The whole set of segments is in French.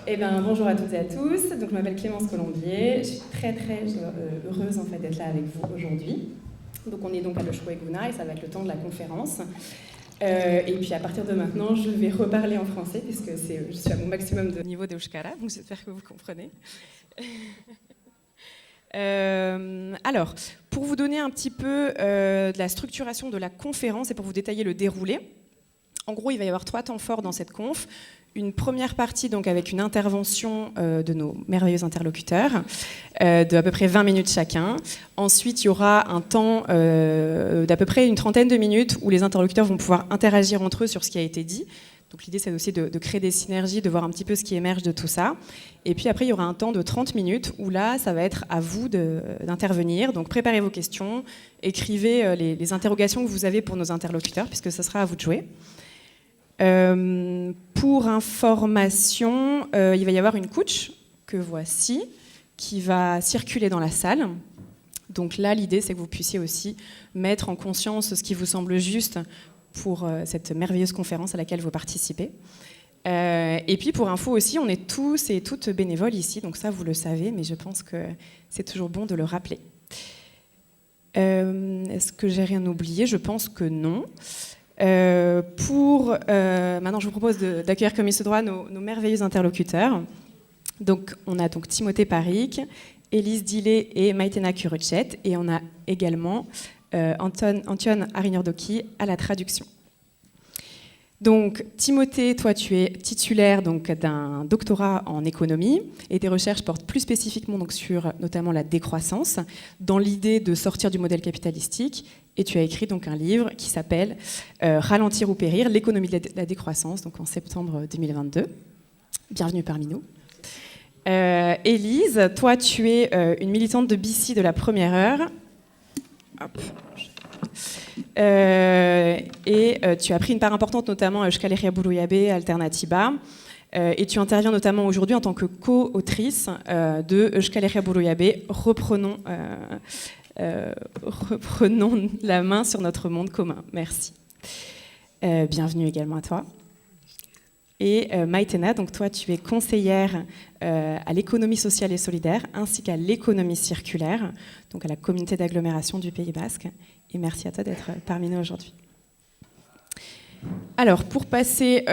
Eh bien, bonjour à toutes et à tous. Donc, je m'appelle Clémence Colombier. Je suis très heureuse en fait d'être là avec vous aujourd'hui. Donc, on est donc à l'Oshkoeguna et ça va être le temps de la conférence. Et puis, à partir de maintenant, je vais reparler en français puisque je suis à mon maximum de niveau de Euskara. Donc, j'espère que vous comprenez. Alors, pour vous donner un petit peu de la structuration de la conférence et pour vous détailler le déroulé, en gros, il va y avoir 3 temps forts dans cette conf. Une première partie donc avec une intervention de nos merveilleux interlocuteurs de à peu près 20 minutes chacun. Ensuite, il y aura un temps d'à peu près une trentaine de minutes où les interlocuteurs vont pouvoir interagir entre eux sur ce qui a été dit. Donc l'idée, c'est aussi de créer des synergies, de voir un petit peu ce qui émerge de tout ça. Et puis après, il y aura un temps de 30 minutes où là, ça va être à vous d'intervenir. Donc préparez vos questions, écrivez les interrogations que vous avez pour nos interlocuteurs, puisque ce sera à vous de jouer. Pour information, il va y avoir une couch que voici, qui va circuler dans la salle. Donc là, l'idée, c'est que vous puissiez aussi mettre en conscience ce qui vous semble juste pour cette merveilleuse conférence à laquelle vous participez. Et puis pour info aussi, on est tous et toutes bénévoles ici, donc ça vous le savez, mais je pense que c'est toujours bon de le rappeler. Est-ce que j'ai rien oublié? Je pense que non. Maintenant, je vous propose d'accueillir comme il se doit nos merveilleux interlocuteurs. Donc, on a donc Timothée Parik, Élise Dillet et Maïtena Kuruchet, et on a également Antion Arinordoki à la traduction. Donc, Timothée, toi, tu es titulaire d'un doctorat en économie et tes recherches portent plus spécifiquement donc, sur notamment la décroissance, dans l'idée de sortir du modèle capitalistique. Et tu as écrit donc un livre qui s'appelle Ralentir ou périr, l'économie de la décroissance, donc en septembre 2022. Bienvenue parmi nous. Élise, toi, tu es une militante de BC de la première heure. Hop. Tu as pris une part importante, notamment à Euskal Herria Burujabe, Alternatiba. Et tu interviens notamment aujourd'hui en tant que co-autrice de Euskal Herria Burujabe, reprenons la main sur notre monde commun. Merci. Bienvenue également à toi. Et Maïtena, donc toi, tu es conseillère à l'économie sociale et solidaire, ainsi qu'à l'économie circulaire, donc à la communauté d'agglomération du Pays Basque. Et merci à toi d'être parmi nous aujourd'hui. Alors, pour passer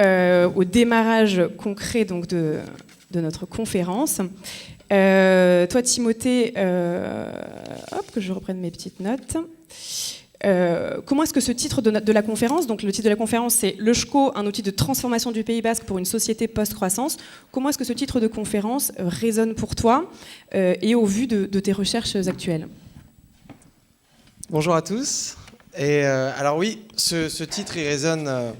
au démarrage concret donc, de notre conférence, toi, Timothée, que je reprenne mes petites notes. Comment est-ce que ce titre de la conférence, donc le titre de la conférence c'est Le SCHO, un outil de transformation du Pays Basque pour une société post-croissance, comment est-ce que ce titre de conférence résonne pour toi et au vu de tes recherches actuelles? Bonjour à tous. Et alors oui, ce titre il résonne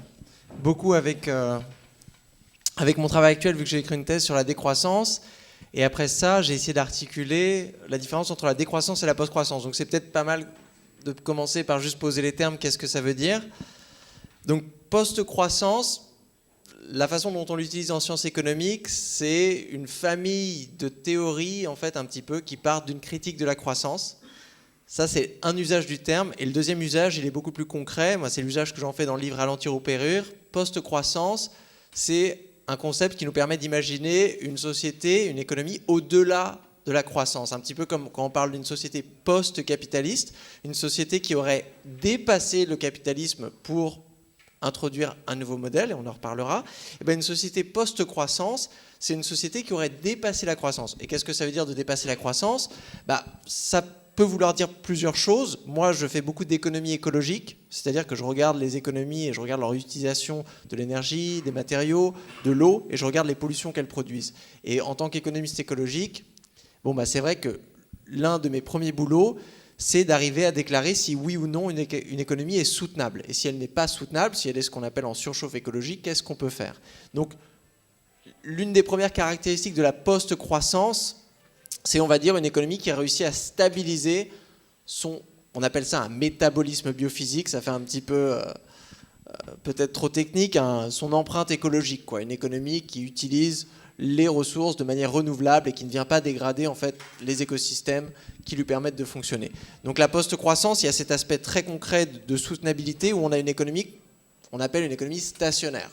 beaucoup avec mon travail actuel vu que j'ai écrit une thèse sur la décroissance. Et après ça, j'ai essayé d'articuler la différence entre la décroissance et la post-croissance. Donc c'est peut-être pas mal de commencer par juste poser les termes, qu'est-ce que ça veut dire. Donc post-croissance, la façon dont on l'utilise en sciences économiques, c'est une famille de théories en fait un petit peu qui partent d'une critique de la croissance. Ça c'est un usage du terme. Et le deuxième usage, il est beaucoup plus concret. Moi c'est l'usage que j'en fais dans le livre Ralentir ou périr. Post-croissance, c'est un concept qui nous permet d'imaginer une société, une économie au-delà de la croissance. Un petit peu comme quand on parle d'une société post-capitaliste, une société qui aurait dépassé le capitalisme pour introduire un nouveau modèle, et on en reparlera. Et bien, une société post-croissance, c'est une société qui aurait dépassé la croissance. Et qu'est-ce que ça veut dire de dépasser la croissance? Ça peut vouloir dire plusieurs choses. Moi, je fais beaucoup d'économie écologique, c'est-à-dire que je regarde les économies et je regarde leur utilisation de l'énergie, des matériaux, de l'eau, et je regarde les pollutions qu'elles produisent. Et en tant qu'économiste écologique, c'est vrai que l'un de mes premiers boulots, c'est d'arriver à déclarer si oui ou non une économie est soutenable. Et si elle n'est pas soutenable, si elle est ce qu'on appelle en surchauffe écologique, qu'est-ce qu'on peut faire? Donc, l'une des premières caractéristiques de la post-croissance, c'est, on va dire, une économie qui a réussi à stabiliser on appelle ça un métabolisme biophysique, ça fait un petit peu, peut-être trop technique, son empreinte écologique, quoi. Une économie qui utilise les ressources de manière renouvelable et qui ne vient pas dégrader en fait les écosystèmes qui lui permettent de fonctionner. Donc la post-croissance, il y a cet aspect très concret de soutenabilité où on a une économie, on appelle une économie stationnaire.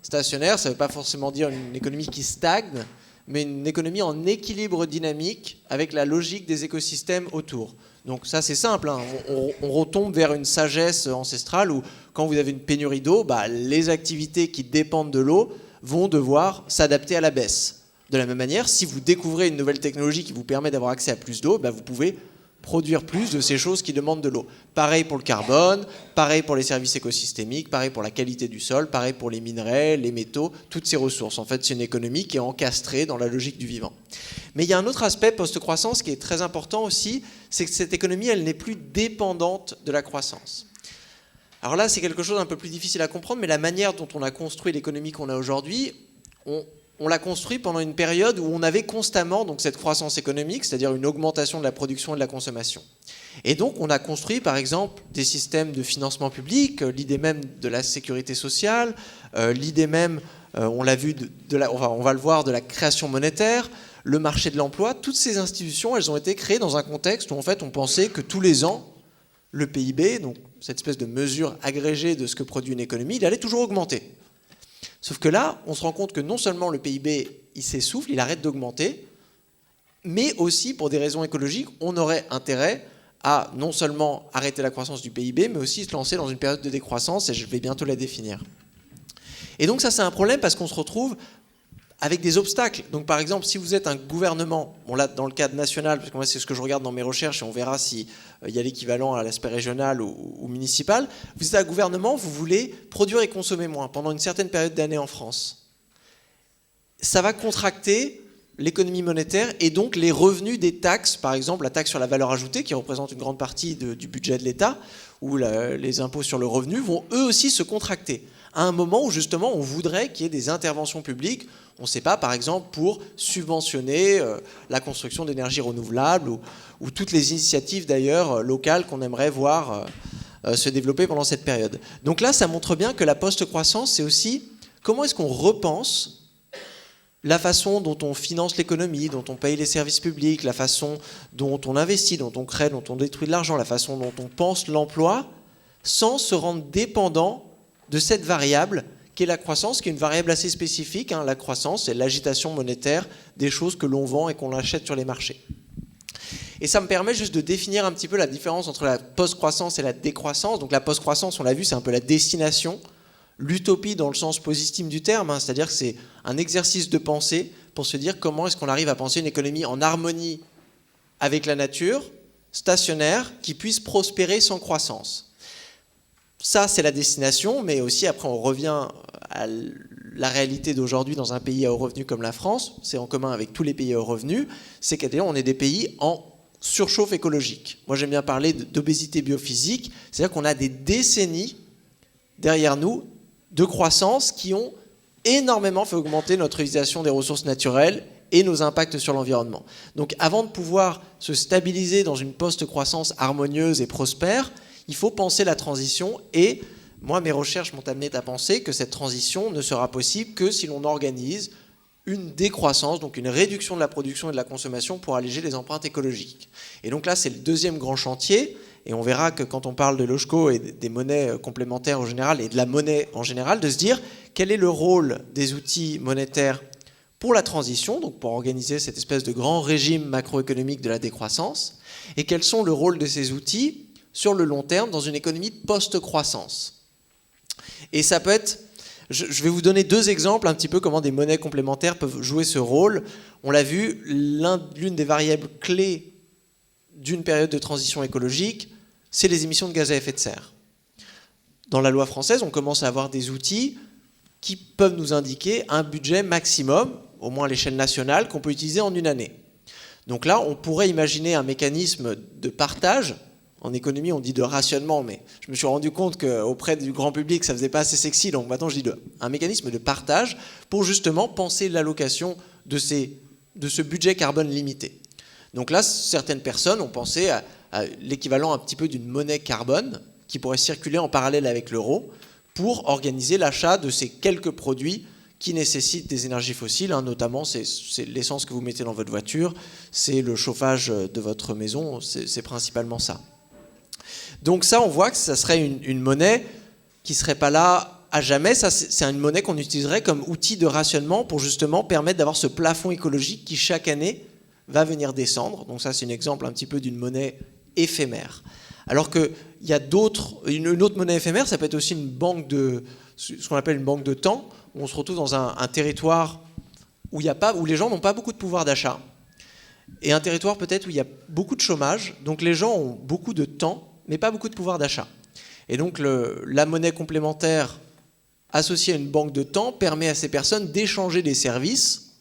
Stationnaire, ça ne veut pas forcément dire une économie qui stagne, mais une économie en équilibre dynamique avec la logique des écosystèmes autour. Donc ça c'est simple, hein. On retombe vers une sagesse ancestrale où quand vous avez une pénurie d'eau, les activités qui dépendent de l'eau vont devoir s'adapter à la baisse. De la même manière, si vous découvrez une nouvelle technologie qui vous permet d'avoir accès à plus d'eau, vous pouvez produire plus de ces choses qui demandent de l'eau. Pareil pour le carbone, pareil pour les services écosystémiques, pareil pour la qualité du sol, pareil pour les minerais, les métaux, toutes ces ressources. En fait, c'est une économie qui est encastrée dans la logique du vivant. Mais il y a un autre aspect post-croissance qui est très important aussi, c'est que cette économie, elle n'est plus dépendante de la croissance. Alors là, c'est quelque chose d'un peu plus difficile à comprendre, mais la manière dont on a construit l'économie qu'on a aujourd'hui, on l'a construit pendant une période où on avait constamment donc, cette croissance économique, c'est-à-dire une augmentation de la production et de la consommation. Et donc, on a construit, par exemple, des systèmes de financement public, l'idée même de la sécurité sociale, l'idée même, on l'a vu, on va le voir, de la création monétaire, le marché de l'emploi. Toutes ces institutions, elles ont été créées dans un contexte où, en fait, on pensait que tous les ans, le PIB, donc cette espèce de mesure agrégée de ce que produit une économie, il allait toujours augmenter. Sauf que là, on se rend compte que non seulement le PIB, il s'essouffle, il arrête d'augmenter, mais aussi, pour des raisons écologiques, on aurait intérêt à non seulement arrêter la croissance du PIB, mais aussi se lancer dans une période de décroissance, et je vais bientôt la définir. Et donc ça, c'est un problème parce qu'on se retrouve avec des obstacles. Donc par exemple, si vous êtes un gouvernement, bon là dans le cadre national, parce que moi c'est ce que je regarde dans mes recherches et on verra s'il y a l'équivalent à l'aspect régional ou municipal, vous êtes un gouvernement, vous voulez produire et consommer moins pendant une certaine période d'année en France. Ça va contracter l'économie monétaire et donc les revenus des taxes, par exemple la taxe sur la valeur ajoutée qui représente une grande partie du budget de l'État, ou les impôts sur le revenu vont eux aussi se contracter. À un moment où justement on voudrait qu'il y ait des interventions publiques, on ne sait pas, par exemple, pour subventionner la construction d'énergies renouvelables ou toutes les initiatives d'ailleurs locales qu'on aimerait voir se développer pendant cette période. Donc là, ça montre bien que la post-croissance, c'est aussi comment est-ce qu'on repense la façon dont on finance l'économie, dont on paye les services publics, la façon dont on investit, dont on crée, dont on détruit de l'argent, la façon dont on pense l'emploi, sans se rendre dépendant de cette variable qui est la croissance, qui est une variable assez spécifique. La croissance, c'est l'agitation monétaire des choses que l'on vend et qu'on achète sur les marchés. Et ça me permet juste de définir un petit peu la différence entre la post-croissance et la décroissance. Donc la post-croissance, on l'a vu, c'est un peu la destination, l'utopie dans le sens positime du terme, c'est-à-dire que c'est un exercice de pensée pour se dire comment est-ce qu'on arrive à penser une économie en harmonie avec la nature, stationnaire, qui puisse prospérer sans croissance. Ça, c'est la destination, mais aussi après on revient à la réalité d'aujourd'hui dans un pays à haut revenu comme la France, c'est en commun avec tous les pays à haut revenu, c'est qu'on est des pays en surchauffe écologique. Moi j'aime bien parler d'obésité biophysique, c'est-à-dire qu'on a des décennies derrière nous de croissance qui ont énormément fait augmenter notre utilisation des ressources naturelles et nos impacts sur l'environnement. Donc avant de pouvoir se stabiliser dans une post-croissance harmonieuse et prospère, il faut penser la transition et moi, mes recherches m'ont amené à penser que cette transition ne sera possible que si l'on organise une décroissance, donc une réduction de la production et de la consommation pour alléger les empreintes écologiques. Et donc là, c'est le deuxième grand chantier, et on verra que quand on parle de l'OJCO et des monnaies complémentaires en général, et de la monnaie en général, de se dire quel est le rôle des outils monétaires pour la transition, donc pour organiser cette espèce de grand régime macroéconomique de la décroissance, et quels sont le rôle de ces outils sur le long terme dans une économie post-croissance. Et ça peut être, je vais vous donner deux exemples un petit peu comment des monnaies complémentaires peuvent jouer ce rôle. On l'a vu, l'une des variables clés d'une période de transition écologique, c'est les émissions de gaz à effet de serre. Dans la loi française, on commence à avoir des outils qui peuvent nous indiquer un budget maximum, au moins à l'échelle nationale, qu'on peut utiliser en une année. Donc là, on pourrait imaginer un mécanisme de partage. En économie, on dit de rationnement, mais je me suis rendu compte qu'auprès du grand public, ça ne faisait pas assez sexy, donc maintenant je dis un mécanisme de partage pour justement penser l'allocation de ce budget carbone limité. Donc là, certaines personnes ont pensé à l'équivalent un petit peu d'une monnaie carbone qui pourrait circuler en parallèle avec l'euro pour organiser l'achat de ces quelques produits qui nécessitent des énergies fossiles, notamment c'est l'essence que vous mettez dans votre voiture, c'est le chauffage de votre maison, c'est principalement ça. Donc ça, on voit que ça serait une monnaie qui ne serait pas là à jamais, ça c'est une monnaie qu'on utiliserait comme outil de rationnement pour justement permettre d'avoir ce plafond écologique qui chaque année va venir descendre. Donc ça c'est un exemple un petit peu d'une monnaie éphémère. Alors qu'il y a une autre monnaie éphémère, ça peut être aussi une banque ce qu'on appelle une banque de temps, où on se retrouve dans un territoire où les gens n'ont pas beaucoup de pouvoir d'achat, et un territoire peut-être où il y a beaucoup de chômage, donc les gens ont beaucoup de temps, mais pas beaucoup de pouvoir d'achat. Et donc la monnaie complémentaire associée à une banque de temps permet à ces personnes d'échanger des services.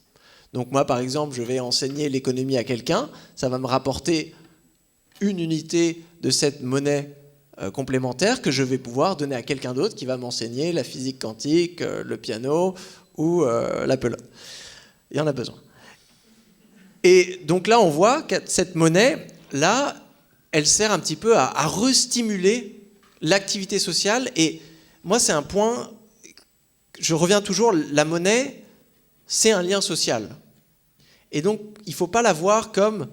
Donc moi, par exemple, je vais enseigner l'économie à quelqu'un, ça va me rapporter une unité de cette monnaie complémentaire que je vais pouvoir donner à quelqu'un d'autre qui va m'enseigner la physique quantique, le piano ou la pelote. Il y en a besoin. Et donc là, on voit que cette monnaie-là, elle sert un petit peu à restimuler l'activité sociale. Et moi, c'est un point, je reviens toujours, la monnaie, c'est un lien social. Et donc, il ne faut pas la voir comme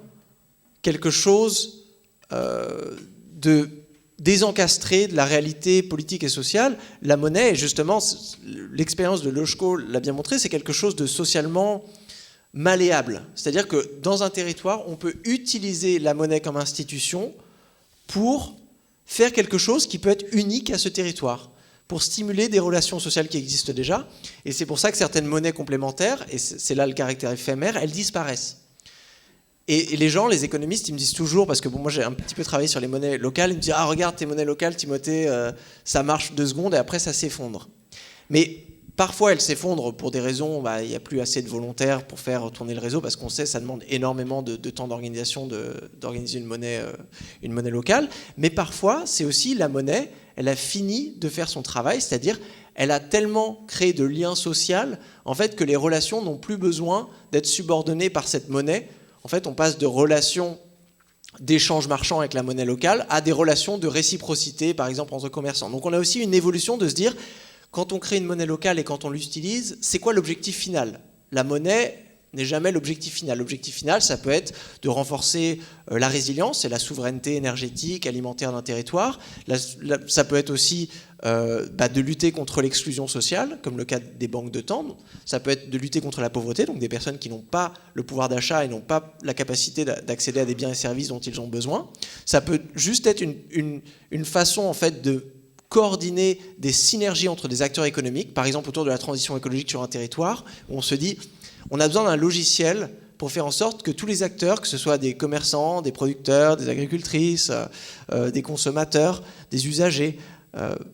quelque chose de désencastré de la réalité politique et sociale. La monnaie, justement, l'expérience de Loshko l'a bien montré, c'est quelque chose de socialement malléable. C'est-à-dire que dans un territoire, on peut utiliser la monnaie comme institution pour faire quelque chose qui peut être unique à ce territoire, pour stimuler des relations sociales qui existent déjà. Et c'est pour ça que certaines monnaies complémentaires, et c'est là le caractère éphémère, elles disparaissent. Et les gens, les économistes, ils me disent toujours, parce que bon, moi j'ai un petit peu travaillé sur les monnaies locales, ils me disent « Ah, regarde tes monnaies locales, Timothée, ça marche 2 secondes et après ça s'effondre. » Mais parfois elles s'effondrent pour des raisons, il n'y a plus assez de volontaires pour faire tourner le réseau, parce qu'on sait que ça demande énormément de temps d'organisation d'organiser une monnaie locale. Mais parfois, c'est aussi la monnaie, elle a fini de faire son travail, c'est-à-dire elle a tellement créé de liens sociaux en fait, que les relations n'ont plus besoin d'être subordonnées par cette monnaie. En fait, on passe de relations d'échange marchand avec la monnaie locale à des relations de réciprocité, par exemple entre commerçants. Donc on a aussi une évolution de se dire, quand on crée une monnaie locale et quand on l'utilise, c'est quoi l'objectif final ? La monnaie n'est jamais l'objectif final. L'objectif final, ça peut être de renforcer la résilience et la souveraineté énergétique, alimentaire d'un territoire. Ça peut être aussi de lutter contre l'exclusion sociale, comme le cas des banques de temps. Ça peut être de lutter contre la pauvreté, donc des personnes qui n'ont pas le pouvoir d'achat et n'ont pas la capacité d'accéder à des biens et services dont ils ont besoin. Ça peut juste être une façon en fait de coordonner des synergies entre des acteurs économiques, par exemple autour de la transition écologique sur un territoire, où on se dit on a besoin d'un logiciel pour faire en sorte que tous les acteurs, que ce soit des commerçants, des producteurs, des agricultrices, des consommateurs, des usagers,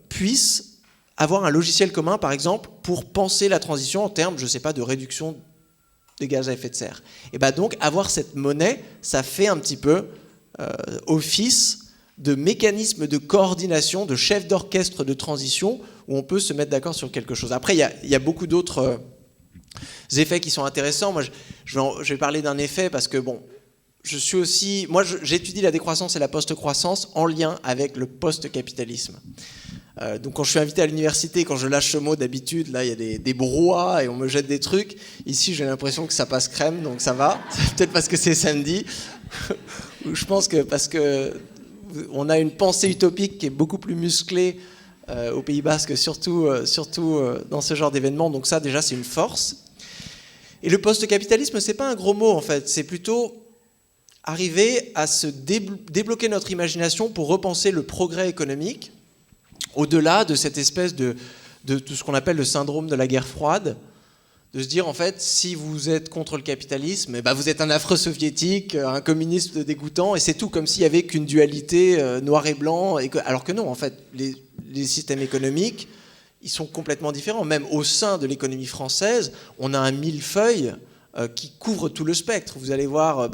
puissent avoir un logiciel commun, par exemple, pour penser la transition en termes, je ne sais pas, de réduction des gaz à effet de serre. Et bien donc, avoir cette monnaie, ça fait un petit peu office de mécanisme de coordination, de chef d'orchestre de transition, où on peut se mettre d'accord sur quelque chose. Après, il y a beaucoup d'autres effets qui sont intéressants. Moi, je vais parler d'un effet parce que, bon, j'étudie la décroissance et la post-croissance en lien avec le post-capitalisme. Donc quand je suis invité à l'université, quand je lâche ce mot d'habitude, là il y a des brouhahs et on me jette des trucs. Ici j'ai l'impression que ça passe crème, donc ça va. Peut-être parce que c'est samedi. Je pense que parce qu'on a une pensée utopique qui est beaucoup plus musclée au Pays Basque, surtout dans ce genre d'événements. Donc ça déjà c'est une force. Et le post-capitalisme, c'est pas un gros mot en fait, c'est plutôt arriver à se débloquer notre imagination pour repenser le progrès économique au-delà de cette espèce de tout ce qu'on appelle le syndrome de la guerre froide, de se dire en fait si vous êtes contre le capitalisme, eh ben, vous êtes un affreux soviétique, un communiste dégoûtant, et c'est tout, comme s'il n'y avait qu'une dualité noir et blanc, alors que non, en fait, les systèmes économiques, ils sont complètement différents. Même au sein de l'économie française, on a un millefeuille qui couvre tout le spectre. Vous allez voir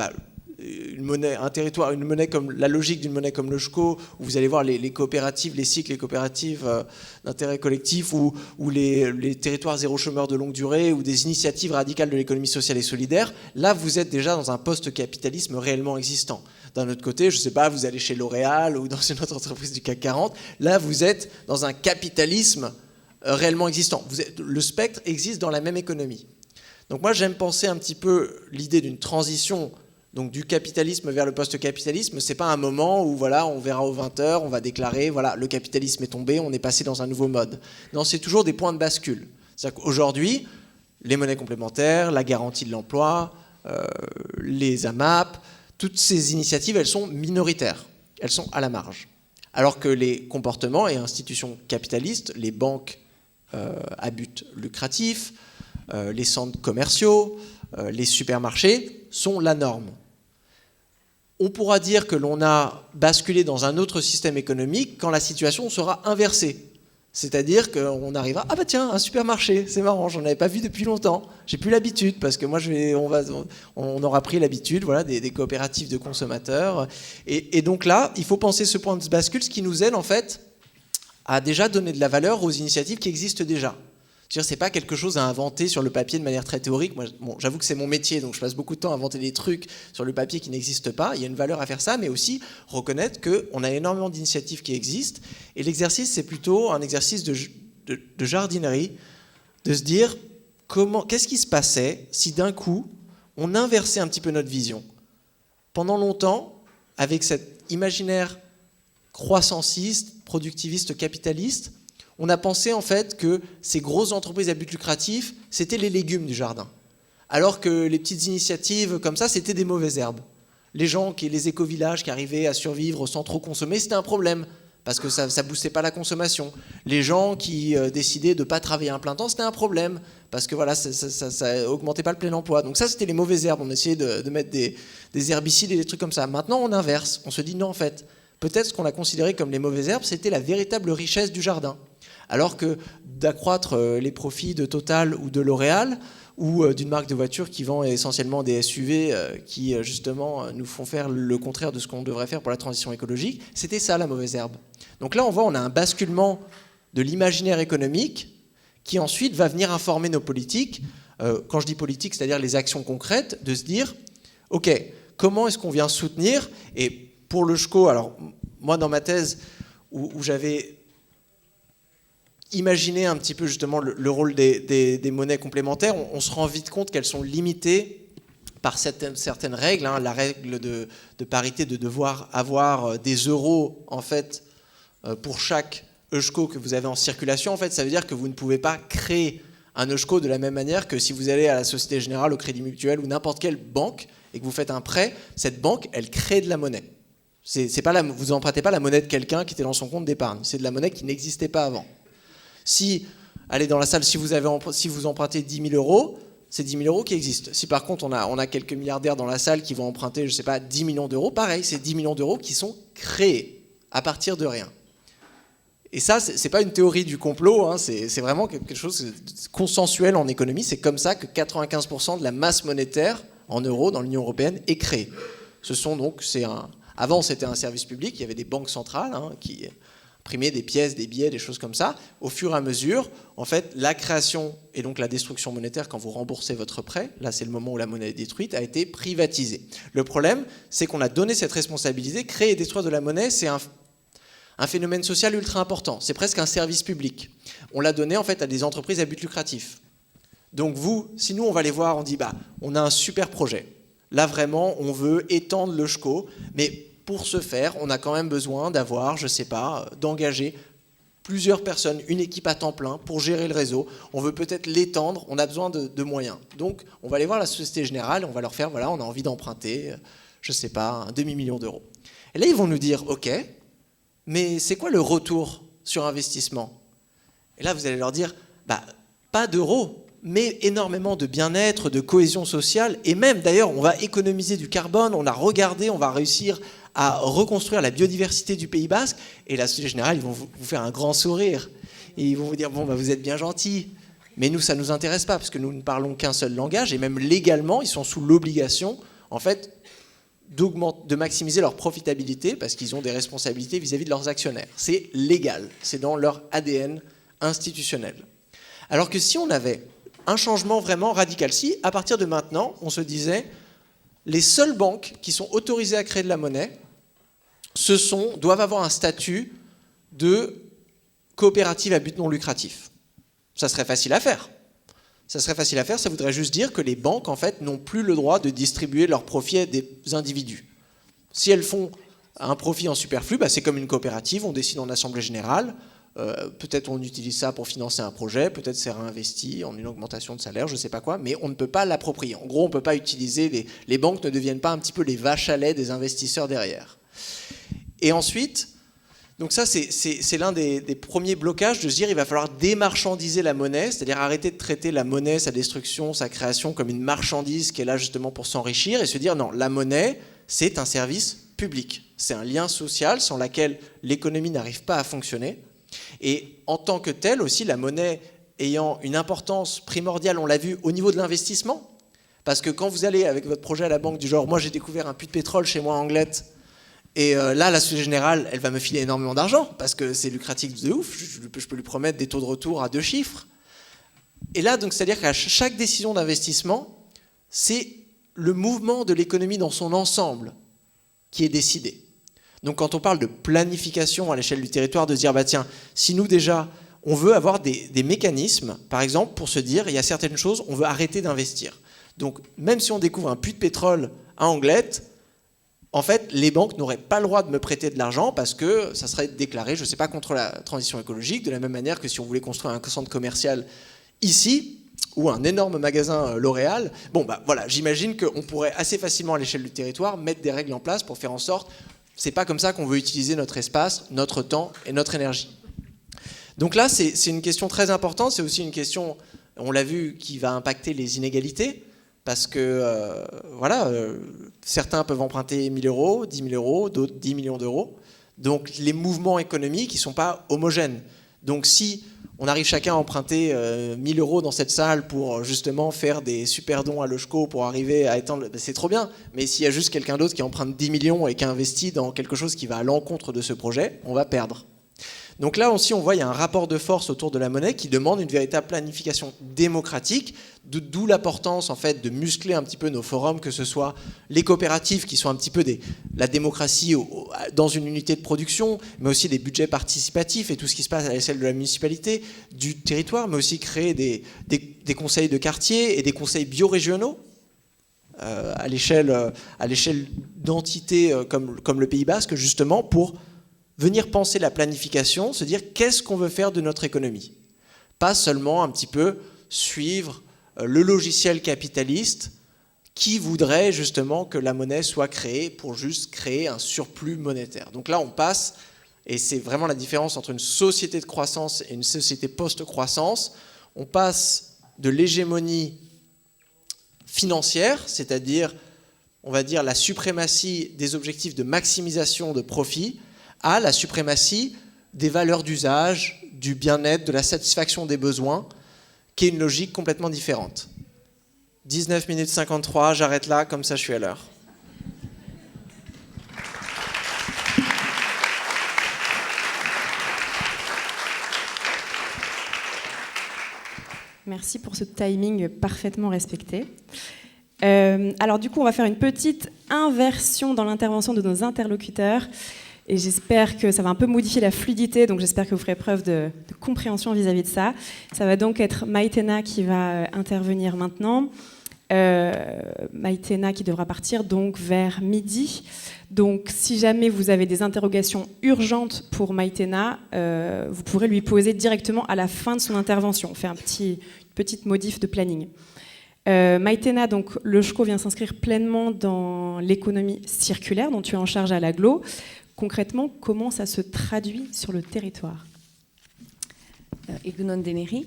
une monnaie comme la logique d'une monnaie comme le SCHO, où vous allez voir les coopératives, les cycles, les coopératives d'intérêt collectif, ou les territoires zéro chômeur de longue durée, ou des initiatives radicales de l'économie sociale et solidaire. Là, vous êtes déjà dans un post-capitalisme réellement existant. D'un autre côté, je ne sais pas, vous allez chez L'Oréal ou dans une autre entreprise du CAC 40, là, vous êtes dans un capitalisme réellement existant. Le spectre existe dans la même économie. Donc moi, j'aime penser un petit peu l'idée d'une transition Donc du capitalisme vers le post-capitalisme, c'est pas un moment où voilà, on verra aux 20h, on va déclarer voilà, le capitalisme est tombé, on est passé dans un nouveau mode. Non, c'est toujours des points de bascule. C'est-à-dire qu'aujourd'hui, les monnaies complémentaires, la garantie de l'emploi, les AMAP, toutes ces initiatives, elles sont minoritaires, elles sont à la marge. Alors que les comportements et institutions capitalistes, les banques à but lucratif, les centres commerciaux, les supermarchés, sont la norme. On pourra dire que l'on a basculé dans un autre système économique quand la situation sera inversée. C'est-à-dire qu'on arrivera, ah bah tiens, un supermarché, c'est marrant, j'en avais pas vu depuis longtemps, j'ai plus l'habitude, parce que moi on aura pris l'habitude voilà, des coopératives de consommateurs. Et donc là, il faut penser ce point de bascule, ce qui nous aide en fait à déjà donner de la valeur aux initiatives qui existent déjà. C'est pas quelque chose à inventer sur le papier de manière très théorique. Moi, bon, j'avoue que c'est mon métier, donc je passe beaucoup de temps à inventer des trucs sur le papier qui n'existent pas. Il y a une valeur à faire ça, mais aussi reconnaître qu'on a énormément d'initiatives qui existent. Et l'exercice, c'est plutôt un exercice de jardinerie, de se dire qu'est-ce qui se passait si d'un coup, on inversait un petit peu notre vision. Pendant longtemps, avec cet imaginaire croissanciste, productiviste, capitaliste, on a pensé en fait que ces grosses entreprises à but lucratif, c'était les légumes du jardin. Alors que les petites initiatives comme ça, c'était des mauvaises herbes. Les éco-villages qui arrivaient à survivre sans trop consommer, c'était un problème, parce que ça ne boostait pas la consommation. Les gens qui décidaient de ne pas travailler un plein temps, c'était un problème, parce que voilà, ça augmentait pas le plein emploi. Donc ça, c'était les mauvaises herbes. On essayait de mettre des herbicides et des trucs comme ça. Maintenant, on inverse. On se dit non, en fait, peut-être ce qu'on a considéré comme les mauvaises herbes, c'était la véritable richesse du jardin. Alors que d'accroître les profits de Total ou de L'Oréal ou d'une marque de voiture qui vend essentiellement des SUV qui justement nous font faire le contraire de ce qu'on devrait faire pour la transition écologique, c'était ça la mauvaise herbe. Donc là on a un basculement de l'imaginaire économique qui ensuite va venir informer nos politiques. Quand je dis politique, c'est-à-dire les actions concrètes, de se dire ok, comment est-ce qu'on vient soutenir. Et pour le SCHCO, alors moi dans ma thèse où j'avais imaginer un petit peu justement le rôle des monnaies complémentaires, on se rend vite compte qu'elles sont limitées par certaines règles, hein, la règle de parité, de devoir avoir des euros en fait pour chaque EUSCO que vous avez en circulation. En fait, ça veut dire que vous ne pouvez pas créer un EUSCO de la même manière que si vous allez à la Société Générale, au Crédit Mutuel ou n'importe quelle banque et que vous faites un prêt, cette banque, elle crée de la monnaie. Vous n'empruntez pas la monnaie de quelqu'un qui était dans son compte d'épargne, c'est de la monnaie qui n'existait pas avant. Si, allez dans la salle, si vous empruntez 10 000 euros, c'est 10 000 euros qui existent. Si par contre on a quelques milliardaires dans la salle qui vont emprunter, je sais pas, 10 millions d'euros, pareil, c'est 10 millions d'euros qui sont créés à partir de rien. Et ça, c'est pas une théorie du complot, hein, c'est vraiment quelque chose de consensuel en économie. C'est comme ça que 95% de la masse monétaire en euros dans l'Union européenne est créée. Avant c'était un service public, il y avait des banques centrales hein, qui imprimer des pièces, des billets, des choses comme ça. Au fur et à mesure, en fait, la création et donc la destruction monétaire, quand vous remboursez votre prêt, là c'est le moment où la monnaie est détruite, a été privatisée. Le problème, c'est qu'on a donné cette responsabilité. Créer et détruire de la monnaie, c'est un phénomène social ultra important. C'est presque un service public. On l'a donné en fait à des entreprises à but lucratif. Donc si nous on va les voir, on dit on a un super projet. Là vraiment, on veut étendre le SCHCO, mais pour ce faire, on a quand même besoin d'avoir, je ne sais pas, d'engager plusieurs personnes, une équipe à temps plein pour gérer le réseau. On veut peut-être l'étendre, on a besoin de moyens. Donc, on va aller voir la Société Générale, on va leur faire, voilà, on a envie d'emprunter, je ne sais pas, un demi-million d'euros. Et là, ils vont nous dire, ok, mais c'est quoi le retour sur investissement? Et là, vous allez leur dire, pas d'euros, mais énormément de bien-être, de cohésion sociale, et même, d'ailleurs, on va économiser du carbone, on a regardé, on va réussir à reconstruire la biodiversité du Pays Basque, et la Société Générale, ils vont vous faire un grand sourire, et ils vont vous dire, vous êtes bien gentils, mais nous, ça ne nous intéresse pas, parce que nous ne parlons qu'un seul langage, et même légalement, ils sont sous l'obligation, en fait, de maximiser leur profitabilité, parce qu'ils ont des responsabilités vis-à-vis de leurs actionnaires. C'est légal, c'est dans leur ADN institutionnel. Alors que si on avait un changement vraiment radical, si à partir de maintenant, on se disait, les seules banques qui sont autorisées à créer de la monnaie, doivent avoir un statut de coopérative à but non lucratif. Ça serait facile à faire. ça serait facile à faire, ça voudrait juste dire que les banques, en fait, n'ont plus le droit de distribuer leurs profits à des individus. Si elles font un profit en superflu, c'est comme une coopérative, on décide en assemblée générale, peut-être on utilise ça pour financer un projet, peut-être c'est réinvesti en une augmentation de salaire, je ne sais pas quoi, mais on ne peut pas l'approprier. En gros, on ne peut pas utiliser, les banques ne deviennent pas un petit peu les vaches à lait des investisseurs derrière. Et ensuite, donc ça c'est l'un des premiers blocages, de se dire il va falloir démarchandiser la monnaie, c'est-à-dire arrêter de traiter la monnaie, sa destruction, sa création comme une marchandise qui est là justement pour s'enrichir, et se dire non, la monnaie c'est un service public, c'est un lien social sans lequel l'économie n'arrive pas à fonctionner. Et en tant que telle aussi, la monnaie ayant une importance primordiale, on l'a vu, au niveau de l'investissement. Parce que quand vous allez avec votre projet à la banque du genre, moi j'ai découvert un puits de pétrole chez moi en Angleterre, et là la Société Générale, elle va me filer énormément d'argent, parce que c'est lucratif de ouf, je peux lui promettre des taux de retour à 2 chiffres. Et là, donc, c'est-à-dire qu'à chaque décision d'investissement, c'est le mouvement de l'économie dans son ensemble qui est décidé. Donc quand on parle de planification à l'échelle du territoire, de se dire, tiens, si nous déjà, on veut avoir des mécanismes, par exemple, pour se dire, il y a certaines choses, on veut arrêter d'investir. Donc même si on découvre un puits de pétrole à Angleterre, en fait, les banques n'auraient pas le droit de me prêter de l'argent parce que ça serait déclaré, je ne sais pas, contre la transition écologique, de la même manière que si on voulait construire un centre commercial ici, ou un énorme magasin L'Oréal, voilà, j'imagine qu'on pourrait assez facilement à l'échelle du territoire mettre des règles en place pour faire en sorte, c'est pas comme ça qu'on veut utiliser notre espace, notre temps et notre énergie. Donc là, c'est une question très importante, c'est aussi une question, on l'a vu, qui va impacter les inégalités, parce que certains peuvent emprunter 1 000 euros, 10 000 euros, d'autres 10 millions d'euros. Donc les mouvements économiques, ils ne sont pas homogènes. Donc si on arrive chacun à emprunter 1 000 euros dans cette salle pour justement faire des super dons à l'Ochco pour arriver à étendre, c'est trop bien. Mais s'il y a juste quelqu'un d'autre qui emprunte 10 millions et qui investit dans quelque chose qui va à l'encontre de ce projet, on va perdre. Donc là aussi, on voit, il y a un rapport de force autour de la monnaie qui demande une véritable planification démocratique, d'où l'importance en fait de muscler un petit peu nos forums, que ce soit les coopératives qui sont un petit peu la démocratie dans une unité de production, mais aussi des budgets participatifs et tout ce qui se passe à l'échelle de la municipalité, du territoire, mais aussi créer des conseils de quartier et des conseils biorégionaux à l'échelle d'entités comme le Pays Basque, justement pour venir penser la planification, se dire qu'est-ce qu'on veut faire de notre économie. Pas seulement un petit peu suivre le logiciel capitaliste qui voudrait justement que la monnaie soit créée pour juste créer un surplus monétaire. Donc là, on passe, et c'est vraiment la différence entre une société de croissance et une société post-croissance, on passe de l'hégémonie financière, c'est-à-dire, on va dire, la suprématie des objectifs de maximisation de profit, à la suprématie des valeurs d'usage, du bien-être, de la satisfaction des besoins, qui est une logique complètement différente. 19 minutes 53, j'arrête là, comme ça je suis à l'heure. Merci pour ce timing parfaitement respecté. Alors du coup, on va faire une petite inversion dans l'intervention de nos interlocuteurs. Et j'espère que ça va un peu modifier la fluidité, donc j'espère que vous ferez preuve de compréhension vis-à-vis de ça. Ça va donc être Maïtena qui va intervenir maintenant. Maïtena qui devra partir donc vers midi. Donc si jamais vous avez des interrogations urgentes pour Maïtena, vous pourrez lui poser directement à la fin de son intervention. On fait une petite modif de planning. Maïtena, donc l'Ochco vient s'inscrire pleinement dans l'économie circulaire dont tu es en charge à l'Aglo. Concrètement, comment ça se traduit sur le territoire ? Egunon Deneri.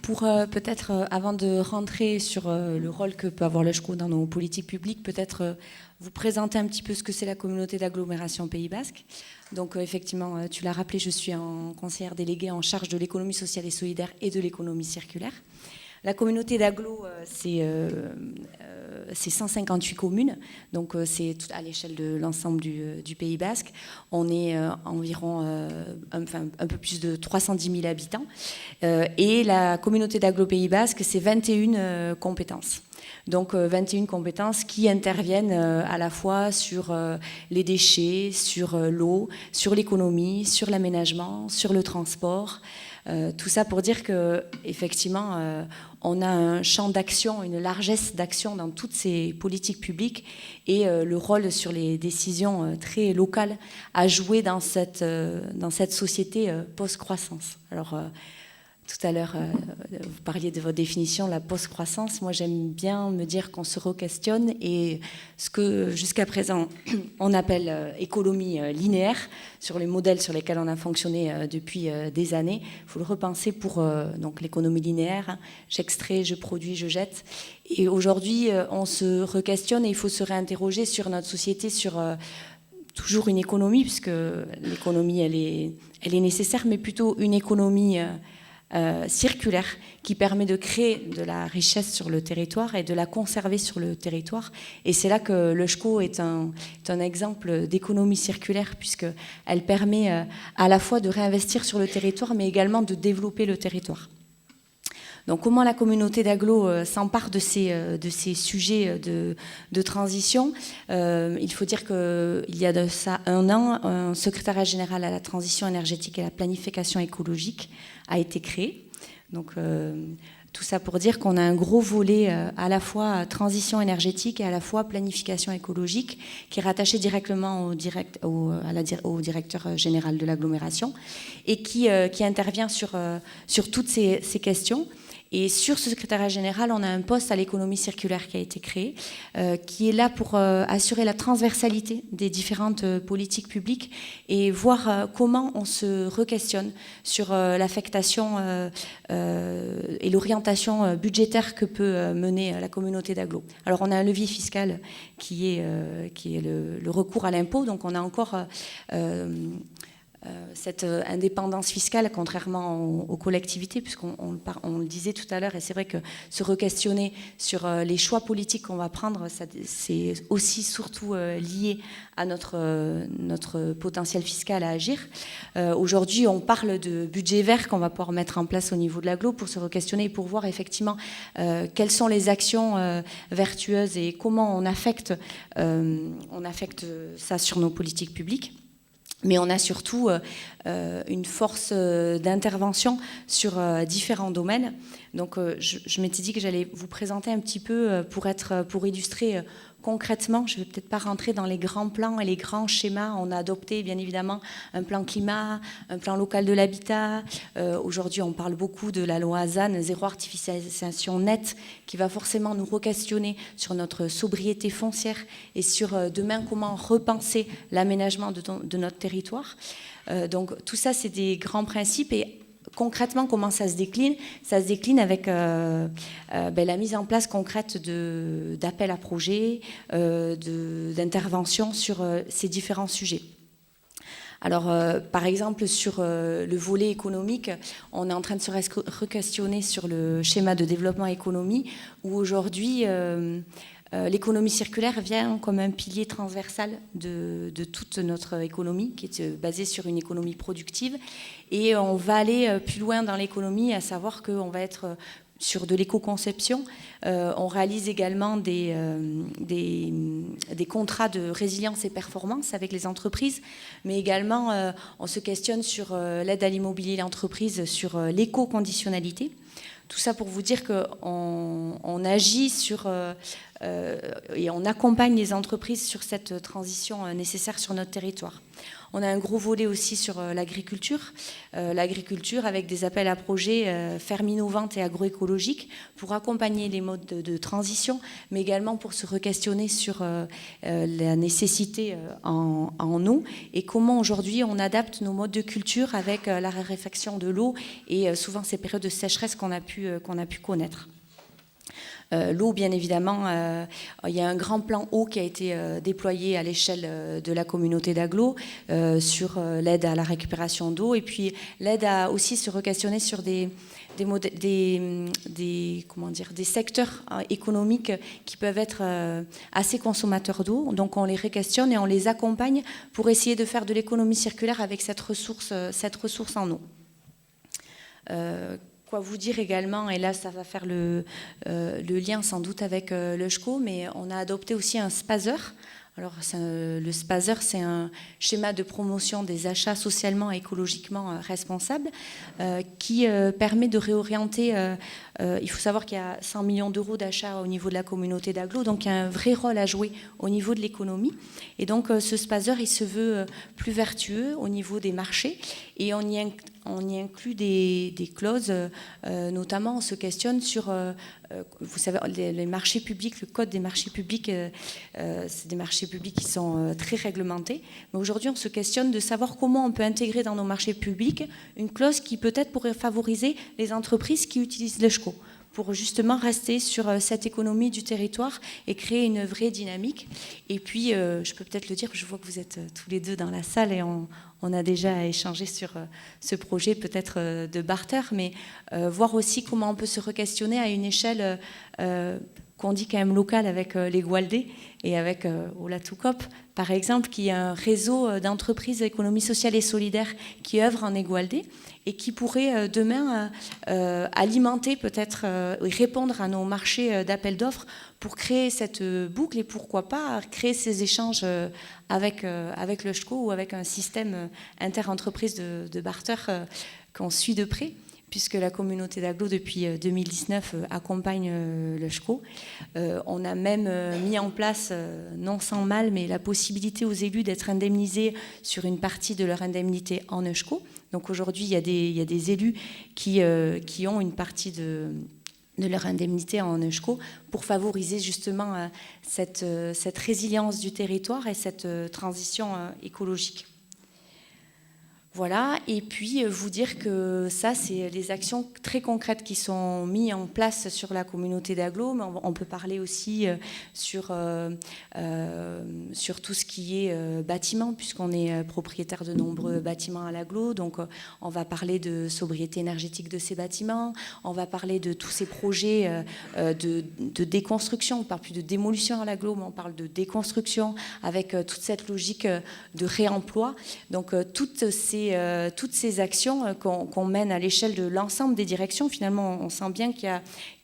Pour peut-être, avant de rentrer sur le rôle que peut avoir l'Ochco dans nos politiques publiques, peut-être vous présenter un petit peu ce que c'est la communauté d'agglomération Pays Basque. Donc effectivement, tu l'as rappelé, je suis conseillère déléguée en charge de l'économie sociale et solidaire et de l'économie circulaire. La communauté d'agglo, c'est 158 communes, donc c'est à l'échelle de l'ensemble du Pays Basque. On est environ un peu plus de 310 000 habitants. Et la communauté d'agglo Pays Basque, c'est 21 compétences. Donc 21 compétences qui interviennent à la fois sur les déchets, sur l'eau, sur l'économie, sur l'aménagement, sur le transport, Tout ça pour dire que effectivement, on a un champ d'action, une largesse d'action dans toutes ces politiques publiques et le rôle sur les décisions très locales à jouer dans cette société post-croissance. Alors, tout à l'heure, vous parliez de votre définition, la post-croissance. Moi, j'aime bien me dire qu'on se re-questionne et ce que jusqu'à présent on appelle économie linéaire, sur les modèles sur lesquels on a fonctionné depuis des années, il faut le repenser pour donc l'économie linéaire. Hein. J'extrais, je produis, je jette. Et aujourd'hui, on se re-questionne et il faut se réinterroger sur notre société, sur toujours une économie, puisque l'économie, elle est nécessaire, mais plutôt une économie circulaire qui permet de créer de la richesse sur le territoire et de la conserver sur le territoire. Et c'est là que le SCHO est un exemple d'économie circulaire, puisqu'elle permet à la fois de réinvestir sur le territoire, mais également de développer le territoire. Donc comment la communauté d'agglo s'empare de ces sujets de transition. Il faut dire qu'il y a de ça un an, un secrétariat général à la transition énergétique et à la planification écologique a été créé. Donc tout ça pour dire qu'on a un gros volet à la fois transition énergétique et à la fois planification écologique qui est rattaché directement au directeur général de l'agglomération et qui intervient sur toutes ces questions. Et sur ce secrétariat général, on a un poste à l'économie circulaire qui a été créé, qui est là pour assurer la transversalité des différentes politiques publiques et voir comment on se re-questionne sur l'affectation et l'orientation budgétaire que peut mener la communauté d'agglo. Alors on a un levier fiscal qui est le recours à l'impôt, donc on a encore cette indépendance fiscale, contrairement aux collectivités, puisqu'on le disait tout à l'heure, et c'est vrai que se re-questionner sur les choix politiques qu'on va prendre, c'est aussi surtout lié à notre potentiel fiscal à agir. Aujourd'hui, on parle de budget vert qu'on va pouvoir mettre en place au niveau de l'agglo pour se re-questionner et pour voir effectivement quelles sont les actions vertueuses et comment on affecte ça sur nos politiques publiques. Mais on a surtout une force d'intervention sur différents domaines. Donc je m'étais dit que j'allais vous présenter un petit peu pour illustrer concrètement. Je ne vais peut-être pas rentrer dans les grands plans et les grands schémas. On a adopté bien évidemment un plan climat, un plan local de l'habitat. Aujourd'hui, on parle beaucoup de la loi ZAN, zéro artificialisation nette, qui va forcément nous re-questionner sur notre sobriété foncière et sur demain comment repenser l'aménagement de notre territoire. Donc tout ça, c'est des grands principes. Et concrètement, comment ça se décline ? Ça se décline avec la mise en place concrète d'appels à projets, d'interventions sur ces différents sujets. Alors, par exemple, sur le volet économique, on est en train de se re-questionner sur le schéma de développement économie, où aujourd'hui, l'économie circulaire vient comme un pilier transversal de toute notre économie, qui est basée sur une économie productive. Et on va aller plus loin dans l'économie, à savoir qu'on va être sur de l'éco-conception. On réalise également des contrats de résilience et performance avec les entreprises, mais également on se questionne sur l'aide à l'immobilier et l'entreprise, sur l'éco-conditionnalité. Tout ça pour vous dire qu'on agit et on accompagne les entreprises sur cette transition nécessaire sur notre territoire. On a un gros volet aussi sur l'agriculture. L'agriculture avec des appels à projets fermes innovantes et agroécologiques pour accompagner les modes de transition, mais également pour se re-questionner sur la nécessité en eau et comment aujourd'hui on adapte nos modes de culture avec la raréfaction de l'eau et souvent ces périodes de sécheresse qu'on a pu connaître. L'eau, bien évidemment, il y a un grand plan eau qui a été déployé à l'échelle de la communauté d'agglo sur l'aide à la récupération d'eau et puis l'aide à aussi se re-questionner sur des secteurs économiques qui peuvent être assez consommateurs d'eau. Donc on les re-questionne et on les accompagne pour essayer de faire de l'économie circulaire avec cette ressource en eau. Quoi vous dire également, et là ça va faire le lien sans doute avec le SCHO, mais on a adopté aussi un SPASER. Alors, le SPASER, c'est un schéma de promotion des achats socialement et écologiquement responsables qui permet de réorienter. Il faut savoir qu'il y a 100 millions d'euros d'achats au niveau de la communauté d'agglo, donc il y a un vrai rôle à jouer au niveau de l'économie. Et donc, ce SPASER, il se veut plus vertueux au niveau des marchés et on y inclut des clauses, notamment on se questionne sur, vous savez, les marchés publics, le code des marchés publics, c'est des marchés publics qui sont très réglementés. Mais aujourd'hui, on se questionne de savoir comment on peut intégrer dans nos marchés publics une clause qui peut-être pourrait favoriser les entreprises qui utilisent le SCO, pour justement rester sur cette économie du territoire et créer une vraie dynamique. Et puis, je peux peut-être le dire, je vois que vous êtes tous les deux dans la salle et on a déjà échangé sur ce projet peut-être de barter, mais voir aussi comment on peut se re-questionner à une échelle qu'on dit quand même locale avec les Gualdés et avec Olatukop, par exemple, qui est un réseau d'entreprises d'économie sociale et solidaire qui œuvrent en Egualdé et qui pourrait demain alimenter peut-être et répondre à nos marchés d'appel d'offres pour créer cette boucle et pourquoi pas créer ces échanges avec le SCO ou avec un système inter-entreprise de barter qu'on suit de près, puisque la communauté d'agglo, depuis 2019, accompagne le SCO. On a même mis en place, non sans mal, mais la possibilité aux élus d'être indemnisés sur une partie de leur indemnité en ESCO. Donc aujourd'hui, il y a des élus qui ont une partie de leur indemnité en ESCO pour favoriser justement cette résilience du territoire et cette transition écologique. Voilà, et puis vous dire que ça, c'est les actions très concrètes qui sont mises en place sur la communauté d'agglo, mais on peut parler aussi sur tout ce qui est bâtiment, puisqu'on est propriétaire de nombreux bâtiments à l'agglo, donc on va parler de sobriété énergétique de ces bâtiments, on va parler de tous ces projets de déconstruction, on ne parle plus de démolition à l'agglo, mais on parle de déconstruction, avec toute cette logique de réemploi, donc toutes ces actions qu'on mène à l'échelle de l'ensemble des directions, finalement, on sent bien qu'il y a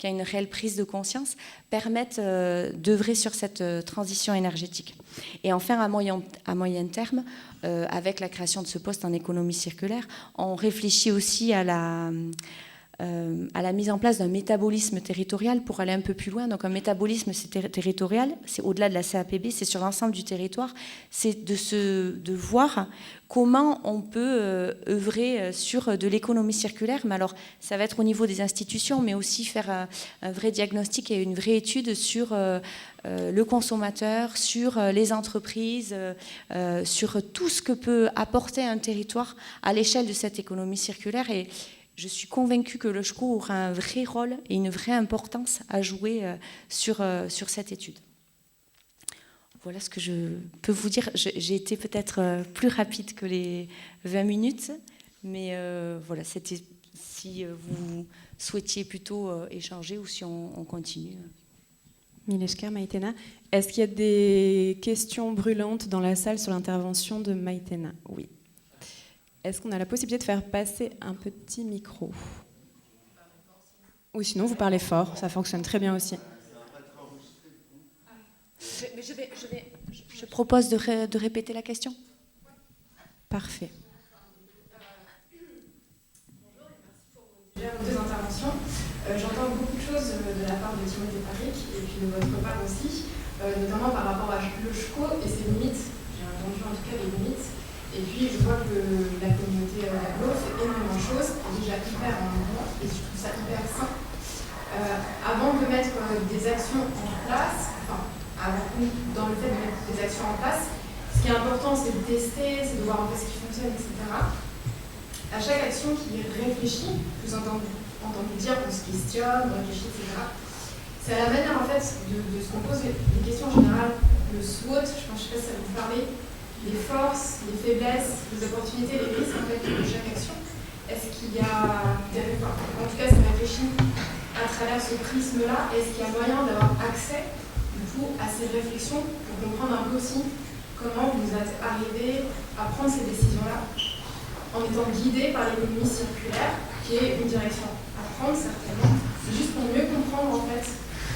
une réelle prise de conscience, permettent d'œuvrer sur cette transition énergétique. Et enfin, à moyen terme, avec la création de ce poste en économie circulaire, on réfléchit aussi à la mise en place d'un métabolisme territorial pour aller un peu plus loin. Donc un métabolisme territorial, c'est au-delà de la CAPB, c'est sur l'ensemble du territoire, c'est de voir comment on peut œuvrer sur de l'économie circulaire. Mais alors, ça va être au niveau des institutions, mais aussi faire un vrai diagnostic et une vraie étude sur le consommateur, sur les entreprises, sur tout ce que peut apporter un territoire à l'échelle de cette économie circulaire. Et je suis convaincue que le SCO aura un vrai rôle et une vraie importance à jouer sur cette étude. Voilà ce que je peux vous dire. J'ai été peut-être plus rapide que les 20 minutes, mais voilà, c'était si vous souhaitiez plutôt échanger ou si on continue. Mileshka, Maïtena, est-ce qu'il y a des questions brûlantes dans la salle sur l'intervention de Maïtena? Oui. Est-ce qu'on a la possibilité de faire passer un petit micro? Ou sinon, vous parlez fort, ça fonctionne très bien aussi. Je propose de répéter la question. Parfait. Bonjour et merci pour vos deux interventions. J'entends beaucoup de choses de la part de Timothée Parric et puis de votre part aussi, notamment par rapport à le SCO et ses limites. J'ai entendu en tout cas les limites. Et puis je vois que la communauté d'agglo fait énormément de choses, déjà hyper en mouvement, et je trouve ça hyper sain. Avant de mettre des actions en place, dans le fait de mettre des actions en place, ce qui est important c'est de tester, c'est de voir un peu ce qui fonctionne, etc. À chaque action qui est réfléchie, vous entendez dire qu'on se questionne, on réfléchit, etc. C'est à la manière en fait de ce qu'on pose les questions en général, le SWOT, je ne sais pas si ça va vous parler, les forces, les faiblesses, les opportunités, les risques en fait, de chaque action. Est-ce qu'il y a en tout cas, ça réfléchit à travers ce prisme-là. Est-ce qu'il y a moyen d'avoir accès du coup, à ces réflexions pour comprendre un peu aussi comment vous êtes arrivé à prendre ces décisions-là en étant guidé par l'économie circulaire, qui est une direction à prendre certainement. C'est juste pour mieux comprendre en fait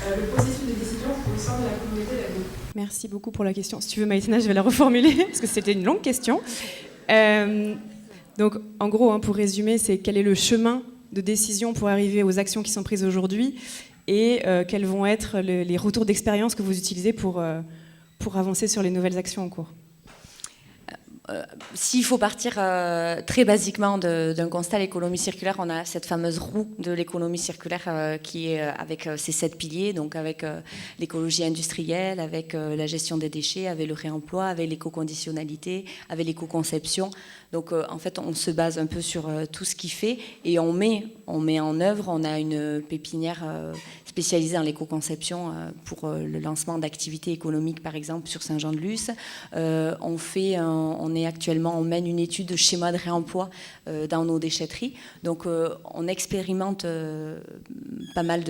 le processus de décision au sein de la communauté d'aglo. Merci beaucoup pour la question. Si tu veux, Maïtena, je vais la reformuler, parce que c'était une longue question. Donc, en gros, pour résumer, c'est quel est le chemin de décision pour arriver aux actions qui sont prises aujourd'hui et quels vont être les retours d'expérience que vous utilisez pour avancer sur les nouvelles actions en cours. S'il faut partir très basiquement d'un constat, l'économie circulaire, on a cette fameuse roue de l'économie circulaire qui est avec ces 7 piliers, donc avec l'écologie industrielle, avec la gestion des déchets, avec le réemploi, avec l'éco-conditionnalité, avec l'éco-conception. Donc en fait, on se base un peu sur tout ce qui fait et on met en œuvre, on a une pépinière spécialisée en l'éco-conception pour le lancement d'activités économiques, par exemple, sur Saint-Jean-de-Luz. On mène une étude de schéma de réemploi dans nos déchetteries. Donc on expérimente pas mal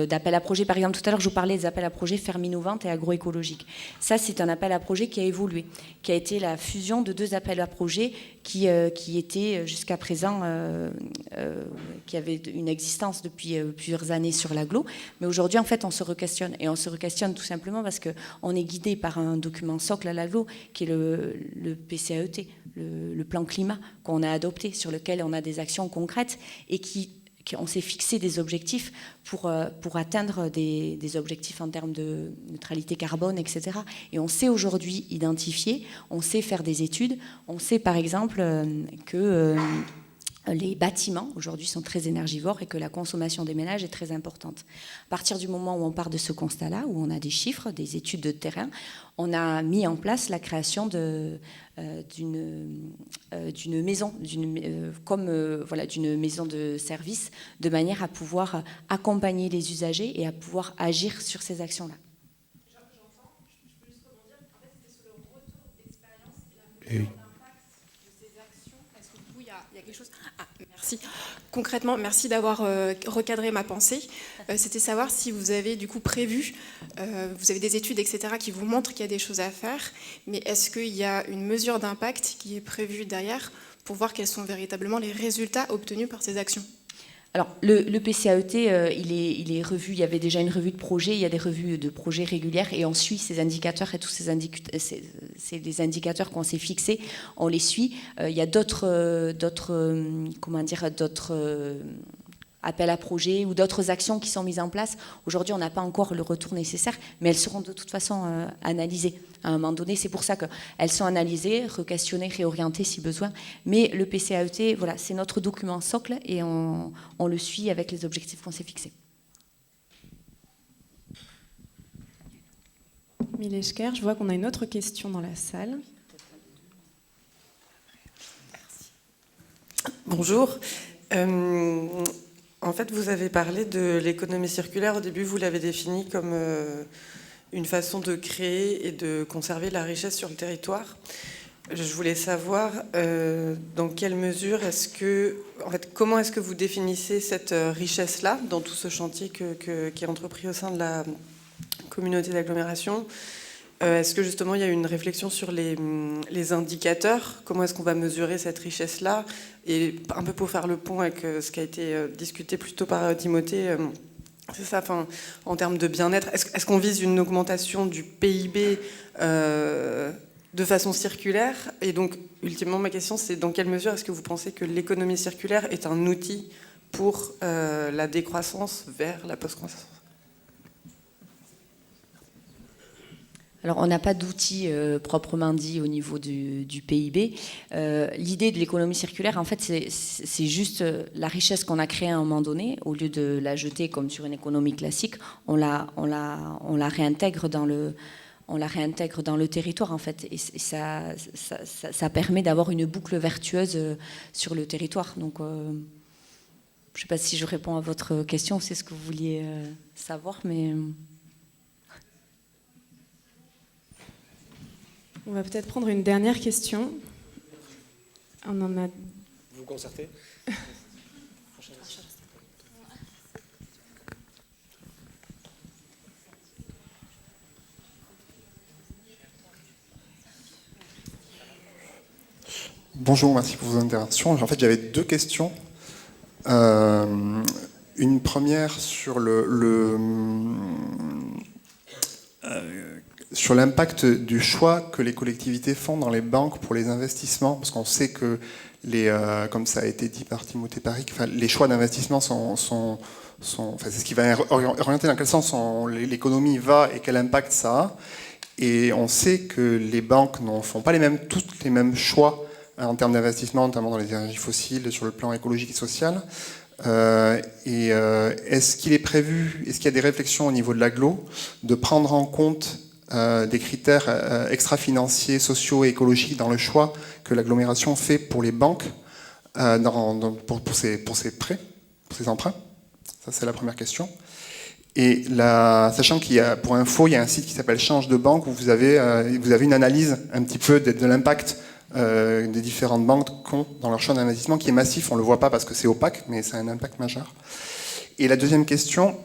d'appels à projets. Par exemple, tout à l'heure, je vous parlais des appels à projets fermes innovantes et agroécologiques. Ça, c'est un appel à projet qui a évolué, qui a été la fusion de 2 appels à projets qui étaient jusqu'à présent, qui avaient une existence depuis plusieurs années sur l'agglo. Mais aujourd'hui, en fait, on se re-questionne. Et on se re-questionne tout simplement parce qu'on est guidé par un document socle à l'agglo, qui est le PCAET, le plan climat qu'on a adopté, sur lequel on a des actions concrètes et on s'est fixé des objectifs pour atteindre des objectifs en termes de neutralité carbone, etc. Et on sait aujourd'hui identifier, on sait faire des études, on sait par exemple que les bâtiments aujourd'hui sont très énergivores et que la consommation des ménages est très importante. À partir du moment où on part de ce constat-là, où on a des chiffres, des études de terrain, on a mis en place la création d'une maison, d'une maison de service, de manière à pouvoir accompagner les usagers et à pouvoir agir sur ces actions-là. J'entends, je peux juste rebondir. En fait, c'était sur le retour d'expérience et la mesure d'impact de ces actions. Est-ce que du coup, il y a quelque chose... Ah, merci. Concrètement, merci d'avoir recadré ma pensée. C'était savoir si vous avez du coup prévu, vous avez des études, etc., qui vous montrent qu'il y a des choses à faire, mais est-ce qu'il y a une mesure d'impact qui est prévue derrière pour voir quels sont véritablement les résultats obtenus par ces actions ? Alors, le PCAET, il est revu. Il y avait déjà une revue de projet, il y a des revues de projets régulières et on suit ces indicateurs et tous ces indicateurs, c'est des indicateurs qu'on s'est fixés, on les suit. Il y a d'autres appels à projets ou d'autres actions qui sont mises en place. Aujourd'hui, on n'a pas encore le retour nécessaire, mais elles seront de toute façon analysées à un moment donné. C'est pour ça qu'elles sont analysées, re-questionnées, réorientées si besoin. Mais le PCAET, voilà, c'est notre document socle et on le suit avec les objectifs qu'on s'est fixés. Mileshker, je vois qu'on a une autre question dans la salle. Bonjour. En fait, vous avez parlé de l'économie circulaire. Au début, vous l'avez définie comme une façon de créer et de conserver la richesse sur le territoire. Je voulais savoir dans quelle mesure comment est-ce que vous définissez cette richesse-là dans tout ce chantier qui est entrepris au sein de la communauté d'agglomération. Est-ce que justement il y a une réflexion sur les indicateurs? Comment est-ce qu'on va mesurer cette richesse-là? Et un peu pour faire le pont avec ce qui a été discuté plus tôt par Timothée, c'est ça, en termes de bien-être, est-ce qu'on vise une augmentation du PIB de façon circulaire? Et donc, ultimement, ma question, c'est dans quelle mesure est-ce que vous pensez que l'économie circulaire est un outil pour la décroissance vers la post-croissance? Alors, on n'a pas d'outils proprement dit au niveau du PIB. L'idée de l'économie circulaire, en fait, c'est juste la richesse qu'on a créée à un moment donné. Au lieu de la jeter comme sur une économie classique, on la réintègre dans le territoire, en fait. Et ça permet d'avoir une boucle vertueuse sur le territoire. Donc, je ne sais pas si je réponds à votre question, c'est ce que vous vouliez savoir, mais... On va peut-être prendre une dernière question. On en a... Vous concertez ? Bonjour, merci pour vos interventions. En fait, j'avais 2 questions. Une première sur sur l'impact du choix que les collectivités font dans les banques pour les investissements, parce qu'on sait que, comme ça a été dit par Timothée Paric, les choix d'investissement c'est ce qui va orienter dans quel sens l'économie va et quel impact ça a. Et on sait que les banques ne font pas toutes les mêmes choix en termes d'investissement, notamment dans les énergies fossiles, sur le plan écologique et social. Est-ce qu'il est prévu, est-ce qu'il y a des réflexions au niveau de l'agglo de prendre en compte des critères extra-financiers, sociaux et écologiques dans le choix que l'agglomération fait pour les banques pour ses prêts, pour ses emprunts? Ça, c'est la première question. Et sachant qu'il y a, pour info, il y a un site qui s'appelle Change de banque où vous avez une analyse un petit peu de l'impact des différentes banques dans leur choix d'investissement qui est massif. On ne le voit pas parce que c'est opaque, mais ça a un impact majeur. Et la deuxième question,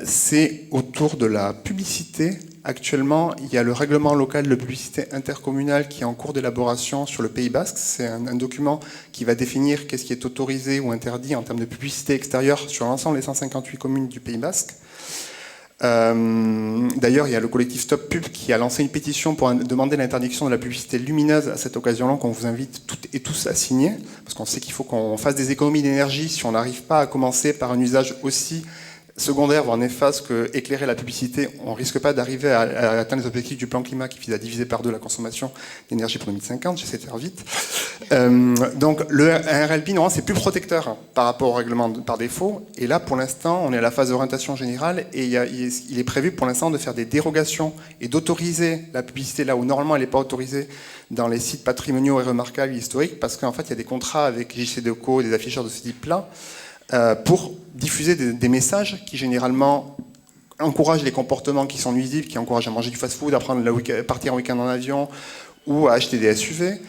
c'est autour de la publicité. Actuellement, il y a le règlement local de publicité intercommunale qui est en cours d'élaboration sur le Pays Basque. C'est un document qui va définir qu'est-ce qui est autorisé ou interdit en termes de publicité extérieure sur l'ensemble des 158 communes du Pays Basque. D'ailleurs, il y a le collectif Stop Pub qui a lancé une pétition pour demander l'interdiction de la publicité lumineuse à cette occasion-là, qu'on vous invite toutes et tous à signer, parce qu'on sait qu'il faut qu'on fasse des économies d'énergie si on n'arrive pas à commencer par un usage aussi secondaire, voire néfaste que éclairer la publicité. On ne risque pas d'arriver à atteindre les objectifs du plan climat qui vise à diviser par 2 la consommation d'énergie pour 2050. J'essaie de faire vite. Donc un RLP, normalement, c'est plus protecteur par rapport au règlement par défaut. Et là, pour l'instant, on est à la phase d'orientation générale et il est prévu pour l'instant de faire des dérogations et d'autoriser la publicité là où normalement elle n'est pas autorisée dans les sites patrimoniaux et remarquables historiques, parce qu'en fait, il y a des contrats avec JCDecaux, des afficheurs de ce type-là, pour diffuser des messages qui généralement encouragent les comportements qui sont nuisibles, qui encouragent à manger du fast-food, à partir en week-end en avion ou à acheter des SUV,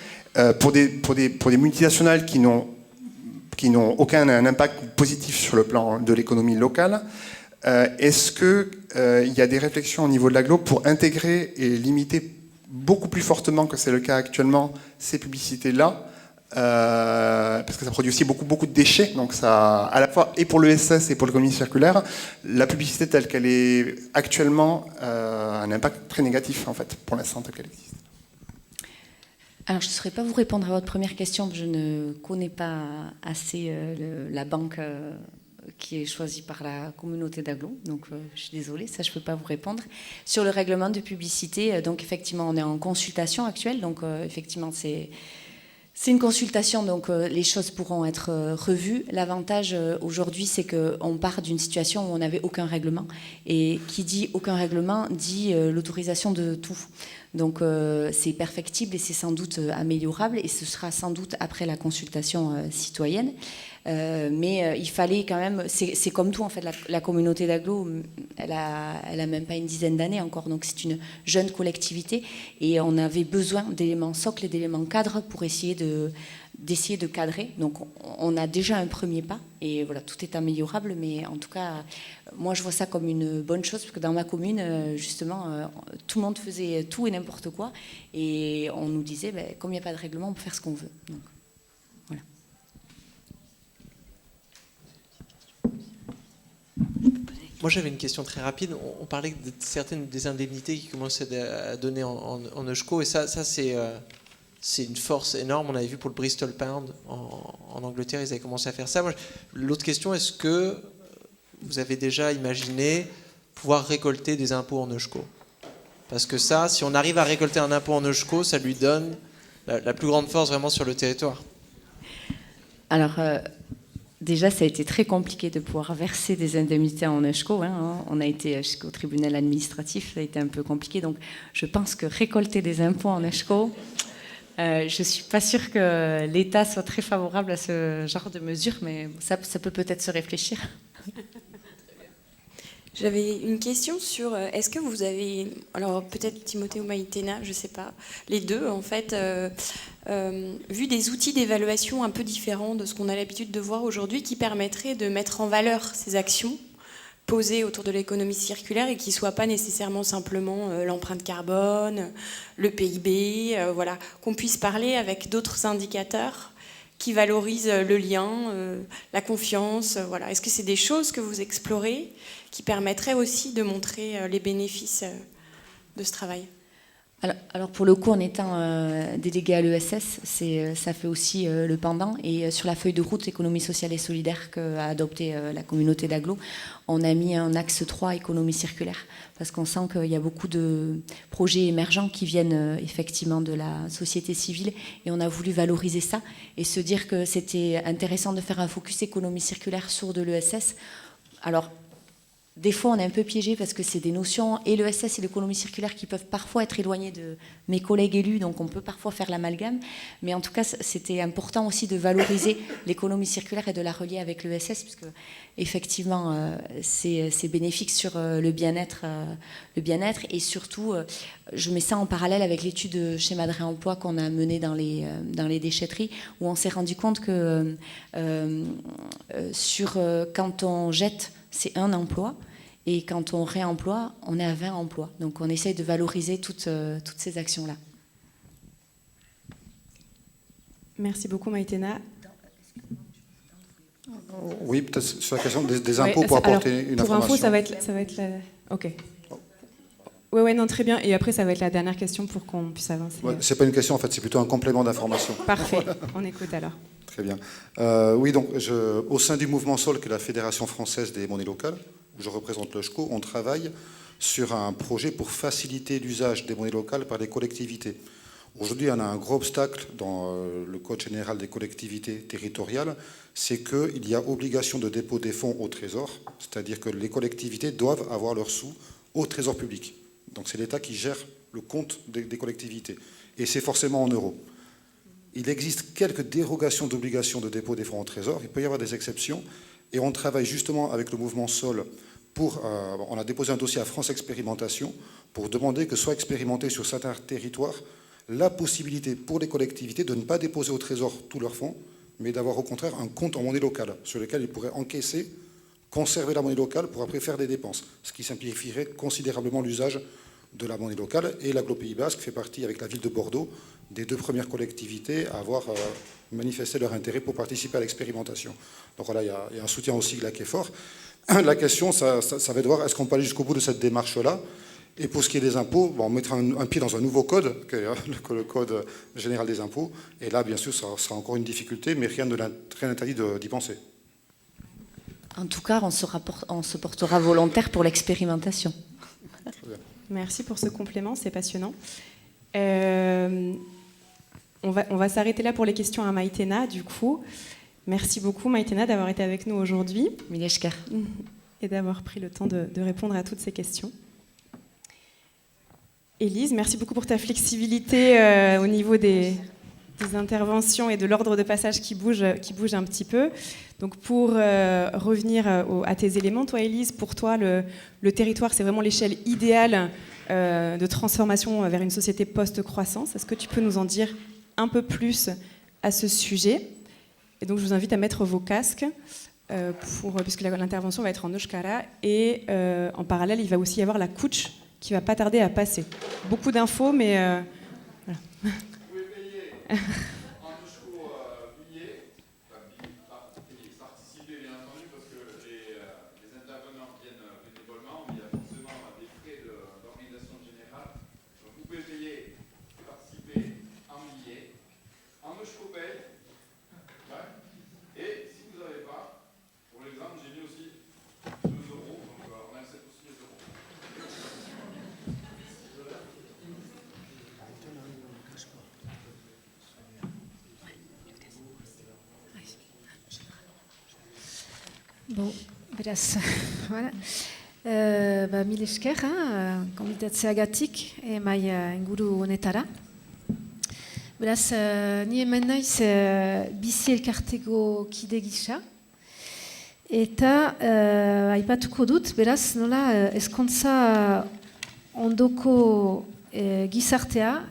pour des multinationales qui n'ont aucun impact positif sur le plan de l'économie locale. Est-ce qu'il y a des réflexions au niveau de l'agglo pour intégrer et limiter beaucoup plus fortement que c'est le cas actuellement ces publicités-là, parce que ça produit aussi beaucoup de déchets, donc ça, à la fois et pour l'ESS et pour l'économie circulaire, la publicité telle qu'elle est actuellement a un impact très négatif en fait pour l'instant telle qu'elle existe. Alors je ne saurais pas vous répondre à votre première question, je ne connais pas assez la banque qui est choisie par la communauté d'agglo, donc je suis désolée, ça je ne peux pas vous répondre. Sur le règlement de publicité, donc effectivement on est en consultation actuelle, donc effectivement c'est une consultation, donc les choses pourront être revues. L'avantage aujourd'hui, c'est qu'on part d'une situation où on n'avait aucun règlement. Et qui dit aucun règlement dit l'autorisation de tout. Donc c'est perfectible et c'est sans doute améliorable. Et ce sera sans doute après la consultation citoyenne. Mais il fallait quand même, c'est comme tout en fait, la communauté d'agglo, elle a même pas une dizaine d'années encore, donc c'est une jeune collectivité et on avait besoin d'éléments socles et d'éléments cadres pour essayer de cadrer. Donc on a déjà un premier pas et voilà, tout est améliorable, mais en tout cas moi je vois ça comme une bonne chose parce que dans ma commune justement tout le monde faisait tout et n'importe quoi et on nous disait comme il n'y a pas de règlement on peut faire ce qu'on veut. Donc, voilà. Moi j'avais une question très rapide. On parlait de certaines des indemnités qui commençaient à donner en EuSCO et ça c'est une force énorme. On avait vu pour le Bristol Pound en Angleterre, ils avaient commencé à faire ça. L'autre question, est-ce que vous avez déjà imaginé pouvoir récolter des impôts en EuSCO? Parce que ça, si on arrive à récolter un impôt en EuSCO, ça lui donne la plus grande force vraiment sur le territoire. Alors déjà, ça a été très compliqué de pouvoir verser des indemnités en EuSCO. On a été jusqu'au tribunal administratif, ça a été un peu compliqué. Donc, je pense que récolter des impôts en EuSCO, je ne suis pas sûre que l'État soit très favorable à ce genre de mesures, mais ça peut peut-être se réfléchir. J'avais une question sur, est-ce que vous avez, alors peut-être Timothée ou Maïtena, je ne sais pas, les deux en fait, vu des outils d'évaluation un peu différents de ce qu'on a l'habitude de voir aujourd'hui qui permettraient de mettre en valeur ces actions posées autour de l'économie circulaire et qui ne soient pas nécessairement simplement l'empreinte carbone, le PIB, voilà, qu'on puisse parler avec d'autres indicateurs qui valorisent le lien, la confiance, voilà. Est-ce que c'est des choses que vous explorez qui permettraient aussi de montrer les bénéfices de ce travail ? Alors pour le coup, en étant délégué à l'ESS, ça fait aussi le pendant. Et sur la feuille de route économie sociale et solidaire qu'a adoptée la communauté d'agglo, on a mis un axe 3 économie circulaire. Parce qu'on sent qu'il y a beaucoup de projets émergents qui viennent effectivement de la société civile. Et on a voulu valoriser ça et se dire que c'était intéressant de faire un focus économie circulaire sur de l'ESS. Alors, des fois, on est un peu piégé parce que c'est des notions, et l'ESS et l'économie circulaire, qui peuvent parfois être éloignées de mes collègues élus, donc on peut parfois faire l'amalgame. Mais en tout cas, c'était important aussi de valoriser l'économie circulaire et de la relier avec l'ESS, puisque effectivement, c'est bénéfique sur le bien-être. Et surtout, je mets ça en parallèle avec l'étude schéma de réemploi qu'on a menée dans les déchetteries, où on s'est rendu compte que quand on jette, c'est un emploi. Et quand on réemploie, on est à 20 emplois. Donc on essaye de valoriser toutes ces actions-là. Merci beaucoup Maïtena. Oui, peut-être sur la question des impôts pour apporter une pour information. Info, ça va être la... Ok. Oui, non, très bien. Et après, ça va être la dernière question pour qu'on puisse avancer. Ouais, c'est pas une question, en fait, c'est plutôt un complément d'information. Parfait. On écoute alors. Très bien. Oui, donc, au sein du mouvement SOL, qui est la Fédération française des monnaies locales, où je représente le SCO, on travaille sur un projet pour faciliter l'usage des monnaies locales par les collectivités. Aujourd'hui, on a un gros obstacle dans le Code général des collectivités territoriales, c'est qu'il y a obligation de dépôt des fonds au Trésor, c'est-à-dire que les collectivités doivent avoir leurs sous au Trésor public. Donc c'est l'État qui gère le compte des collectivités. Et c'est forcément en euros. Il existe quelques dérogations d'obligation de dépôt des fonds au Trésor, il peut y avoir des exceptions, et on travaille justement avec le mouvement SOL on a déposé un dossier à France Expérimentation pour demander que soit expérimenté sur certains territoires la possibilité pour les collectivités de ne pas déposer au Trésor tous leurs fonds, mais d'avoir au contraire un compte en monnaie locale sur lequel ils pourraient encaisser, conserver la monnaie locale pour après faire des dépenses, ce qui simplifierait considérablement l'usage de la monnaie locale. Et l'Agglo Pays Basque fait partie, avec la ville de Bordeaux, des 2 premières collectivités à avoir manifesté leur intérêt pour participer à l'expérimentation. Donc voilà, il y a un soutien aussi là qui est fort. La question, ça va être de voir, est-ce qu'on peut aller jusqu'au bout de cette démarche-là? Et pour ce qui est des impôts, on mettra un pied dans un nouveau code, qui est le Code général des impôts. Et là, bien sûr, ça sera encore une difficulté, mais rien n'interdit d'y penser. En tout cas, on se portera volontaire pour l'expérimentation. Merci pour ce complément, c'est passionnant. On va s'arrêter là pour les questions à Maïtena, du coup. Merci beaucoup Maïtena d'avoir été avec nous aujourd'hui. Mileshkar. Et d'avoir pris le temps de répondre à toutes ces questions. Élise, merci beaucoup pour ta flexibilité au niveau des interventions et de l'ordre de passage qui bouge un petit peu. Donc pour revenir à tes éléments, toi Élise, pour toi le territoire c'est vraiment l'échelle idéale de transformation vers une société post-croissance. Est-ce que tu peux nous en dire un peu plus à ce sujet ? Et donc je vous invite à mettre vos casques puisque l'intervention va être en Euskara et en parallèle il va aussi y avoir la couche qui va pas tarder à passer. Beaucoup d'infos, mais voilà. Vous pouvez payer en billet, participer bien entendu parce que les intervenants viennent bénévolement, mais il y a forcément des frais d'organisation générale. Donc vous pouvez payer, participer en billet, en Euskopay. Ouais. Et si vous n'avez pas, pour l'exemple, j'ai mis aussi 2 euros, donc on accepte aussi les euros. Bon, beraz, voilà. Mil esker, gonbidatzeagatik emai inguru honetara. Beraz, ni hemen naiz bizi elkarteko kide gisa. Eta aipatuko dut, beraz, nola ezkontza ondoko gizartea,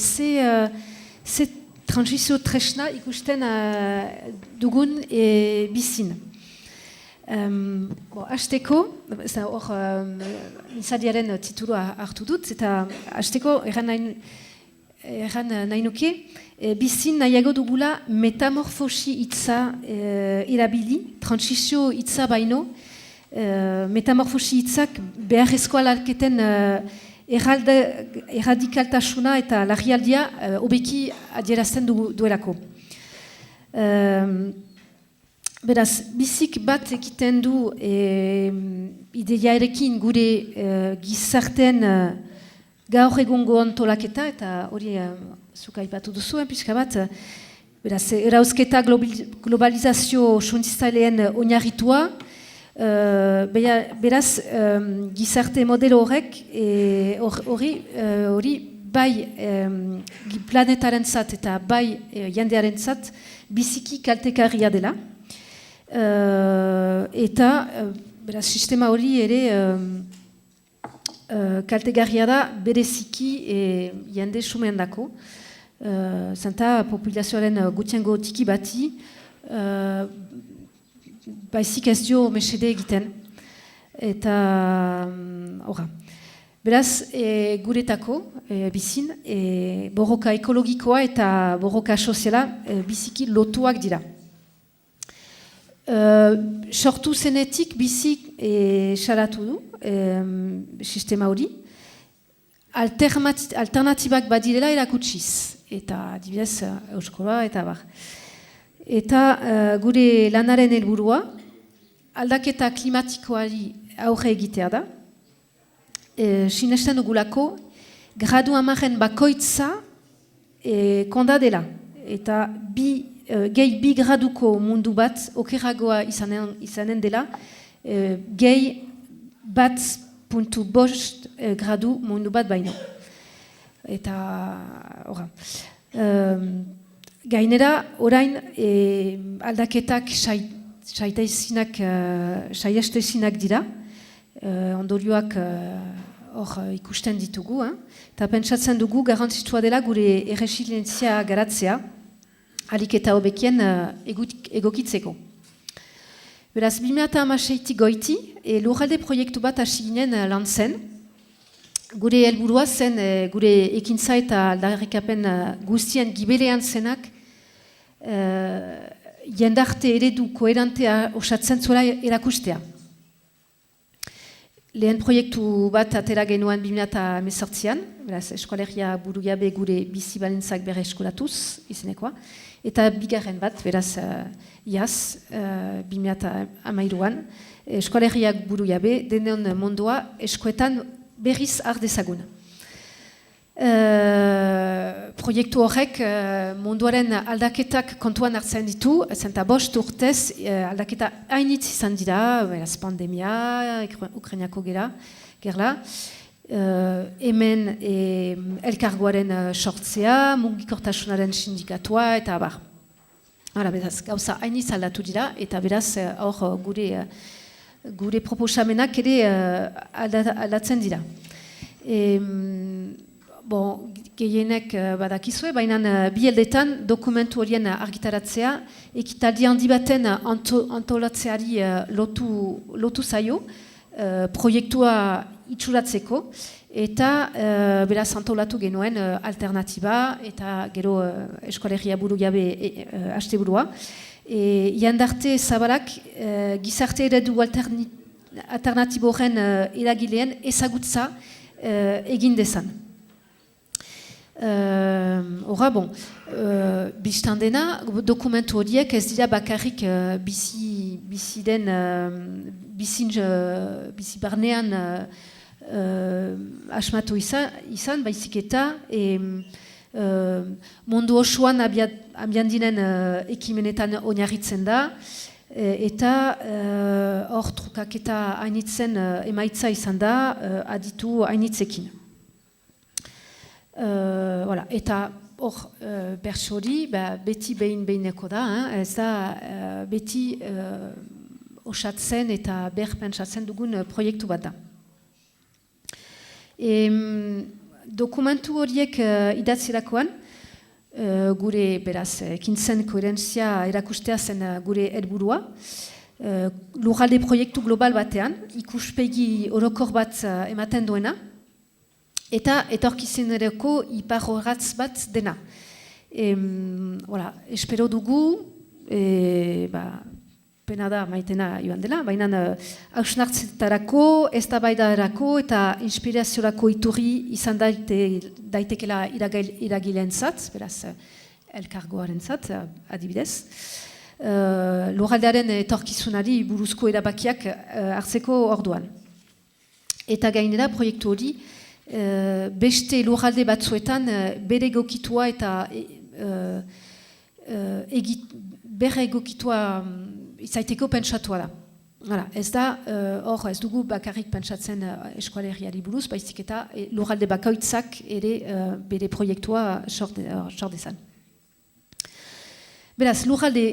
ze transizio tresna ikusten dugun bizin. Hasteko, hor mintzaldiaren titulua hartu dut, eta hasteko erran nahi erran nahi nuke, bizin nahiago dugula metamorfosi hitza erabili, transizio hitza baino, metamorfosi hitzak beharrezko alarketen erradikaltasuna eta larrialdia hobeki adierazten duelako. Beraz, bizik bat egiten du ideiarekin gure gizarteen gaur egungo antolaketa, eta hori zuk aipatu duzu, pixka bat, beraz, erauzketa globalizazio suntzizaileen oinarritua, beraz, gizarte modelo horrek hori bai planetaren zat eta bai jendearen zat biziki kaltekarria dela. Eta beraz, sistema hori ere kaltegarria da bereziki jende sumen dako. Zenta populazioaren gutiengo tiki bati baizik ez dio mesede egiten. Eta horra. Beraz, guretako bizin, borroka ekologikoa eta borroka soziala biziki lotuak dira. Sortu zenetik bizik salatu du sistema hori, alternatibak badirela erakutsiz, eta adibidez euskola eta bar. Eta gure lanaren helburua aldaketa klimatikoari aurre egitea da. Sinesten dugulako gradu 10 bakoitza konda dela, eta gehi 2 graduko mundu bat okerragoa izanen dela, gehi 1.5 gradu mundu bat baino. Eta horra. Gainera, orain aldaketak saiestezinak dira, ondorioak hor ikusten ditugu, eta pentsatzen dugu garrantzitsua dela gure erresilientzia garatzea, alik eta hobekien egokitzeko. Beraz, 2016 goiti, lurralde proiektu bat hasi ginen lan zen. Gure helburua zen, gure ekintza eta aldarrikapen guztien gibelean zenak, jendarte eredu koherentea osatzen zuela erakustea. Lehen proiektu bat atera genuen 2018an, beraz, eskolegia burujabe gure bizi balintzak bere eskolatuz, izenekoa, eta bigarren bat, beraz, iaz, 2013an, eskolegiak burujabe, deneon mundua eskoetan berriz ardezagun. Proiektu horrek munduaren aldaketak kontuan hartzen ditu, zenta 5 urtez aldaketa hainitz izan dira, beraz pandemia, Ukrainiako gerla, hemen elkargoaren sortzea, mugikortasunaren sindikatua, eta bar. Beraz, gauza hainitz aldatu dira, eta beraz hor gure proposamenak ere aldatzen dira. Gehienek badakizue, baina bi heldetan dokumentu horien argitaratzea, ekitaldi handi baten antolatzeari lotu zaio, proiektua itxuratzeko, eta beraz antolatu genuen alternatiba, eta gero eskolegia burujabe hasteburua. Jendarte zabalak gizarte eredu alternatibo horren eragileen ezagutza egin dezan. Bistan dena, dokumentu horiek ez dira bakarrik bizi barnean asmatu izan, baizik eta mundu osoan abiandinen ekimenetan oinarritzen da, eta hor trukaketa hainitzen emaitza izan da aditu hainitzekin. Eta hor bertso hori beti behin-behineko da, ez da beti osatzen eta berpentsatzen dugun proiektu bat da. Dokumentu horiek idatzerakoan, gure beraz ekintzen koherentzia erakustea zen gure helburua, lurralde proiektu global batean, ikuspegi orokor bat ematen duena, eta etorkizunerako iparrorratz bat dena. Voilà, espero dugu, pena da maitena joan dela, baina hausnartzetarako, eztabaidarako eta inspiraziorako iturri izan daitekela iragileentzat, beraz elkargoarentzat adibidez. Lurraldearen etorkizunari buruzko erabakiak hartzeko orduan. Eta gainera proiektu hori beste lurralde batzuetan bere egokitua eta bere egokitua izaiteko pentsatua da. Hala, ez da, hor ez dugu bakarrik pentsatzen eskualeriari buruz, baizik eta lurralde bakoitzak ere bere proiektua sort dezan. Beraz, lurralde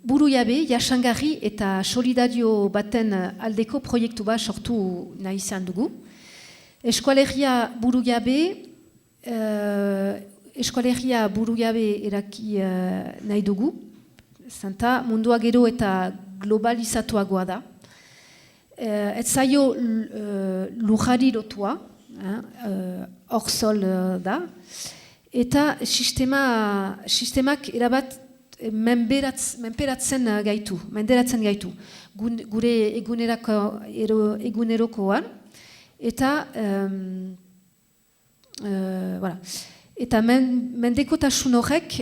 burujabe, jasangarri eta solidario baten aldeko proiektu bat sortu nahi izan dugu. Eskualeria burujabe eraki nahi dugu, zanta mundua gero eta globalizatuagoa da. Ez zaio lujari lotua, hor sol da, eta sistemak erabat menderatzen gaitu. Gure egunerokoan, eta eta mendekotasun horrek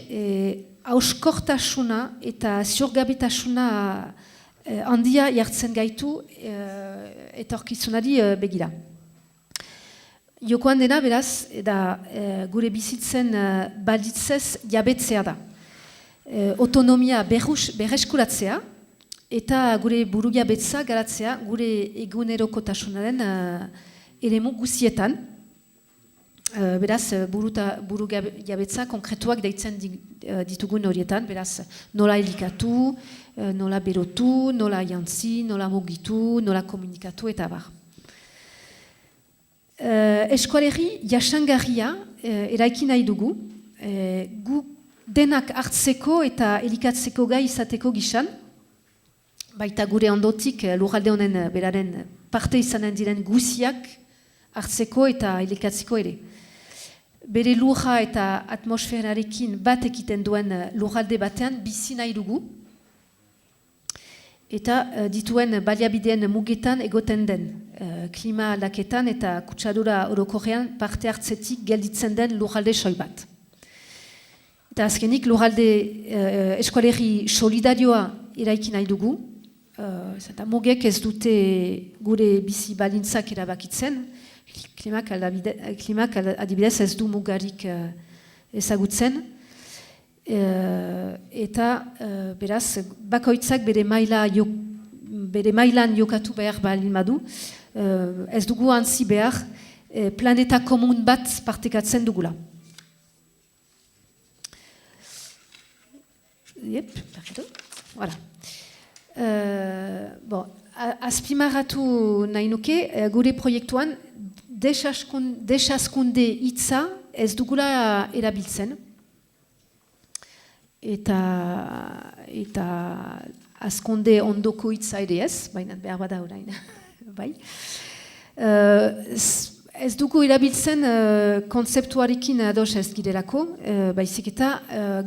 hauskortasuna eta ziurgabetasuna handia jartzen gaitu etorkizunari begira. Jokoan dena, beraz, gure bizitzen balditzez jabetzea da. Autonomia berreskuratzea eta gure buru jabetza garatzea gure egunerokotasunaren eremu guzietan. Beraz, buru jabetza konkretuak deitzen ditugun horietan, beraz, nola elikatu, nola berotu, nola jantzi, nola mugitu, nola komunikatu eta bar. Eskualeri jasangarria eraiki nahi dugu, gu denak hartzeko eta elikatzeko gai izateko gisan, baita gure ondotik lurralde honen beraren parte izanen diren guziak hartzeko eta elikatzeko ere. Bere lurra eta atmosferarekin bat ekiten duen lurralde batean bizi nahi dugu, eta dituen baliabideen mugetan egoten den, klima aldaketan eta kutsadura orokorrean parte hartzetik gelditzen den lurralde soi bat. Eta azkenik lurralde eskualeri solidarioa eraiki nahi dugu, eta mugek ez dute gure bizi balintzak erabakitzen, klimak adibidez ez du mugarik ezagutzen, eta beraz bakoitzak bere mailan jokatu behar balin badu, ez dugu antzi behar planeta komun bat partekatzen dugula. Voilà. Azpimarratu nahi nuke, gure proiektuan desaskunde hitza ez dugula erabiltzen, eta azkunde ondoko hitza ere ez, baina behar bada orain. Bai. Ez dugu erabiltzen kontzeptuarekin ados ez girelako, baizik eta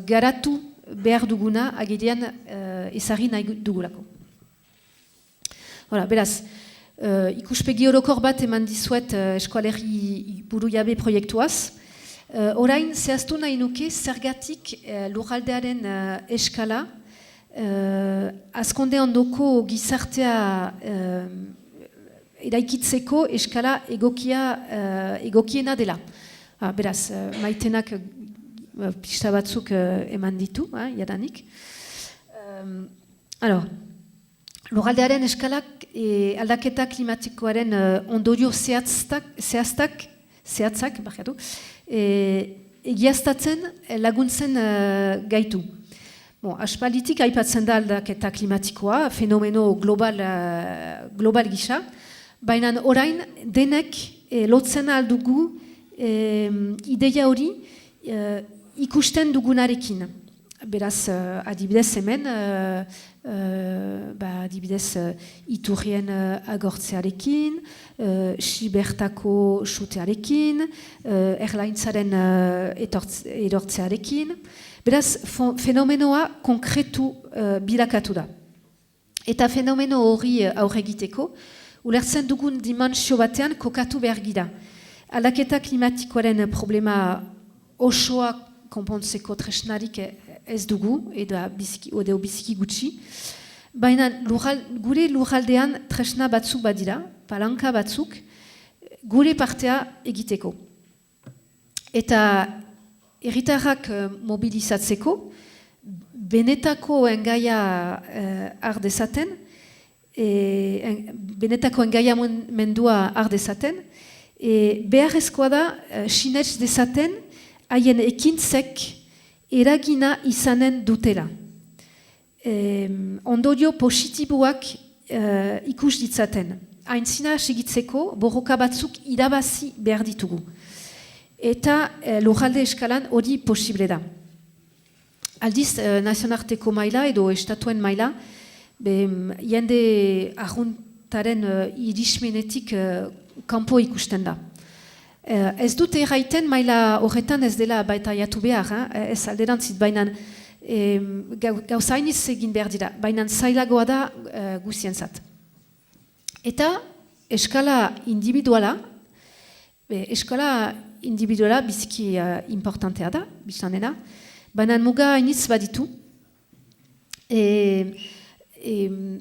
garatu behar duguna agerian ezagri nahi dugulako. Beraz, ikuspegi orokor bat eman dizuet eskualeri burujabe proiektuaz. Orain, zehaztu nahi nuke zergatik lurraldearen eskala azkonde ondoko gizartea eraikitzeko eskala egokiena dela. Beraz, maitenak pista batzuk eman ditu, jadanik. Lurraldearen eskalak aldaketa klimatikoaren ondorio zehatzak egiaztatzen laguntzen gaitu. Aspalditik aipatzen da aldaketa klimatikoa, fenomeno global gisa, baina orain denek lotzen aldugu ideia hori ikusten dugunarekin. beraz, adibidez hemen, adibidez iturrien agortzearekin, Sibertako sutearekin, Erlaintzaren erortzearekin. Beraz, fenomenoa konkretu bilakatu da. Eta fenomeno hori aurre egiteko, ulertzen dugun dimentsio batean kokatu behar gira. Aldaketa klimatikoaren problema osoa konpontzeko tresnarik ez dugu, edo biziki gutxi. Baina gure lurraldean tresna batzuk badira, palanka batzuk, gure partea egiteko. Eta herritarrak mobilizatzeko, benetako engaia ardezaten, benetako engaia mendua ardezaten, beharrezkoa da sinets dezaten haien ekintzek eragina izanen dutela. Ondorio positiboak ikus ditzaten. Aintzina segitzeko borroka batzuk irabazi behar ditugu. Eta lurralde eskalan hori posible da. Aldiz, nazionarteko maila edo estatuen maila, jende arruntaren irismenetik kanpo ikusten da. Ez dut erraiten maila horretan ez dela baita jatu behar, ez alderantzit, baina gauza hainiz egin behar dira, baina zailagoa da guzienzat. Eta eskala individuala biziki importantea da, biztanena, baina muga hainiz baditu.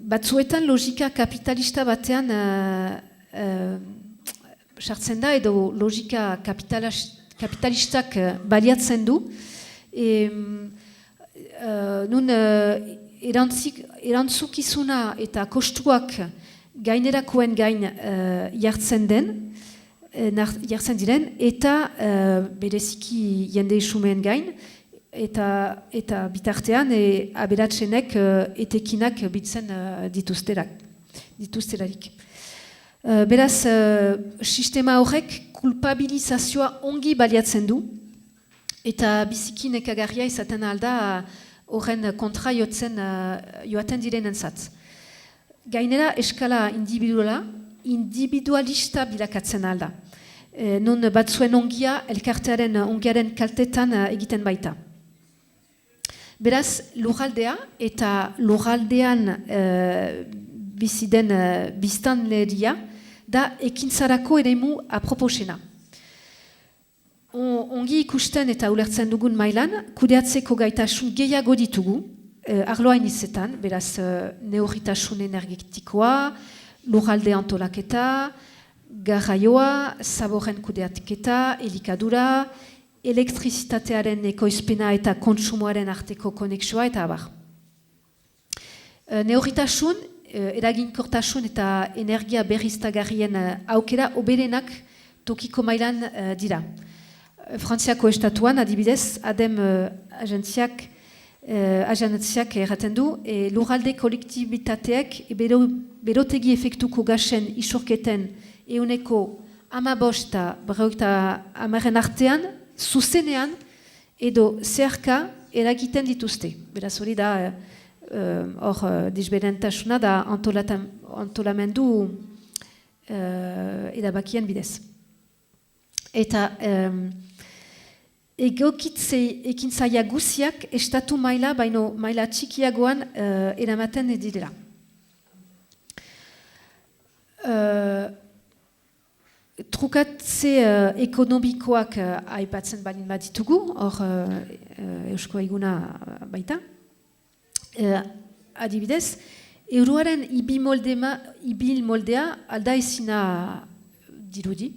Batzuetan logika kapitalista batean sartzen da, edo logika kapitalistak baliatzen du. Nun erantzukizuna eta kostuak gainerakoen gain jartzen diren, eta bereziki jende isumeen gain, eta bitartean aberatsenek etekinak bitzen dituztelarik. Beraz, sistema horrek kulpabilizazioa ongi baliatzen du, eta biziki nekagarria izaten alda horren kontra joaten direnentzat. Gainera, eskala individualista bilakatzen alda. Non batzuen ongia, elkartearen ongiaren kaltetan egiten baita. Beraz, lurraldea eta lurraldean biziden biztanleria da ekintzarako eremu aproposena. Ongi ikusten eta ulertzen dugun mailan, kudeatzeko gaitasun gehiago ditugu, arloa inizetan, beraz neurritasun energetikoa, lurralde antolaketa, garraioa, zaborren kudeatketa, elikadura, elektrizitatearen ekoizpena eta kontsumoaren arteko konexioa eta abar. Neurritasun, eraginkortasun eta energia berriztagarrien aukera oberenak tokiko mailan dira. Frantziako estatuan, adibidez, ADEM agentziak erraten du, lurralde kolektibitateek berotegi efektuko gasen isurketen euneko 15 eta 50 artean, zuzenean edo zeharka eragiten dituzte. Beraz hori da, hor disberentasuna da antolamendu edabakien bidez. Eta egokitze ekintzaia guziak estatu maila, baino maila txikiagoan eramaten direla. Trukatze ekonomikoak aipatzen balin bat ditugu, hor Eusko Eguna baita. Adibidez, euroaren ibil moldea alda ezina dirudi,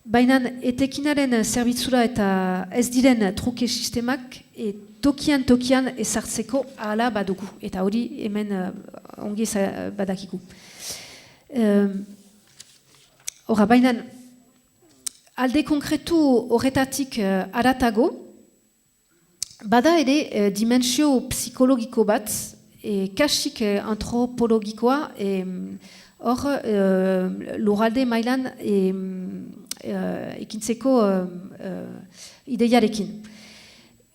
baina etekinaren zerbitzura eta ez diren truke sistemak tokian ezartzeko ahala badugu, eta hori hemen ongi badakigu. Hora, baina alde konkretu horretatik haratago, bada ere dimensio psikologiko bat, kasik antropologikoa, hor lurralde mailan ekintzeko ideiarekin.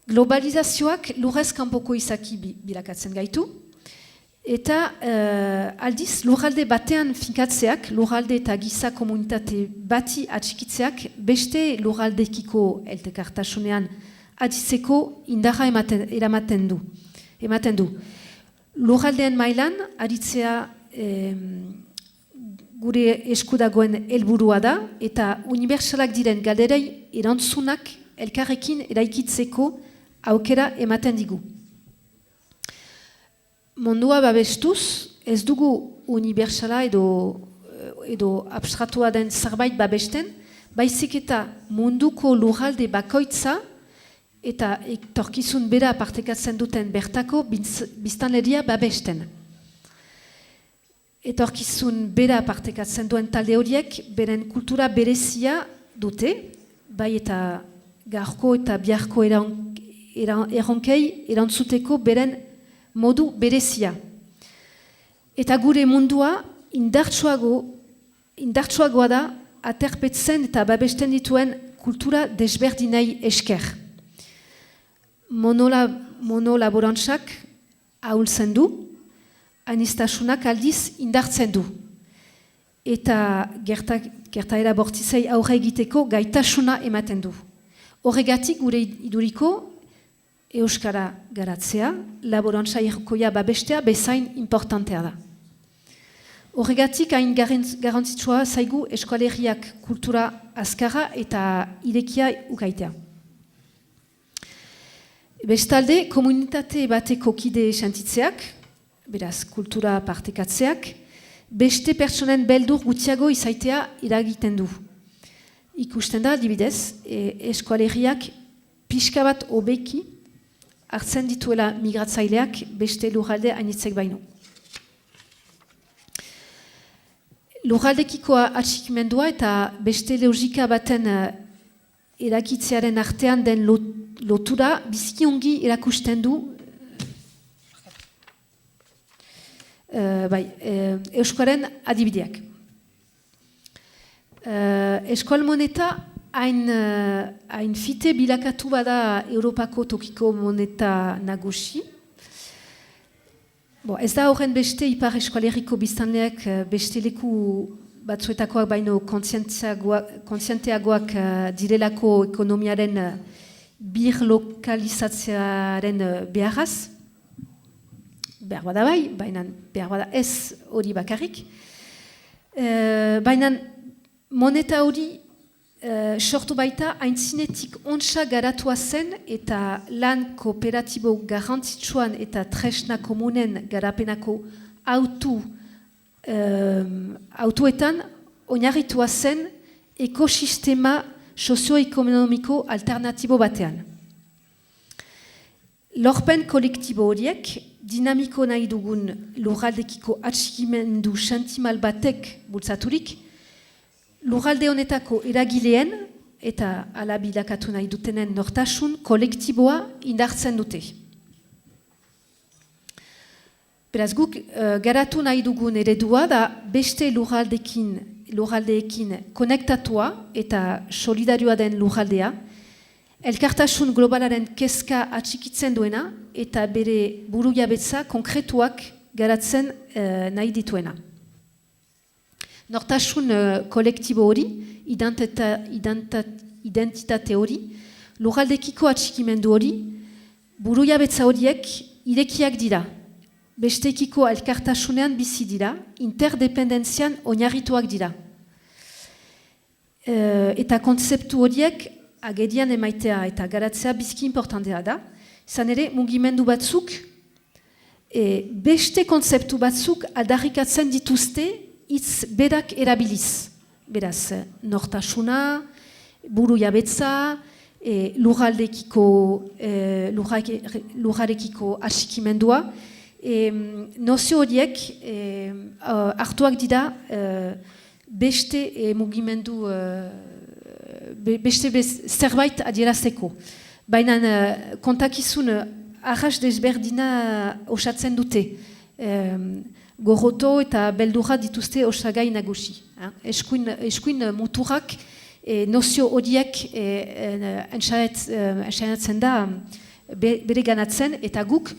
globalizazioak lurrez kanpoko izaki bilakatzen gaitu, eta aldiz lurralde batean finkatzeak, lurralde eta giza komunitate bati atxikitzeak, beste lurraldekiko eltekartasunean aditzeko indarra ematen du. Lurraldeen mailan aditzea gure eskudagoen helburua da, eta unibertsalak diren galderei erantzunak elkarrekin eraikitzeko aukera ematen digu. Mundua babestuz, ez dugu unibertsala edo abstratua den zerbait babesten, baizik eta munduko lurralde bakoitza eta etorkizun bera partekatzen duten bertako biztanleria babesten. Etorkizun bera partekatzen duen talde horiek beren kultura berezia dute, bai eta gaurko eta biharko erronkei erantzuteko beren modu berezia. Eta gure mundua indartsuagoa da aterpetzen eta babesten dituen kultura desberdinei esker. Monolaborantzak ahultzen du, anistasunak aldiz indartzen du. Eta gertaera bortizei aurre egiteko gaitasuna ematen du. Horregatik gure iduriko euskara garatzea, laborantza irkoia babestea bezain importantea da. Horregatik hain garrantzitsua zaigu eskualeriak kultura azkarra eta irekia ukaitea. Bestalde, komunitate bateko kide sentitzeak, beraz, kultura partekatzeak, beste pertsonen beldur gutxiago izaitea iragiten du. Ikusten da, adibidez, eskualeriak pixka bat hobeki hartzen dituela migratzaileak beste lurralde hainitzek baino. Lurraldekiko atxikimendua eta beste logika baten erakitzearen artean den lotura biziki ongi erakusten du euskaren adibideak. Eskual moneta hain fite bilakatu bada Europako tokiko moneta nagusi. Ez da horren beste ipar eskualeriko biztanleak beste leku batzuetakoak baino kontzienteagoak direlako ekonomiaren birlokalizatzearen beharraz. Behar bada bai, baina behar bada ez hori bakarrik. Baina moneta hori sortu baita aintzinetik ontsa garatua zen eta lan kooperatibo garrantzitsuan eta tresna komunen garapenako autuetan oinarritua zen ekosistema sozioekonomiko alternatibo batean. Lorpen kolektibo horiek, dinamiko nahi dugun lurraldekiko atxikimendu sentimal batek bultzaturik, lurralde honetako eragileen eta ala bilakatu nahi dutenen nortasun kolektiboa indartzen dute. Beraz guk garatu nahi dugun eredua da beste lurraldeekin konektatua eta solidarioa den lurraldea, elkartasun globalaren kezka atxikitzen duena eta bere burujabetza konkretuak garatzen nahi dituena. Nortasun kolektibo hori, identitate hori, lurraldekiko atxikimendu hori, burujabetza horiek irekiak dira. Bestekiko elkartasunean bizi dira, interdependentzian oinarrituak dira. Eta kontzeptu horiek agerian emaitea eta garatzea bizki importantea da. Izan ere, mugimendu batzuk, beste kontzeptu batzuk aldarrikatzen dituzte hitz berak erabiliz. Beraz, nortasuna, burujabetza, lurrarekiko atxikimendua, nozio horiek hartuak dira beste mugimendu beste zerbait adierazteko. Baina kontakizun arras desberdina osatzen dute. Gorroto eta beldurra dituzte osagai nagusi. Eskuin muturrak nozio horiek entxainatzen da bere ganatzen, eta guk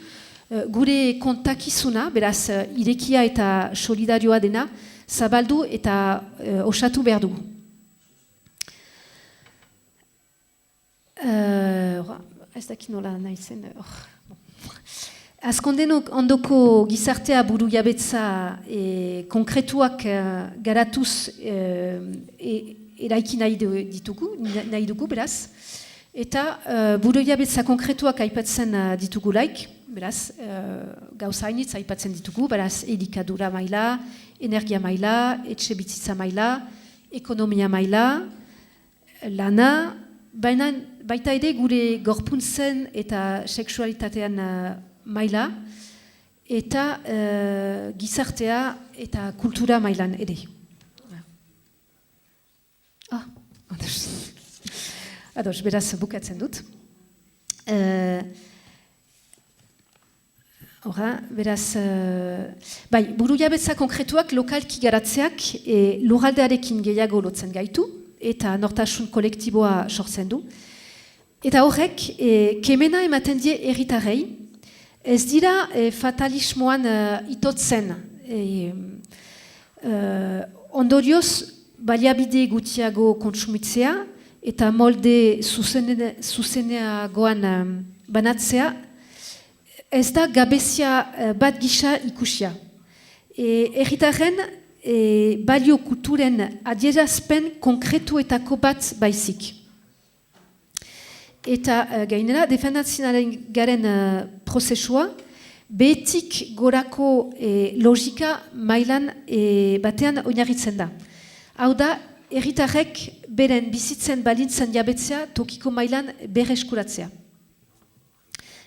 gure kontakizuna, beraz, irekia eta solidarioa dena, zabaldu eta osatu behar dugu. Ez dakit nola nahi zen. Azkonden ondoko gizartea buru jabetza konkretuak garatuz eraiki nahi dugu, beraz. Eta buru jabetza konkretuak aipatzen ditugulaik, beraz, gauza hainitz aipatzen ditugu, beraz, elikadura maila, energia maila, etxe bizitza maila, ekonomia maila, lana, baita ere gure gorpuntzen eta seksualitatean maila, eta gizartea eta kultura mailan ere. Ados, beraz bukatzen dut. Beraz, buru jabetza konkretuak lokalki garatzeak lurraldearekin gehiago lotzen gaitu, eta nortasun kolektiboa sortzen du. Eta horrek, kemena ematen die herritarrei, ez dira fatalismoan itotzen. Ondorioz, baliabide gutiago kontsumitzea, eta molde zuzeneagoan banatzea, ez da gabezia bat gisa ikusia. Herritarren balio kulturen adierazpen konkretuetako bat baizik. Eta gainera, defendatzen garen prozesua, behetik gorako logika mailan batean oinarritzen da. Hau da, herritarrek beren bizitzen balintzen jabetzea tokiko mailan berreskuratzea.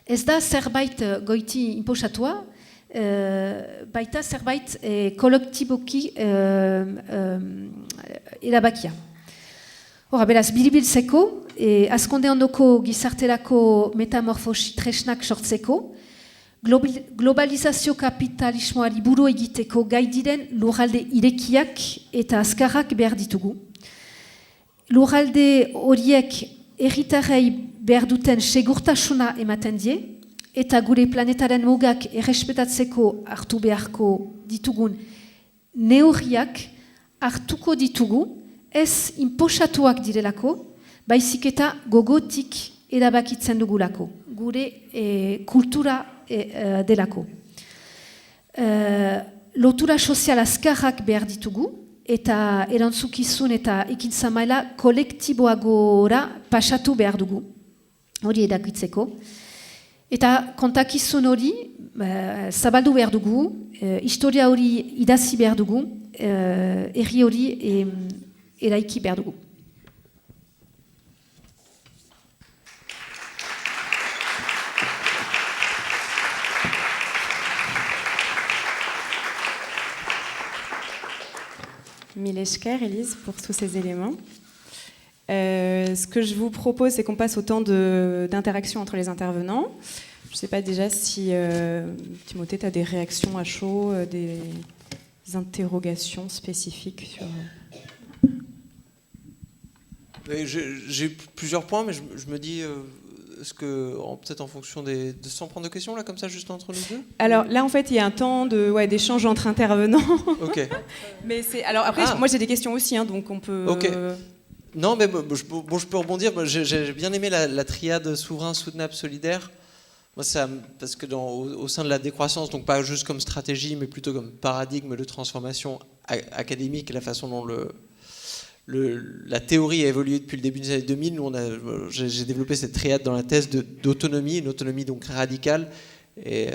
Ez da zerbait goiti inposatua, baita zerbait kolektiboki erabakia. Hora, beraz, biribiltzeko, azkonde ondoko gizarterako metamorfosi tresnak sortzeko, globalizazio kapitalismoari buru egiteko gai diren lurralde irekiak eta azkarrak behar ditugu. Lurralde horiek herritarrei behar duten segurtasuna ematen die, eta gure planetaren mugak errespetatzeko hartu beharko ditugun neurriak hartuko ditugu, ez inposatuak direlako, baizik eta gogotik erabakitzen dugulako, gure kultura delako. Lotura sozial azkarrak behar ditugu, eta erantzukizun eta ekintza maila kolektiboagora pasatu behar dugu, hori erakitzeko. Eta kontakizun hori zabaldu behar dugu, historia hori idazi behar dugu, herri hori eraiki behar dugu. Mille esker, Élise, pour tous ces éléments. Ce que je vous propose, c'est qu'on passe au temps d'interaction entre les intervenants. Je ne sais pas déjà si, Timothée, tu as des réactions à chaud, des interrogations spécifiques sur... J'ai plusieurs points, mais je me dis... Est-ce que, peut-être en fonction sans prendre de questions, là, comme ça, juste entre nous deux? Alors là, en fait, il y a un temps d'échange entre intervenants. Ok. Mais alors après, moi, j'ai des questions aussi, hein, donc on peut... Ok. Non, mais je peux rebondir. J'ai bien aimé la triade souverain, soutenable, solidaire. Moi, parce que au sein de la décroissance, donc pas juste comme stratégie, mais plutôt comme paradigme de transformation académique, la façon dont la théorie a évolué depuis le début des années 2000. J'ai développé cette triade dans la thèse d'autonomie, une autonomie donc radicale, et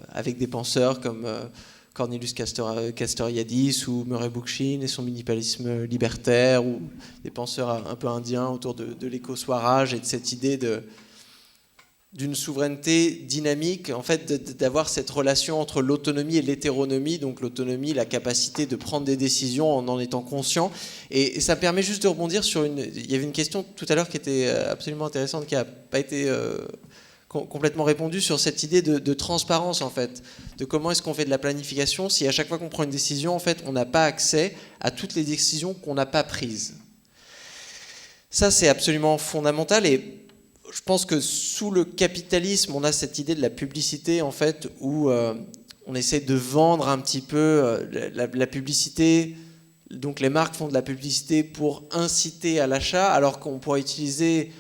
avec des penseurs comme Cornelius Castoriadis ou Murray Bookchin et son minimalisme libertaire, ou des penseurs un peu indiens autour de l'éco-swarage et de cette idée d'une souveraineté dynamique, en fait, d'avoir cette relation entre l'autonomie et l'hétéronomie, donc l'autonomie, la capacité de prendre des décisions en étant conscient. Et ça permet juste de rebondir sur il y avait une question tout à l'heure qui était absolument intéressante, qui n'a pas été complètement répondue, sur cette idée de transparence, en fait, de comment est-ce qu'on fait de la planification si à chaque fois qu'on prend une décision, en fait, on n'a pas accès à toutes les décisions qu'on n'a pas prises. Ça, c'est absolument fondamental, et je pense que sous le capitalisme, on a cette idée de la publicité, en fait, où on essaie de vendre un petit peu la publicité. Donc les marques font de la publicité pour inciter à l'achat, alors qu'on pourrait utiliser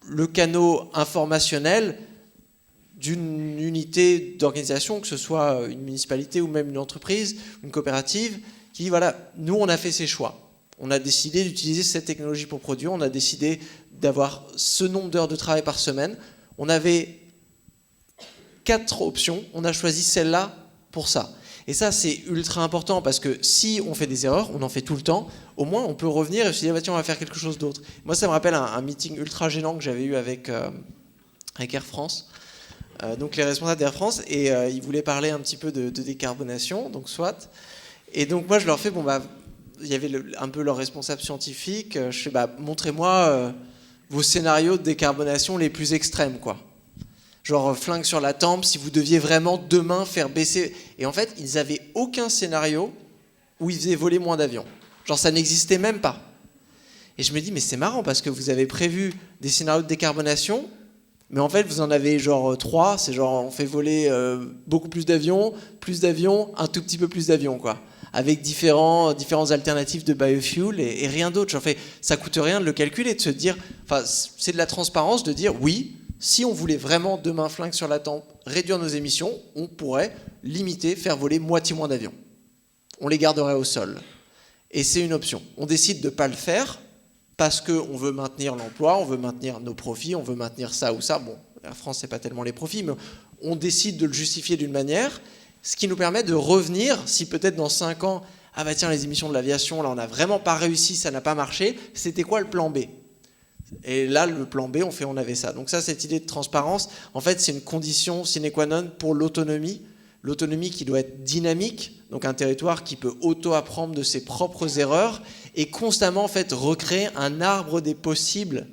le canal informationnel d'une unité d'organisation, que ce soit une municipalité ou même une entreprise, une coopérative, qui, voilà, nous, on a fait ces choix. On a décidé d'utiliser cette technologie pour produire, on a décidé d'avoir ce nombre d'heures de travail par semaine. On avait 4 options, on a choisi celle-là pour ça. Et ça, c'est ultra important parce que si on fait des erreurs, on en fait tout le temps, au moins on peut revenir et se dire, bah, tiens, on va faire quelque chose d'autre. Moi, ça me rappelle un meeting ultra gênant que j'avais eu avec Air France, donc les responsables d'Air France, et ils voulaient parler un petit peu de décarbonation, donc soit. Et donc moi, je leur fais, bon, bah, il y avait un peu leur responsable scientifique, je fais, bah, montrez-moi vos scénarios de décarbonation les plus extrêmes, quoi. Genre flingue sur la tempe, si vous deviez vraiment demain faire baisser... Et en fait, ils n'avaient aucun scénario où ils faisaient voler moins d'avions. Genre ça n'existait même pas. Et je me dis, mais c'est marrant parce que vous avez prévu des scénarios de décarbonation, mais en fait, vous en avez genre 3, c'est genre on fait voler beaucoup plus d'avions, un tout petit peu plus d'avions, quoi. Avec différentes alternatives de biofuel et rien d'autre. Genre, ça coûte rien de le calculer, de se dire... Enfin, c'est de la transparence de dire, oui... Si on voulait vraiment, demain, flingue sur la tempe, réduire nos émissions, on pourrait limiter, faire voler moitié moins d'avions. On les garderait au sol. Et c'est une option. On décide de ne pas le faire parce qu'on veut maintenir l'emploi, on veut maintenir nos profits, on veut maintenir ça ou ça. Bon, la France, ce n'est pas tellement les profits, mais on décide de le justifier d'une manière, ce qui nous permet de revenir, si peut-être dans 5 ans, ah bah tiens, les émissions de l'aviation, là, on n'a vraiment pas réussi, ça n'a pas marché, c'était quoi le plan B ? Et là, le plan B, on avait ça. Donc ça, cette idée de transparence, en fait, c'est une condition sine qua non pour l'autonomie. L'autonomie qui doit être dynamique, donc un territoire qui peut auto-apprendre de ses propres erreurs et constamment, en fait, recréer un arbre des possibles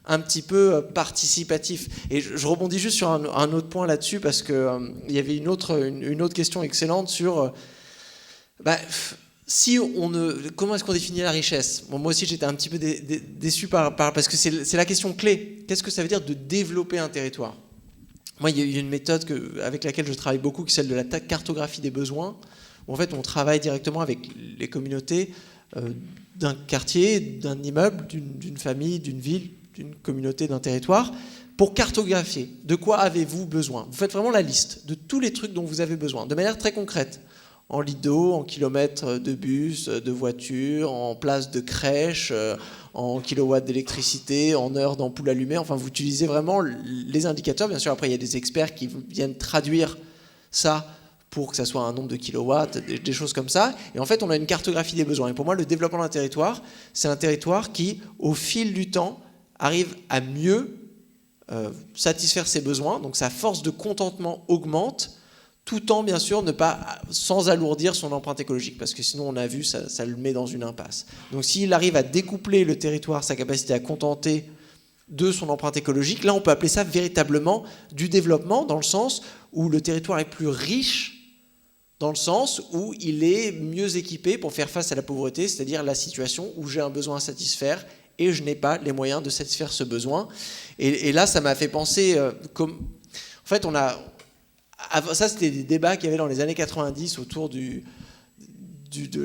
un petit peu participatif. Et je rebondis juste sur un autre point là-dessus parce qu'il y avait une autre question excellente sur... comment est-ce qu'on définit la richesse ? Bon, moi aussi, j'étais un petit peu déçu parce que c'est la question clé. Qu'est-ce que ça veut dire de développer un territoire ? Moi, il y a une méthode avec laquelle je travaille beaucoup, qui est celle de la cartographie des besoins, où en fait, on travaille directement avec les communautés d'un quartier, d'un immeuble, d'une famille, d'une ville, d'une communauté, d'un territoire, pour cartographier. De quoi avez-vous besoin ? Vous faites vraiment la liste de tous les trucs dont vous avez besoin, de manière très concrète. En litres d'eau, en kilomètres de bus, de voitures, en places de crèche, en kilowatts d'électricité, en heures d'ampoule allumée. Enfin, vous utilisez vraiment les indicateurs. Bien sûr, après, il y a des experts qui viennent traduire ça pour que ça soit un nombre de kilowatts, des choses comme ça. Et en fait, on a une cartographie des besoins. Et pour moi, le développement d'un territoire, c'est un territoire qui, au fil du temps, arrive à mieux satisfaire ses besoins. Donc, sa force de contentement augmente, tout en, bien sûr, sans alourdir son empreinte écologique, parce que sinon, on a vu, ça le met dans une impasse. Donc s'il arrive à découpler le territoire, sa capacité à contenter de son empreinte écologique, là, on peut appeler ça véritablement du développement, dans le sens où le territoire est plus riche, dans le sens où il est mieux équipé pour faire face à la pauvreté, c'est-à-dire la situation où j'ai un besoin à satisfaire et je n'ai pas les moyens de satisfaire ce besoin. Et là, ça m'a fait penser en fait, ça, c'était des débats qu'il y avait dans les années 90 autour de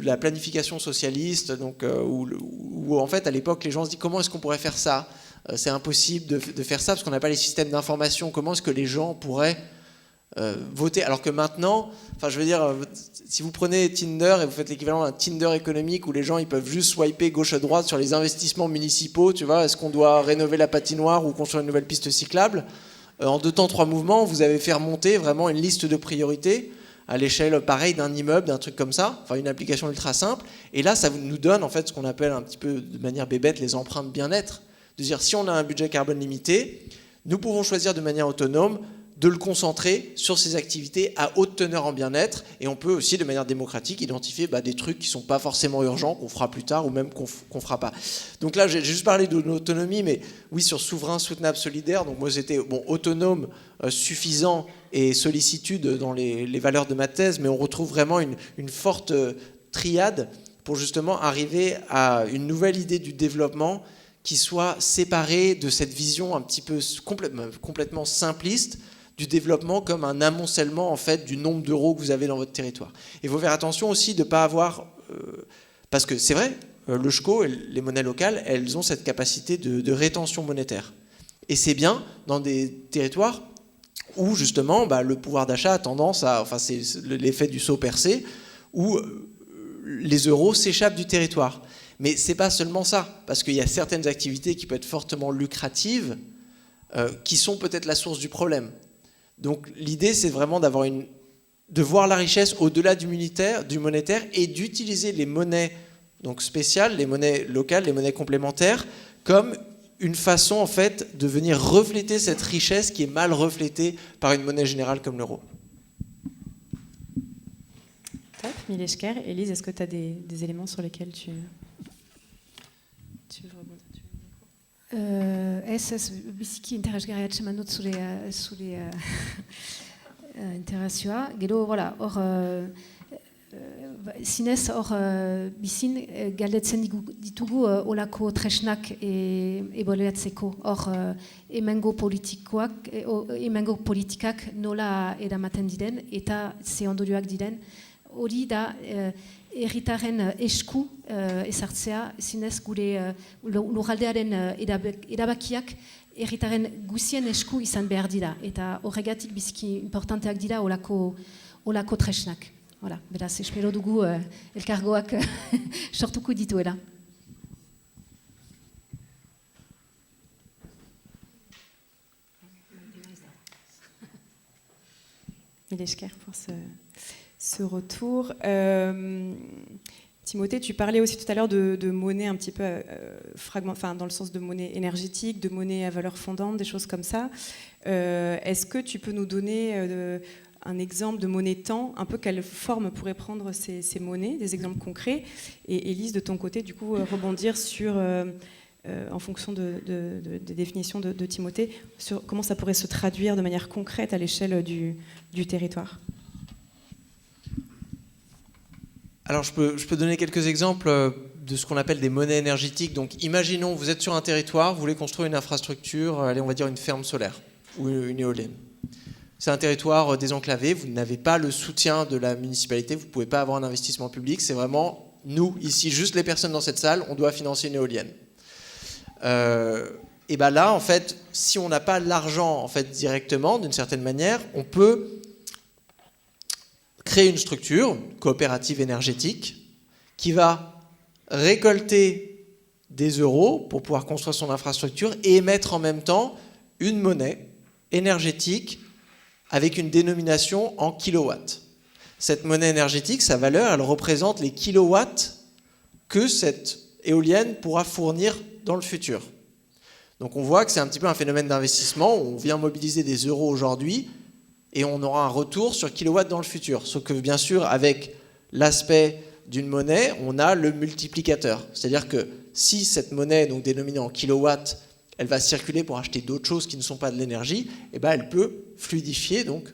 la planification socialiste, donc, où en fait, à l'époque, les gens se disent comment est-ce qu'on pourrait faire ça ? C'est impossible de faire ça parce qu'on n'a pas les systèmes d'information. Comment est-ce que les gens pourraient voter ? Alors que maintenant, enfin, je veux dire, si vous prenez Tinder et vous faites l'équivalent d'un Tinder économique où les gens ils peuvent juste swiper gauche à droite sur les investissements municipaux, tu vois, est-ce qu'on doit rénover la patinoire ou construire une nouvelle piste cyclable ? En 2 temps, 3 mouvements, vous avez fait remonter vraiment une liste de priorités à l'échelle, pareil, d'un immeuble, d'un truc comme ça, enfin une application ultra simple. Et là, ça nous donne en fait ce qu'on appelle un petit peu de manière bébête les empreintes bien-être. De dire, si on a un budget carbone limité, nous pouvons choisir de manière autonome de le concentrer sur ces activités à haute teneur en bien-être. Et on peut aussi, de manière démocratique, identifier des trucs qui ne sont pas forcément urgents, qu'on fera plus tard ou même qu'on ne fera pas. Donc là, j'ai juste parlé de l'autonomie, mais oui, sur souverain, soutenable, solidaire. Donc moi, c'était autonome, suffisant et sollicitude dans les valeurs de ma thèse, mais on retrouve vraiment une forte triade pour justement arriver à une nouvelle idée du développement qui soit séparé de cette vision un petit peu complètement simpliste du développement comme un amoncellement en fait du nombre d'euros que vous avez dans votre territoire. Il faut faire attention aussi de ne pas avoir... parce que c'est vrai, le SCHO et les monnaies locales, elles ont cette capacité de rétention monétaire. Et c'est bien dans des territoires où justement le pouvoir d'achat a tendance à... Enfin, c'est l'effet du seau percé, où les euros s'échappent du territoire. Mais ce n'est pas seulement ça, parce qu'il y a certaines activités qui peuvent être fortement lucratives, qui sont peut-être la source du problème. Donc l'idée, c'est vraiment de voir la richesse au-delà du monétaire et d'utiliser les monnaies donc spéciales, les monnaies locales, les monnaies complémentaires, comme une façon en fait de venir refléter cette richesse qui est mal reflétée par une monnaie générale comme l'euro. Top, Mille Esker. Élise, est-ce que tu as des éléments sur lesquels tu veux rebondir? Ez biziki interesgarria atseman dut zure interesioa. Gero, voilà, hor, zinez, hor, bizin, galdetzen ditugu olako tresnak eboleratzeko. Hor, emengo politikak nola eramaten diren, eta ze ondorioak diren. Hori da, herritarren esku ezartzea, zinez gure lurraldearen erabakiak herritarren guzien esku izan behar dira. Eta horregatik biziki importanteak dira olako tresnak. Voilà, beraz, espero dugu elkargoak sortuko dituela. Mille Esker pour ce retour. Timothée, tu parlais aussi tout à l'heure de monnaie un petit peu dans le sens de monnaie énergétique, de monnaie à valeur fondante, des choses comme ça. Est-ce que tu peux nous donner un exemple de monnaie temps, un peu quelle forme pourraient prendre ces monnaies, des exemples concrets, et Élise, de ton côté, du coup, rebondir sur, en fonction des définitions de Timothée, sur comment ça pourrait se traduire de manière concrète à l'échelle du territoire. Alors je peux donner quelques exemples de ce qu'on appelle des monnaies énergétiques. Donc imaginons, vous êtes sur un territoire, vous voulez construire une infrastructure, allez, on va dire une ferme solaire ou une éolienne. C'est un territoire désenclavé, vous n'avez pas le soutien de la municipalité, vous ne pouvez pas avoir un investissement public, c'est vraiment nous, ici, juste les personnes dans cette salle, on doit financer une éolienne. Et bien là, en fait, si on n'a pas l'argent en fait, directement, d'une certaine manière, on peut créer une structure, une coopérative énergétique, qui va récolter des euros pour pouvoir construire son infrastructure et émettre en même temps une monnaie énergétique avec une dénomination en kilowatts. Cette monnaie énergétique, sa valeur, elle représente les kilowatts que cette éolienne pourra fournir dans le futur. Donc on voit que c'est un petit peu un phénomène d'investissement, on vient mobiliser des euros aujourd'hui, et on aura un retour sur kilowatts dans le futur. Sauf que bien sûr, avec l'aspect d'une monnaie, on a le multiplicateur. C'est-à-dire que si cette monnaie, donc dénominée en kilowatts, elle va circuler pour acheter d'autres choses qui ne sont pas de l'énergie, eh ben, elle peut fluidifier donc,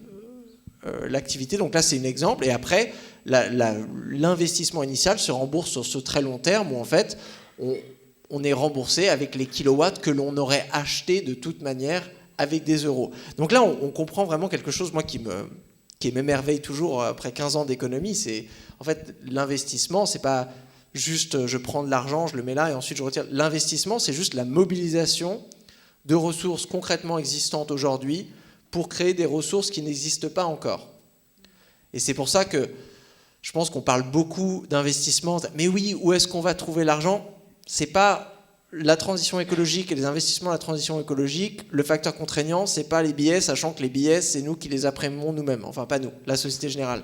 l'activité. Donc là, c'est un exemple. Et après, l'investissement initial se rembourse sur ce très long terme où en fait, on est remboursé avec les kilowatts que l'on aurait achetés de toute manière avec des euros. Donc là, on comprend vraiment quelque chose, moi, qui m'émerveille toujours après 15 ans d'économie. C'est en fait l'investissement, c'est pas juste je prends de l'argent, je le mets là et ensuite je retire. L'investissement, c'est juste la mobilisation de ressources concrètement existantes aujourd'hui pour créer des ressources qui n'existent pas encore. Et c'est pour ça que je pense qu'on parle beaucoup d'investissement. Mais oui, où est-ce qu'on va trouver l'argent ? C'est pas la transition écologique et les investissements à la transition écologique, le facteur contraignant, c'est pas les billets, sachant que les billets, c'est nous qui les imprimons nous-mêmes. Enfin, pas nous, la Société Générale.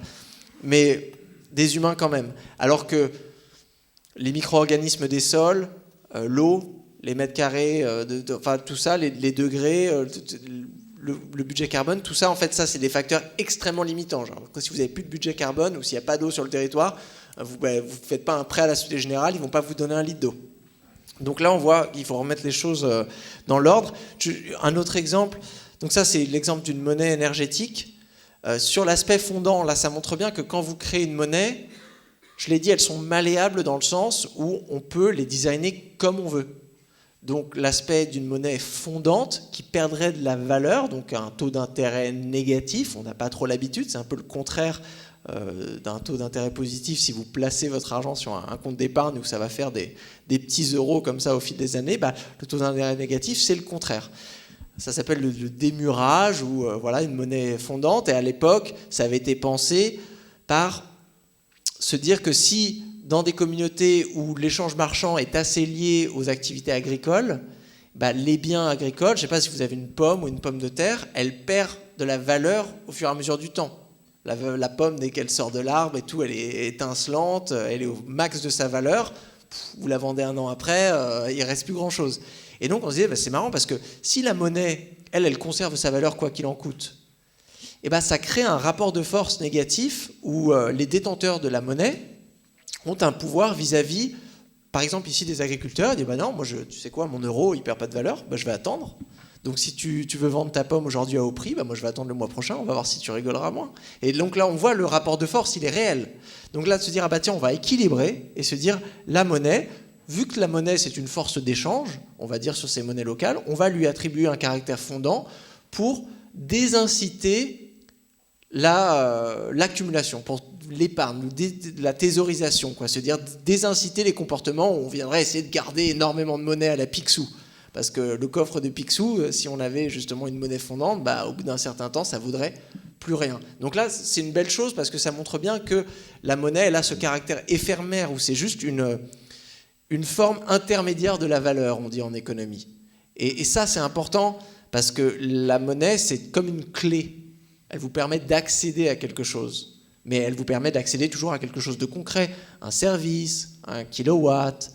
Mais des humains quand même. Alors que les micro-organismes des sols, l'eau, les mètres carrés, enfin tout ça, les degrés, le budget carbone, tout ça, en fait, ça, c'est des facteurs extrêmement limitants. Genre, si vous n'avez plus de budget carbone ou s'il n'y a pas d'eau sur le territoire, vous ne faites pas un prêt à la Société Générale, ils ne vont pas vous donner 1 litre d'eau. Donc là, on voit qu'il faut remettre les choses dans l'ordre. Un autre exemple, donc ça, c'est l'exemple d'une monnaie énergétique. Sur l'aspect fondant, là, ça montre bien que quand vous créez une monnaie, je l'ai dit, elles sont malléables dans le sens où on peut les designer comme on veut. donc l'aspect d'une monnaie fondante qui perdrait de la valeur, donc un taux d'intérêt négatif, on n'a pas trop l'habitude, c'est un peu le contraire d'un taux d'intérêt positif si vous placez votre argent sur un compte d'épargne où ça va faire des petits euros comme ça au fil des années, le taux d'intérêt négatif c'est le contraire. Ça s'appelle le démurrage ou voilà, une monnaie fondante, et à l'époque ça avait été pensé par se dire que si dans des communautés où l'échange marchand est assez lié aux activités agricoles, les biens agricoles, je ne sais pas si vous avez une pomme ou une pomme de terre, elle perd de la valeur au fur et à mesure du temps. La pomme, dès qu'elle sort de l'arbre et tout, elle est étincelante, elle est au max de sa valeur. Vous la vendez un an après, il ne reste plus grand-chose. Et donc on se disait, c'est marrant parce que si la monnaie, elle conserve sa valeur quoi qu'il en coûte, ça crée un rapport de force négatif où les détenteurs de la monnaie ont un pouvoir vis-à-vis, par exemple ici des agriculteurs, ils disent non, moi tu sais quoi, mon euro il perd pas de valeur, je vais attendre. Donc si tu veux vendre ta pomme aujourd'hui à haut prix, moi je vais attendre le mois prochain, on va voir si tu rigoleras moins. Et donc là on voit le rapport de force, il est réel. Donc là de se dire tiens, on va équilibrer et se dire la monnaie, vu que la monnaie c'est une force d'échange, on va dire sur ces monnaies locales, on va lui attribuer un caractère fondant pour désinciter l'accumulation, pour l'épargne, la thésaurisation, se dire désinciter les comportements où on viendrait essayer de garder énormément de monnaie à la Picsou. Parce que le coffre de Picsou, si on avait justement une monnaie fondante, au bout d'un certain temps, ça ne vaudrait plus rien. Donc là, c'est une belle chose parce que ça montre bien que la monnaie, elle a ce caractère éphémère où c'est juste une forme intermédiaire de la valeur, on dit en économie. Et ça, c'est important parce que la monnaie, c'est comme une clé. Elle vous permet d'accéder à quelque chose, mais elle vous permet d'accéder toujours à quelque chose de concret, un service, un kilowatt,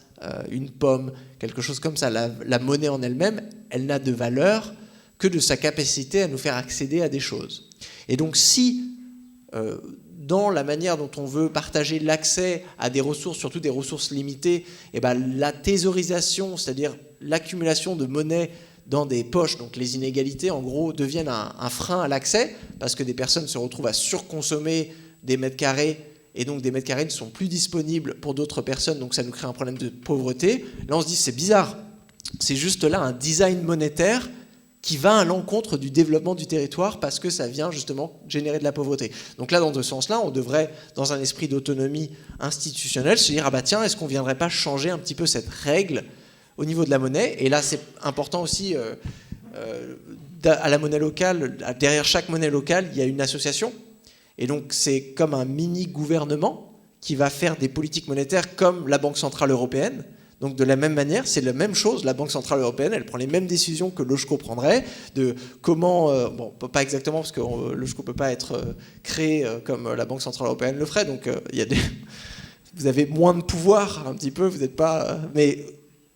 une pomme, quelque chose comme ça. La monnaie en elle-même, elle n'a de valeur que de sa capacité à nous faire accéder à des choses. Et donc si, dans la manière dont on veut partager l'accès à des ressources, surtout des ressources limitées, la thésaurisation, c'est-à-dire l'accumulation de monnaie dans des poches, donc les inégalités en gros deviennent un frein à l'accès parce que des personnes se retrouvent à surconsommer des mètres carrés et donc des mètres carrés ne sont plus disponibles pour d'autres personnes, donc ça nous crée un problème de pauvreté. Là on se dit c'est bizarre, c'est juste là un design monétaire qui va à l'encontre du développement du territoire parce que ça vient justement générer de la pauvreté. Donc là dans ce sens-là on devrait dans un esprit d'autonomie institutionnelle se dire tiens, est-ce qu'on ne viendrait pas changer un petit peu cette règle au niveau de la monnaie, et là c'est important aussi, à la monnaie locale, derrière chaque monnaie locale, il y a une association, et donc c'est comme un mini-gouvernement qui va faire des politiques monétaires comme la Banque Centrale Européenne. Donc de la même manière, c'est la même chose, la Banque Centrale Européenne, elle prend les mêmes décisions que l'OJCO prendrait, de comment, pas exactement, parce que l'OJCO ne peut pas être créé comme la Banque Centrale Européenne le ferait, donc il y a vous avez moins de pouvoir un petit peu, vous n'êtes pas... mais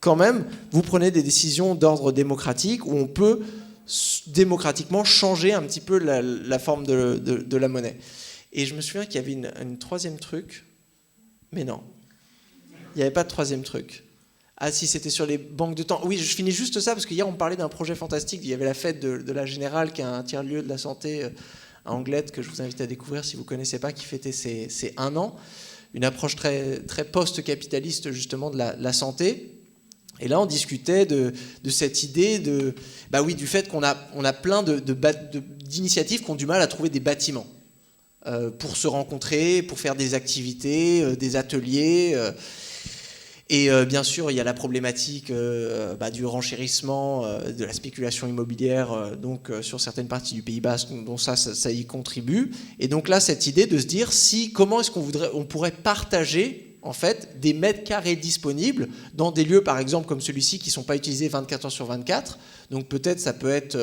quand même, vous prenez des décisions d'ordre démocratique où on peut démocratiquement changer un petit peu la forme de la monnaie. Et je me souviens qu'il y avait une troisième truc, mais non, il n'y avait pas de troisième truc. Ah si, c'était sur les banques de temps. Oui, je finis juste ça, parce qu'hier on parlait d'un projet fantastique, il y avait la fête de la Générale, qui est un tiers-lieu de la santé à Anglette, que je vous invite à découvrir si vous ne connaissez pas, qui fêtait ses 1 an. Une approche très, très post-capitaliste justement de la santé. Et là, on discutait de cette idée du fait qu'on a plein d'initiatives qui ont du mal à trouver des bâtiments pour se rencontrer, pour faire des activités, des ateliers. Et bien sûr, il y a la problématique du renchérissement, de la spéculation immobilière, sur certaines parties du Pays Basque, dont ça y contribue. Et donc là, cette idée de se dire comment est-ce qu'on pourrait partager en fait, des mètres carrés disponibles dans des lieux, par exemple, comme celui-ci, qui ne sont pas utilisés 24 heures sur 24. Donc peut-être, ça peut être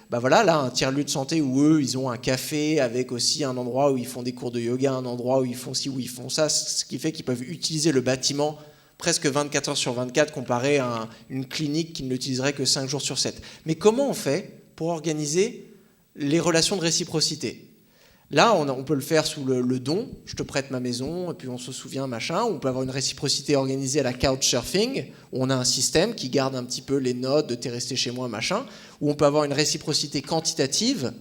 là, un tiers-lieu de santé où eux, ils ont un café avec aussi un endroit où ils font des cours de yoga, un endroit où ils font ci, où ils font ça, ce qui fait qu'ils peuvent utiliser le bâtiment presque 24 heures sur 24 comparé à une clinique qui ne l'utiliserait que 5 jours sur 7. Mais comment on fait pour organiser les relations de réciprocité ? Là, on peut le faire sous le don, je te prête ma maison, et puis on se souvient, machin. On peut avoir une réciprocité organisée à la couchsurfing, où on a un système qui garde un petit peu les notes de t'es resté chez moi, machin. Ou on peut avoir une réciprocité quantitative,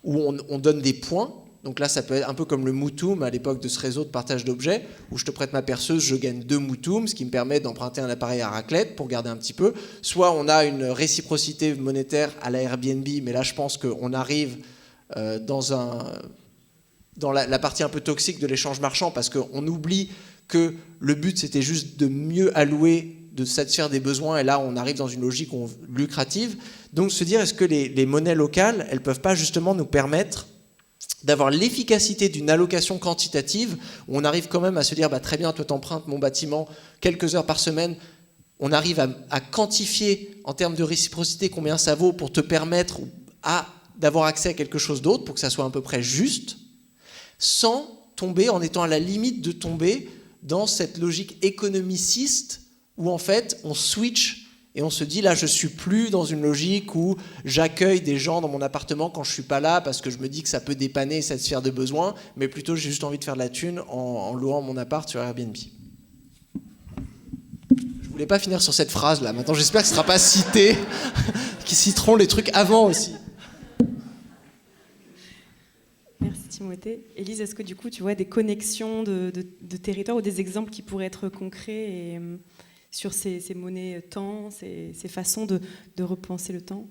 où on donne des points, Donc là, ça peut être un peu comme le Moutoum à l'époque de ce réseau de partage d'objets, où je te prête ma perceuse, je gagne 2 Moutoums, ce qui me permet d'emprunter un appareil à raclette pour garder un petit peu. Soit on a une réciprocité monétaire à la Airbnb, mais là, je pense qu'on arrive dans la partie un peu toxique de l'échange marchand, parce qu'on oublie que le but, c'était juste de mieux allouer, de satisfaire des besoins, et là, on arrive dans une logique lucrative. Donc, se dire, est-ce que les monnaies locales, elles ne peuvent pas justement nous permettre d'avoir l'efficacité d'une allocation quantitative, où on arrive quand même à se dire, bah, très bien, toi t'empruntes mon bâtiment quelques heures par semaine, on arrive à quantifier en termes de réciprocité combien ça vaut pour te permettre d'avoir accès à quelque chose d'autre, pour que ça soit à peu près juste, sans tomber, en étant à la limite de tomber dans cette logique économiciste, où en fait on switch et on se dit, là, je suis plus dans une logique où j'accueille des gens dans mon appartement quand je suis pas là parce que je me dis que ça peut dépanner et satisfaire des besoins, mais plutôt j'ai juste envie de faire de la thune en louant mon appart sur Airbnb. Je voulais pas finir sur cette phrase-là. Maintenant, j'espère que ce sera pas cité, qu'ils citeront les trucs avant aussi. Merci Timothée. Élise, est-ce que du coup, tu vois des connexions de territoires ou des exemples qui pourraient être concrets et sur ces monnaies temps, ces façons de repenser le temps?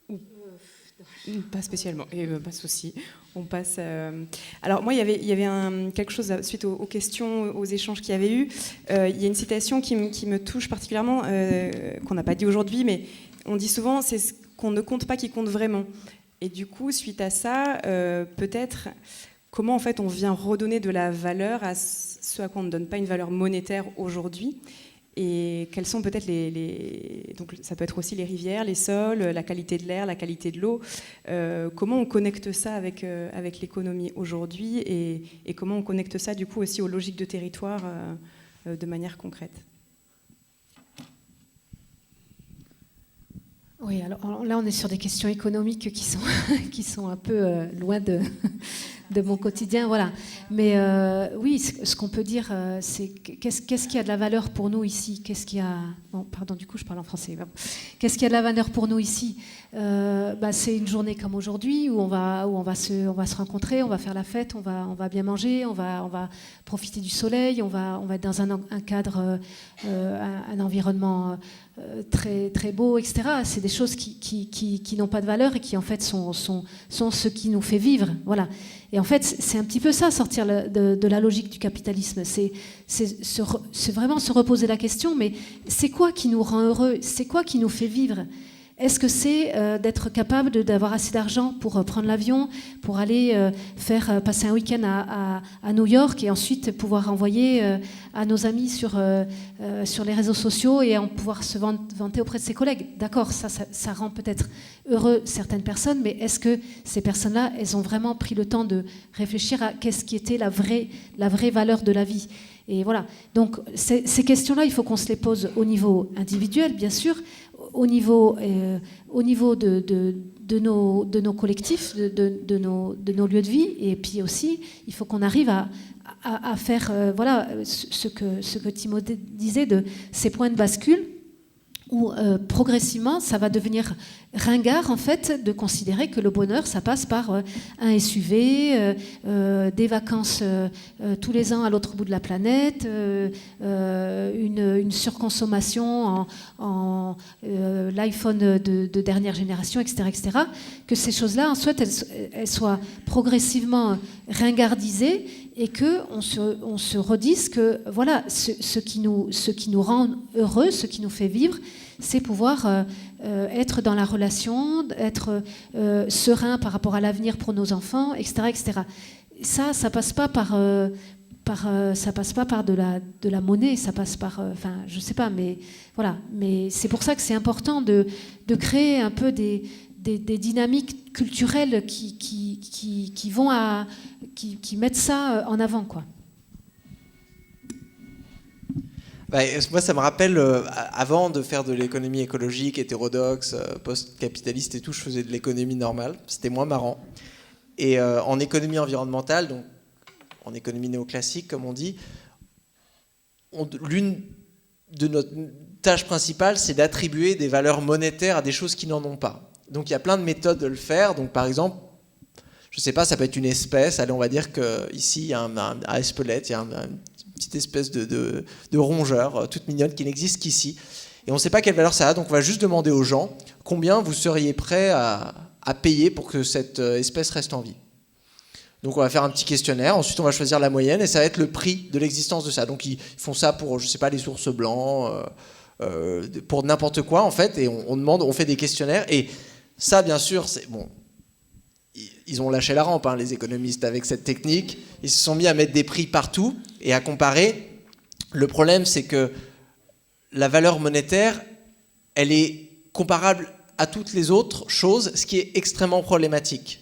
Ou pas spécialement, et pas de souci. On passe. Alors moi, il y avait quelque chose suite aux questions, aux échanges qu'il y avait eu. Il y a une citation qui me touche particulièrement, qu'on n'a pas dit aujourd'hui, mais on dit souvent, c'est ce qu'on ne compte pas qui compte vraiment. Et du coup, suite à ça, peut-être comment en fait on vient redonner de la valeur à ce à quoi on ne donne pas une valeur monétaire aujourd'hui. Et quels sont peut-être donc ça peut être aussi les rivières, les sols, la qualité de l'air, la qualité de l'eau. Comment on connecte ça avec l'économie aujourd'hui et comment on connecte ça du coup aussi aux logiques de territoire de manière concrète. Oui, alors là on est sur des questions économiques qui sont un peu loin de mon quotidien, voilà. Mais oui, ce qu'on peut dire, c'est qu'est-ce qui a de la valeur pour nous ici? Qu'est-ce qui a... Bon, pardon, du coup, je parle en français. Qu'est-ce qui a de la valeur pour nous ici? C'est une journée comme aujourd'hui où on va se rencontrer, on va faire la fête, on va bien manger, on va profiter du soleil, on va être dans un cadre, un environnement très très beau, etc. C'est des choses qui n'ont pas de valeur et qui en fait sont ce qui nous fait vivre, voilà. Et en fait, c'est un petit peu ça, sortir de la logique du capitalisme. C'est vraiment se reposer la question, mais c'est quoi qui nous rend heureux? C'est quoi qui nous fait vivre? Est-ce que c'est d'être capable d'avoir assez d'argent pour prendre l'avion, pour aller passer un week-end à New York et ensuite pouvoir envoyer à nos amis sur les réseaux sociaux et en pouvoir se vanter auprès de ses collègues? D'accord, ça rend peut-être heureux certaines personnes, mais est-ce que ces personnes-là, elles ont vraiment pris le temps de réfléchir à qu'est-ce qui était la vraie valeur de la vie? Et voilà. Donc ces questions-là, il faut qu'on se les pose au niveau individuel, bien sûr, au niveau de nos collectifs, de nos lieux de vie, et puis aussi, il faut qu'on arrive à faire voilà, ce que Timothée disait de ces points de bascule, où progressivement, ça va devenir ringard, en fait, de considérer que le bonheur, ça passe par un SUV, des vacances tous les ans à l'autre bout de la planète, une surconsommation en l'iPhone de dernière génération, etc., etc. Que ces choses-là, en soit, elles soient progressivement ringardisées et qu'on se redise que voilà, ce qui nous rend heureux, ce qui nous fait vivre, c'est pouvoir être dans la relation, être serein par rapport à l'avenir pour nos enfants, etc., etc. Ça passe pas par de la monnaie, ça passe par, je sais pas, mais voilà. Mais c'est pour ça que c'est important de créer un peu des dynamiques culturelles qui mettent ça en avant, quoi. Moi, ça me rappelle, avant de faire de l'économie écologique, hétérodoxe, post-capitaliste et tout, je faisais de l'économie normale. C'était moins marrant. Et en économie environnementale, donc en économie néoclassique, comme on dit, l'une de nos tâches principales, c'est d'attribuer des valeurs monétaires à des choses qui n'en ont pas. Donc il y a plein de méthodes de le faire. Donc par exemple, je sais pas, ça peut être une espèce. Allez, on va dire qu'ici, il y a à Espelette, il y a une petite espèce de rongeur toute mignonne qui n'existe qu'ici. Et on ne sait pas quelle valeur ça a, donc on va juste demander aux gens combien vous seriez prêts à payer pour que cette espèce reste en vie. Donc on va faire un petit questionnaire, ensuite on va choisir la moyenne et ça va être le prix de l'existence de ça. Donc ils font ça pour, je sais pas, les ours blancs, pour n'importe quoi en fait, et on fait des questionnaires. Et ça, bien sûr, c'est bon. Ils ont lâché la rampe, hein, les économistes, avec cette technique. Ils se sont mis à mettre des prix partout et à comparer. Le problème, c'est que la valeur monétaire, elle est comparable à toutes les autres choses, ce qui est extrêmement problématique.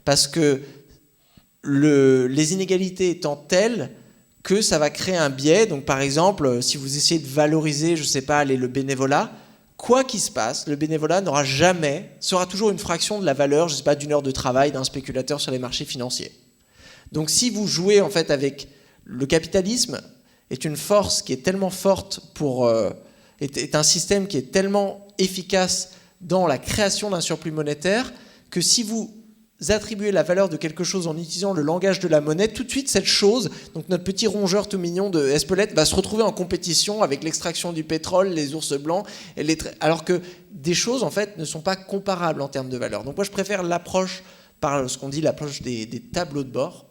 Parce que les inégalités étant telles que ça va créer un biais. Donc par exemple, si vous essayez de valoriser, je ne sais pas, le bénévolat, quoi qu'il se passe, le bénévolat sera toujours une fraction de la valeur, je ne sais pas, d'une heure de travail d'un spéculateur sur les marchés financiers. Donc si vous jouez en fait avec le capitalisme, est une force qui est tellement forte est un système qui est tellement efficace dans la création d'un surplus monétaire que si vous attribuer la valeur de quelque chose en utilisant le langage de la monnaie, tout de suite cette chose, donc notre petit rongeur tout mignon de Espelette, va se retrouver en compétition avec l'extraction du pétrole, les ours blancs, alors que des choses en fait ne sont pas comparables en termes de valeur. Donc moi je préfère l'approche par ce qu'on dit l'approche des tableaux de bord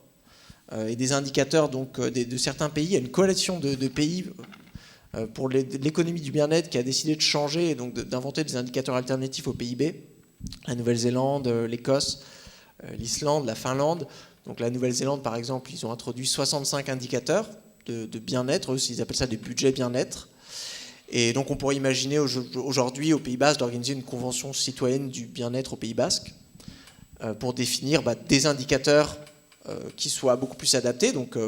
et des indicateurs donc, de certains pays. Il y a une coalition de pays pour l'économie du bien-être qui a décidé de changer et donc d'inventer des indicateurs alternatifs au PIB. La Nouvelle-Zélande, l'Écosse, l'Islande, la Finlande. Donc la Nouvelle-Zélande, par exemple, ils ont introduit 65 indicateurs de bien-être. Eux, ils appellent ça des budgets bien-être. Et donc on pourrait imaginer aujourd'hui au Pays Basque d'organiser une convention citoyenne du bien-être au Pays Basque pour définir des indicateurs qui soient beaucoup plus adaptés. Donc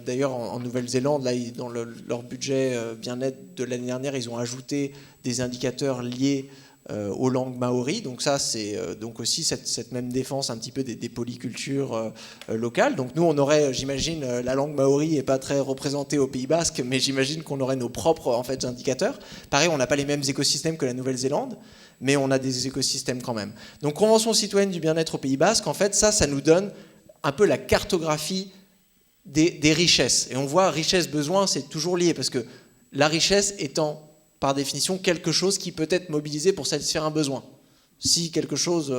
d'ailleurs en Nouvelle-Zélande, là, dans leur budget bien-être de l'année dernière, ils ont ajouté des indicateurs liés aux langues maoris. Donc ça, c'est donc aussi cette même défense un petit peu des polycultures locales. Donc nous, on aurait, j'imagine, la langue maori n'est pas très représentée au Pays Basque, mais j'imagine qu'on aurait nos propres en fait, indicateurs. Pareil, on n'a pas les mêmes écosystèmes que la Nouvelle-Zélande, mais on a des écosystèmes quand même. Donc Convention citoyenne du bien-être au Pays Basque, en fait, ça nous donne un peu la cartographie des richesses. Et on voit richesse-besoin, c'est toujours lié, parce que la richesse étant par définition quelque chose qui peut être mobilisé pour satisfaire un besoin. Si quelque chose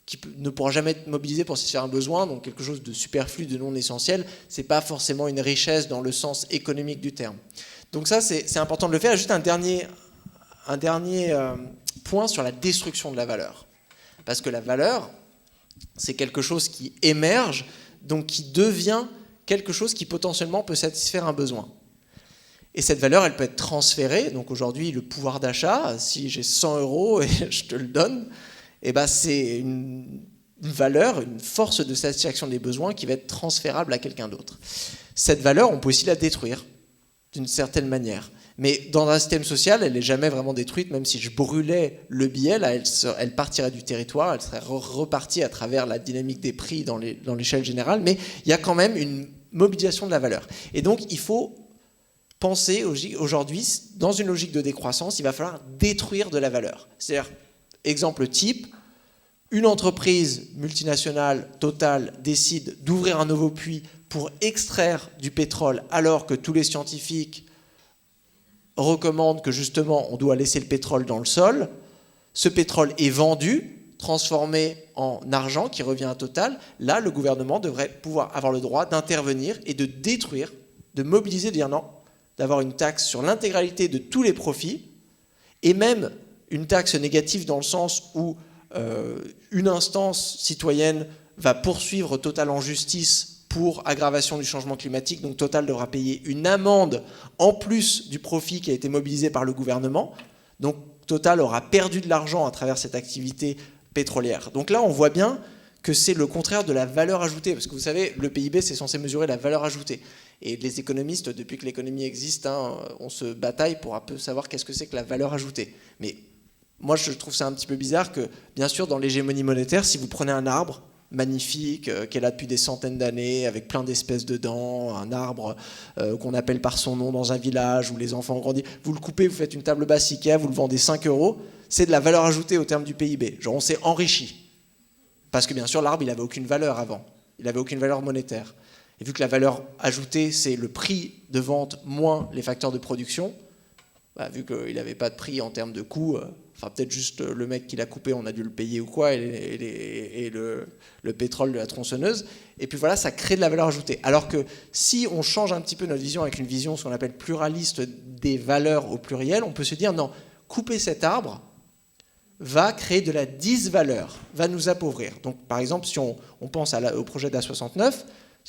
qui ne pourra jamais être mobilisé pour satisfaire un besoin, donc quelque chose de superflu, de non essentiel, c'est pas forcément une richesse dans le sens économique du terme. Donc ça, c'est important de le faire. Juste un dernier point sur la destruction de la valeur. Parce que la valeur, c'est quelque chose qui émerge, donc qui devient quelque chose qui potentiellement peut satisfaire un besoin. Et cette valeur, elle peut être transférée. Donc aujourd'hui, le pouvoir d'achat, si j'ai 100 € et je te le donne, eh ben c'est une valeur, une force de satisfaction des besoins qui va être transférable à quelqu'un d'autre. Cette valeur, on peut aussi la détruire d'une certaine manière. Mais dans un système social, elle n'est jamais vraiment détruite, même si je brûlais le billet, là, elle partirait du territoire, elle serait repartie à travers la dynamique des prix dans l'échelle générale, mais il y a quand même une mobilisation de la valeur. Et donc, il faut penser aujourd'hui, dans une logique de décroissance, il va falloir détruire de la valeur. C'est-à-dire, exemple type, une entreprise multinationale, Total, décide d'ouvrir un nouveau puits pour extraire du pétrole alors que tous les scientifiques recommandent que justement on doit laisser le pétrole dans le sol. Ce pétrole est vendu, transformé en argent qui revient à Total. Là, le gouvernement devrait pouvoir avoir le droit d'intervenir et de détruire, de mobiliser, de dire non, d'avoir une taxe sur l'intégralité de tous les profits, et même une taxe négative dans le sens où une instance citoyenne va poursuivre Total en justice pour aggravation du changement climatique, donc Total devra payer une amende en plus du profit qui a été mobilisé par le gouvernement. Donc Total aura perdu de l'argent à travers cette activité pétrolière. Donc là, on voit bien que c'est le contraire de la valeur ajoutée, parce que vous savez, le PIB, c'est censé mesurer la valeur ajoutée. Et les économistes, depuis que l'économie existe, on se bataille pour un peu savoir qu'est-ce que c'est que la valeur ajoutée. Mais moi, je trouve ça un petit peu bizarre que, bien sûr, dans l'hégémonie monétaire, si vous prenez un arbre magnifique, qui est là depuis des centaines d'années, avec plein d'espèces dedans, un arbre qu'on appelle par son nom dans un village où les enfants ont grandi, vous le coupez, vous faites une table basse Ikea, vous le vendez 5 €, c'est de la valeur ajoutée au terme du PIB. Genre, on s'est enrichi. Parce que bien sûr, l'arbre, il n'avait aucune valeur avant. Il n'avait aucune valeur monétaire. Et vu que la valeur ajoutée, c'est le prix de vente moins les facteurs de production, vu qu'il n'avait pas de prix en termes de coût, peut-être juste le mec qui l'a coupé, on a dû le payer ou quoi, et le pétrole de la tronçonneuse. Et puis voilà, ça crée de la valeur ajoutée. Alors que si on change un petit peu notre vision avec une vision, ce qu'on appelle pluraliste des valeurs au pluriel, on peut se dire non, couper cet arbre va créer de la disvaleur, va nous appauvrir. Donc par exemple, si on pense au projet d'A69,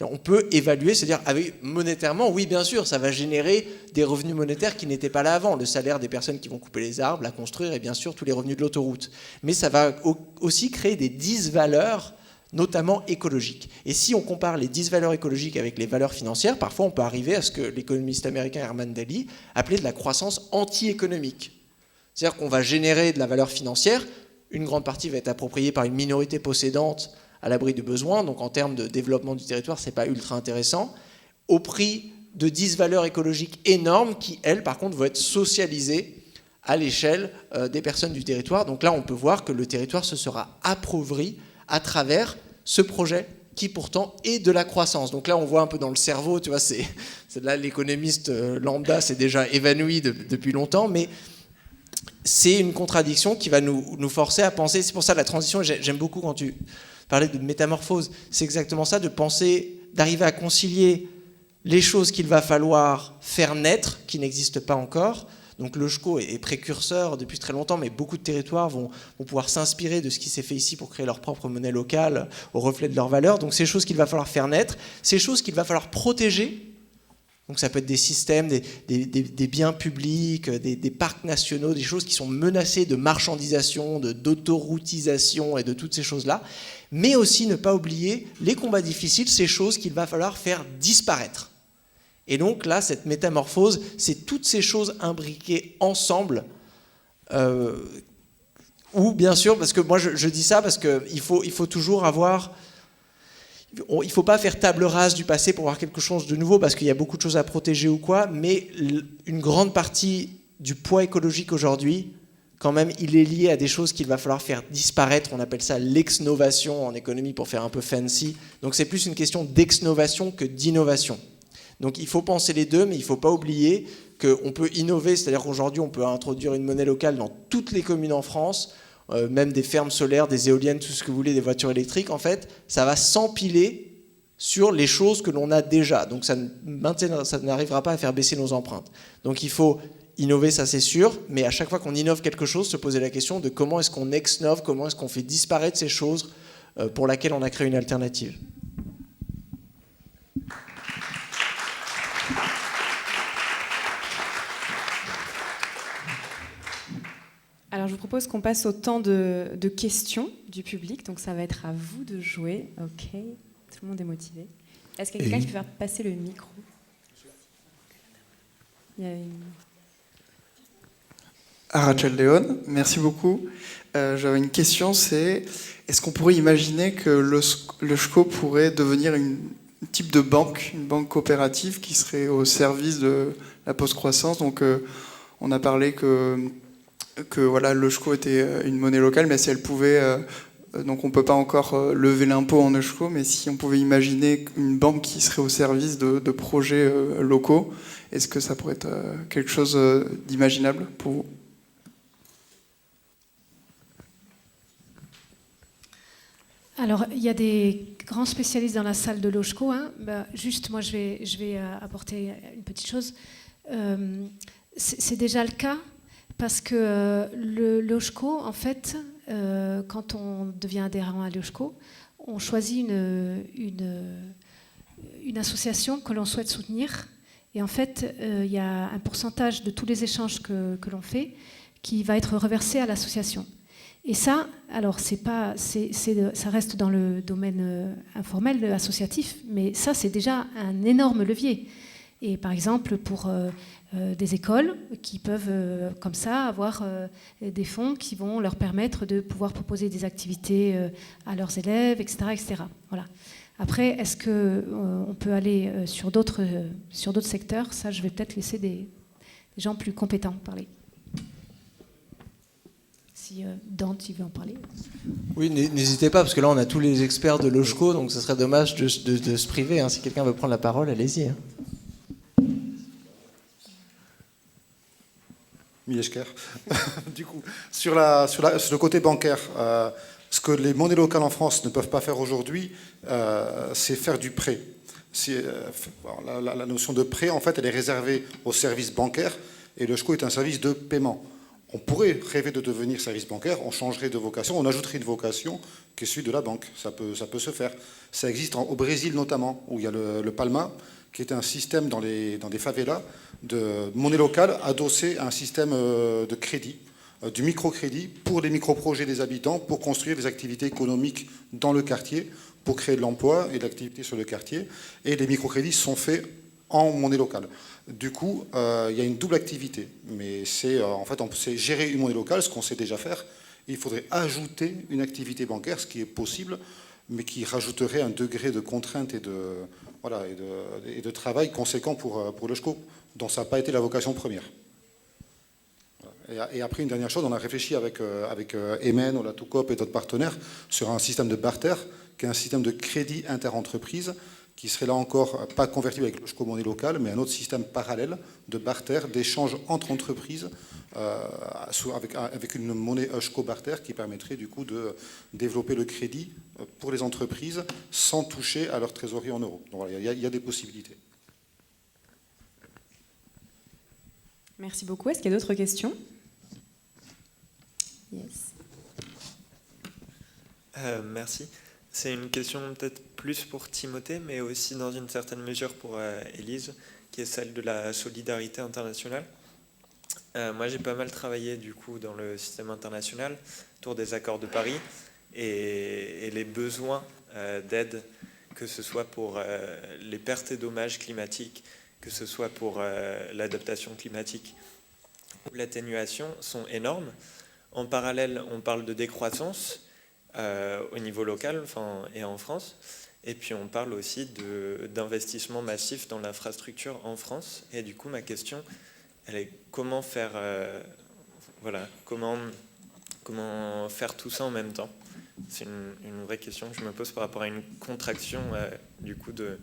on peut évaluer, se dire, ah oui, monétairement, oui, bien sûr, ça va générer des revenus monétaires qui n'étaient pas là avant. Le salaire des personnes qui vont couper les arbres, la construire, et bien sûr, tous les revenus de l'autoroute. Mais ça va aussi créer des disvaleurs, notamment écologiques. Et si on compare les disvaleurs écologiques avec les valeurs financières, parfois on peut arriver à ce que l'économiste américain Herman Daly appelait de la croissance anti-économique. C'est-à-dire qu'on va générer de la valeur financière, une grande partie va être appropriée par une minorité possédante à l'abri de besoins, donc en termes de développement du territoire, ce n'est pas ultra intéressant, au prix de disvaleurs écologiques énormes qui, elles, par contre, vont être socialisées à l'échelle des personnes du territoire. Donc là, on peut voir que le territoire se sera appauvri à travers ce projet qui pourtant est de la croissance. Donc là, on voit un peu dans le cerveau, tu vois, c'est là l'économiste lambda s'est déjà évanoui depuis longtemps, mais c'est une contradiction qui va nous forcer à penser. C'est pour ça la transition, j'aime beaucoup quand tu parlais de métamorphose, c'est exactement ça, de penser, d'arriver à concilier les choses qu'il va falloir faire naître, qui n'existent pas encore. Donc le SCHO est précurseur depuis très longtemps, mais beaucoup de territoires vont pouvoir s'inspirer de ce qui s'est fait ici pour créer leur propre monnaie locale au reflet de leurs valeurs. Donc ces choses qu'il va falloir faire naître, ces choses qu'il va falloir protéger. Donc ça peut être des systèmes, des biens publics, des parcs nationaux, des choses qui sont menacées de marchandisation, d'autoroutisation et de toutes ces choses-là. Mais aussi ne pas oublier les combats difficiles, ces choses qu'il va falloir faire disparaître. Et donc là, cette métamorphose, c'est toutes ces choses imbriquées ensemble. Ou bien sûr, parce que moi je dis ça parce qu'il faut toujours avoir... Il ne faut pas faire table rase du passé pour voir quelque chose de nouveau, parce qu'il y a beaucoup de choses à protéger ou quoi, mais une grande partie du poids écologique aujourd'hui, quand même, il est lié à des choses qu'il va falloir faire disparaître. On appelle ça l'exnovation en économie pour faire un peu fancy. Donc c'est plus une question d'exnovation que d'innovation. Donc il faut penser les deux, mais il ne faut pas oublier qu'on peut innover, c'est-à-dire qu'aujourd'hui on peut introduire une monnaie locale dans toutes les communes en France, même des fermes solaires, des éoliennes, tout ce que vous voulez, des voitures électriques. En fait, ça va s'empiler sur les choses que l'on a déjà. Donc ça n'arrivera pas à faire baisser nos empreintes. Donc il faut innover, ça c'est sûr, mais à chaque fois qu'on innove quelque chose, se poser la question de comment est-ce qu'on ex-nove, comment est-ce qu'on fait disparaître ces choses pour lesquelles on a créé une alternative. Alors je vous propose qu'on passe au temps de questions du public, donc ça va être à vous de jouer. Ok, tout le monde est motivé. Est-ce qu'il y a quelqu'un qui peut faire passer le micro? Il y a une... Rachel Léon, merci beaucoup. J'avais une question, c'est est-ce qu'on pourrait imaginer que le SCHO pourrait devenir un type de banque, une banque coopérative qui serait au service de la post-croissance? Donc on a parlé que voilà, le SCHO était une monnaie locale, mais si elle pouvait, donc on ne peut pas encore lever l'impôt en SCHO, mais si on pouvait imaginer une banque qui serait au service de projets locaux, est-ce que ça pourrait être quelque chose d'imaginable pour vous? Alors, il y a des grands spécialistes dans la salle de l'OSCO. Juste, moi, je vais apporter une petite chose. C'est déjà le cas. Parce que l'OSCO, en fait, quand on devient adhérent à l'OSCO, on choisit une association que l'on souhaite soutenir. Et en fait, il y a un pourcentage de tous les échanges que l'on fait qui va être reversé à l'association. Et ça, alors, ça reste dans le domaine informel, associatif, mais ça, c'est déjà un énorme levier. Et par exemple, pour des écoles qui peuvent, comme ça, avoir des fonds qui vont leur permettre de pouvoir proposer des activités à leurs élèves, etc. etc. Voilà. Après, est-ce qu'on peut aller sur d'autres secteurs? Ça, je vais peut-être laisser des gens plus compétents parler. si Dante il veut en parler. Oui, n'hésitez pas, parce que là, on a tous les experts de l'OJCO, donc ce serait dommage de se priver. Hein. Si quelqu'un veut prendre la parole, allez-y. Hein. Du coup, sur le côté bancaire, ce que les monnaies locales en France ne peuvent pas faire aujourd'hui, c'est faire du prêt. La notion de prêt, en fait, elle est réservée aux services bancaires, et le JCO est un service de paiement. On pourrait rêver de devenir service bancaire, on changerait de vocation, on ajouterait une vocation qui est celui de la banque. Ça peut se faire. Ça existe au Brésil notamment, où il y a le Palma, qui est un système dans des favelas de monnaie locale adossé à un système de crédit, du microcrédit pour les micro-projets des habitants, pour construire des activités économiques dans le quartier, pour créer de l'emploi et de l'activité sur le quartier. Et les microcrédits sont faits en monnaie locale. Du coup, il y a une double activité. Mais en fait, on sait gérer une monnaie locale, ce qu'on sait déjà faire. Il faudrait ajouter une activité bancaire, ce qui est possible, mais qui rajouterait un degré de contrainte et de travail conséquent pour le JCO, dont ça n'a pas été la vocation première. Et après, une dernière chose, on a réfléchi avec Emen, Olatucop et d'autres partenaires sur un système de barter, qui est un système de crédit interentreprise, qui serait là encore pas convertible avec le JCO monnaie locale, mais un autre système parallèle de barter, d'échange entre entreprises, avec une monnaie JCO barter qui permettrait du coup de développer le crédit pour les entreprises sans toucher à leur trésorerie en euros. Donc voilà, il y a des possibilités. Merci beaucoup. Est-ce qu'il y a d'autres questions? Yes. Merci. C'est une question peut-être plus pour Timothée, mais aussi dans une certaine mesure pour Élise, qui est celle de la solidarité internationale. Moi, j'ai pas mal travaillé du coup dans le système international autour des accords de Paris et les besoins d'aide, que ce soit pour les pertes et dommages climatiques, que ce soit pour l'adaptation climatique ou l'atténuation, sont énormes. En parallèle, on parle de décroissance au niveau local et en France. Et puis on parle aussi d'investissement massif dans l'infrastructure en France. Et du coup, ma question, elle est comment faire, comment faire tout ça en même temps? C'est une vraie question que je me pose par rapport à une contraction du coup de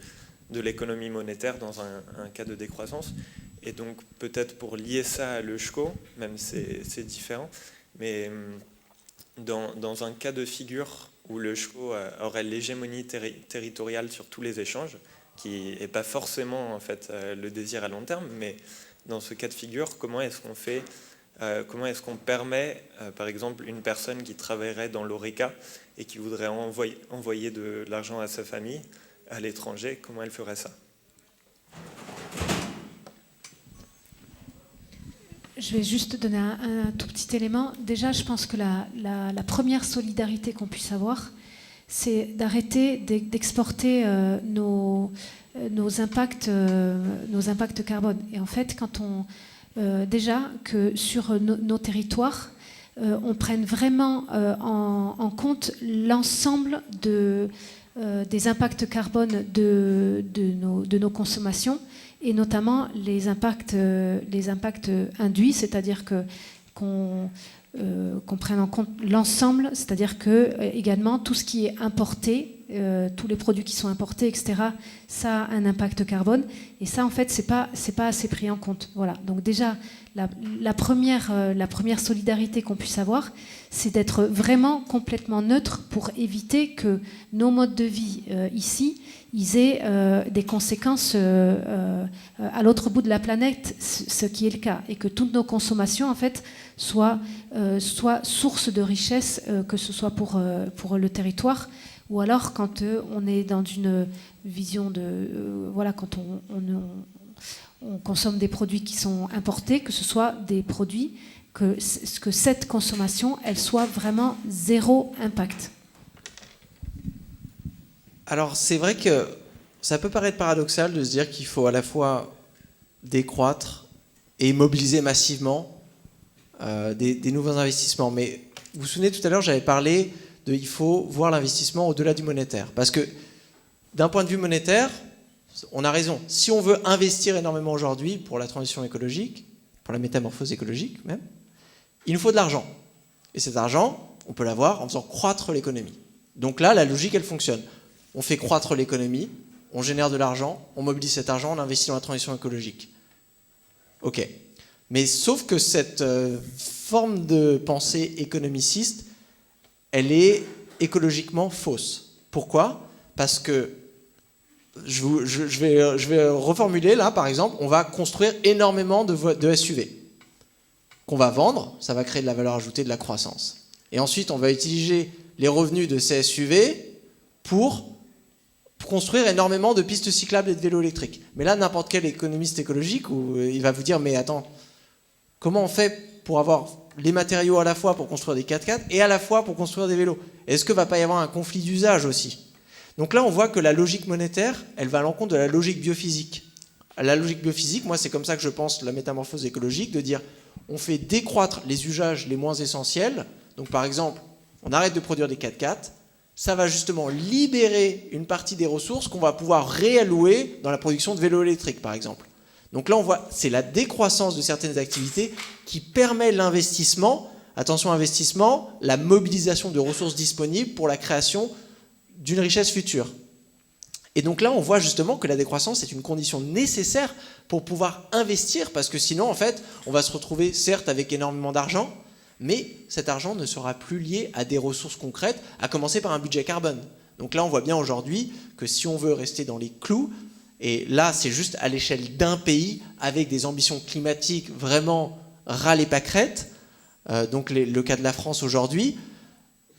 l'économie monétaire dans un cas de décroissance. Et donc peut-être pour lier ça à le JCO, même c'est différent, mais dans un cas de figure où le JCO aurait l'hégémonie territoriale sur tous les échanges, qui n'est pas forcément en fait le désir à long terme, mais dans ce cas de figure, comment est-ce qu'on fait, comment est-ce qu'on permet, par exemple, une personne qui travaillerait dans l'ORECA et qui voudrait envoyer de l'argent à sa famille à l'étranger, comment elle ferait ça? Je vais juste donner un tout petit élément. Déjà, je pense que la première solidarité qu'on puisse avoir, c'est d'arrêter d'exporter nos impacts carbone. Et en fait, quand déjà que sur nos territoires, on prenne vraiment en compte l'ensemble des impacts carbone de nos consommations, et notamment les impacts induits, c'est-à-dire qu'on prenne en compte l'ensemble, c'est-à-dire que également tout ce qui est importé, tous les produits qui sont importés, etc., ça a un impact carbone, et ça en fait c'est pas assez pris en compte. Voilà. Donc déjà la première solidarité qu'on puisse avoir, c'est d'être vraiment complètement neutre pour éviter que nos modes de vie ici, ils aient des conséquences à l'autre bout de la planète, ce qui est le cas, et que toutes nos consommations en fait soient source de richesse, que ce soit pour le territoire, ou alors quand on est dans une vision de quand on consomme des produits qui sont importés, que ce soit des produits que cette consommation elle soit vraiment zéro impact. Alors c'est vrai que ça peut paraître paradoxal de se dire qu'il faut à la fois décroître et mobiliser massivement des nouveaux investissements. Mais vous vous souvenez, tout à l'heure, j'avais parlé il faut voir l'investissement au-delà du monétaire. Parce que d'un point de vue monétaire, on a raison. Si on veut investir énormément aujourd'hui pour la transition écologique, pour la métamorphose écologique même, il nous faut de l'argent. Et cet argent, on peut l'avoir en faisant croître l'économie. Donc là, la logique, elle fonctionne. On fait croître l'économie, on génère de l'argent, on mobilise cet argent, on investit dans la transition écologique. Ok. Mais sauf que cette forme de pensée économiciste, elle est écologiquement fausse. Pourquoi ? Parce que, je vais reformuler là, par exemple, on va construire énormément de SUV qu'on va vendre, ça va créer de la valeur ajoutée, de la croissance. Et ensuite, on va utiliser les revenus de ces SUV pour construire énormément de pistes cyclables et de vélos électriques. Mais là, n'importe quel économiste écologique, il va vous dire, mais attends, comment on fait pour avoir les matériaux à la fois pour construire des 4x4 et à la fois pour construire des vélos ? Est-ce qu'il ne va pas y avoir un conflit d'usage aussi ? Donc là, on voit que la logique monétaire, elle va à l'encontre de la logique biophysique. La logique biophysique, moi, c'est comme ça que je pense la métamorphose écologique, de dire, on fait décroître les usages les moins essentiels. Donc par exemple, on arrête de produire des 4x4, ça va justement libérer une partie des ressources qu'on va pouvoir réallouer dans la production de vélos électriques, par exemple. Donc là, on voit, c'est la décroissance de certaines activités qui permet l'investissement, attention investissement, la mobilisation de ressources disponibles pour la création d'une richesse future. Et donc là, on voit justement que la décroissance est une condition nécessaire pour pouvoir investir, parce que sinon, en fait, on va se retrouver, certes, avec énormément d'argent, mais cet argent ne sera plus lié à des ressources concrètes, à commencer par un budget carbone. Donc là, on voit bien aujourd'hui que si on veut rester dans les clous, et là, c'est juste à l'échelle d'un pays, avec des ambitions climatiques vraiment ras les pâquerettes, donc le cas de la France aujourd'hui,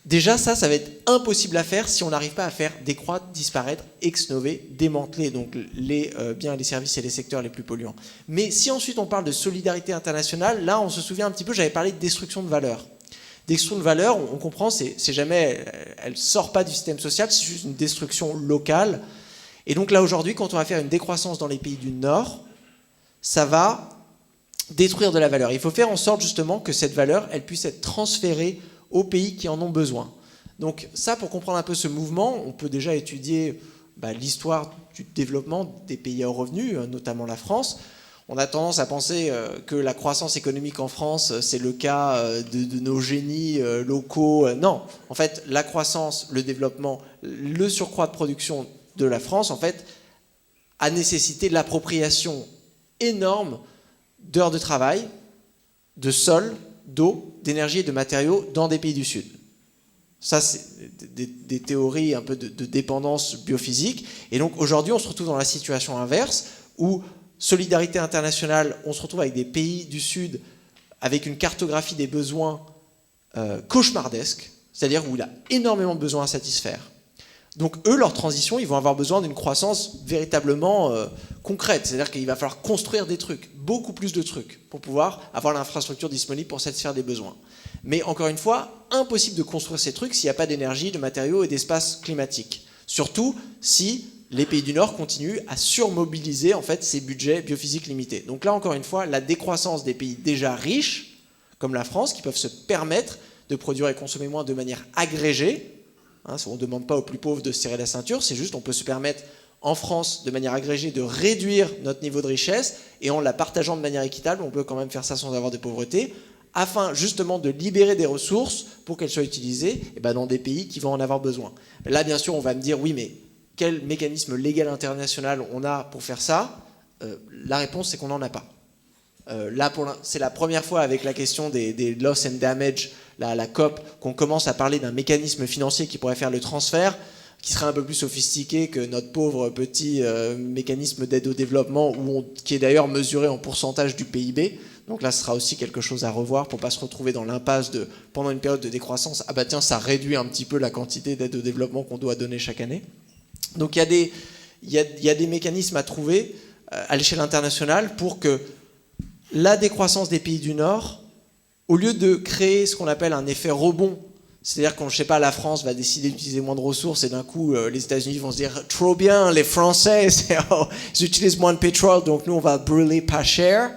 déjà ça va être impossible à faire si on n'arrive pas à faire décroître, disparaître, ex-nover, démanteler donc les biens, les services et les secteurs les plus polluants. Mais si ensuite on parle de solidarité internationale, là on se souvient un petit peu, j'avais parlé de destruction de valeur. Destruction de valeur, on comprend, c'est jamais, elle ne sort pas du système social, c'est juste une destruction locale. Et donc là aujourd'hui, quand on va faire une décroissance dans les pays du Nord, ça va détruire de la valeur. Il faut faire en sorte justement que cette valeur, elle puisse être transférée aux pays qui en ont besoin. Donc ça, pour comprendre un peu ce mouvement, on peut déjà étudier l'histoire du développement des pays à haut revenu, notamment la France. On a tendance à penser que la croissance économique en France, c'est le cas de nos génies locaux. Non, en fait, la croissance, le développement, le surcroît de production de la France, en fait, a nécessité l'appropriation énorme d'heures de travail, de sol, d'eau, d'énergie et de matériaux dans des pays du Sud. Ça, c'est des théories un peu de dépendance biophysique. Et donc aujourd'hui, on se retrouve dans la situation inverse, où solidarité internationale, on se retrouve avec des pays du Sud avec une cartographie des besoins cauchemardesque, c'est-à-dire où il a énormément de besoins à satisfaire. Donc eux, leur transition, ils vont avoir besoin d'une croissance véritablement concrète. C'est-à-dire qu'il va falloir construire des trucs, beaucoup plus de trucs, pour pouvoir avoir l'infrastructure disponible pour satisfaire des besoins. Mais encore une fois, impossible de construire ces trucs s'il n'y a pas d'énergie, de matériaux et d'espace climatique. Surtout si les pays du Nord continuent à surmobiliser en fait, ces budgets biophysiques limités. Donc là, encore une fois, la décroissance des pays déjà riches, comme la France, qui peuvent se permettre de produire et consommer moins de manière agrégée. On ne demande pas aux plus pauvres de se serrer la ceinture, c'est juste on peut se permettre en France de manière agrégée de réduire notre niveau de richesse et en la partageant de manière équitable, on peut quand même faire ça sans avoir de pauvreté, afin justement de libérer des ressources pour qu'elles soient utilisées dans des pays qui vont en avoir besoin. Là bien sûr on va me dire oui mais quel mécanisme légal international on a pour faire ça ? La réponse c'est qu'on n'en a pas. Là c'est la première fois avec la question des loss and damage, la COP, qu'on commence à parler d'un mécanisme financier qui pourrait faire le transfert, qui serait un peu plus sophistiqué que notre pauvre petit mécanisme d'aide au développement, qui est d'ailleurs mesuré en pourcentage du PIB. Donc là, ce sera aussi quelque chose à revoir pour ne pas se retrouver dans l'impasse de, pendant une période de décroissance, ah bah tiens, ça réduit un petit peu la quantité d'aide au développement qu'on doit donner chaque année. Donc il y a des mécanismes à trouver à l'échelle internationale pour que la décroissance des pays du Nord, au lieu de créer ce qu'on appelle un effet rebond, c'est-à-dire qu'on, je sais pas, la France va décider d'utiliser moins de ressources et d'un coup les États-Unis vont se dire trop bien, les Français ils utilisent moins de pétrole donc nous on va brûler pas cher.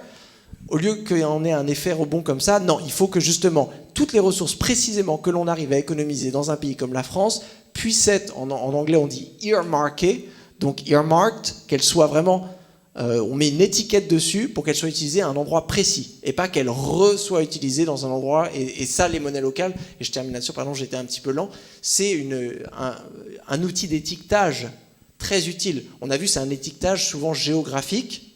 Au lieu qu'il y en ait un effet rebond comme ça, non, il faut que justement toutes les ressources précisément que l'on arrive à économiser dans un pays comme la France puissent être, en anglais on dit earmarkées, donc earmarked, qu'elles soient vraiment on met une étiquette dessus pour qu'elle soit utilisée à un endroit précis et pas qu'elle soit utilisée dans un endroit. Et ça, les monnaies locales, et je termine là-dessus, pardon, j'étais un petit peu lent, c'est un outil d'étiquetage très utile. On a vu, c'est un étiquetage souvent géographique,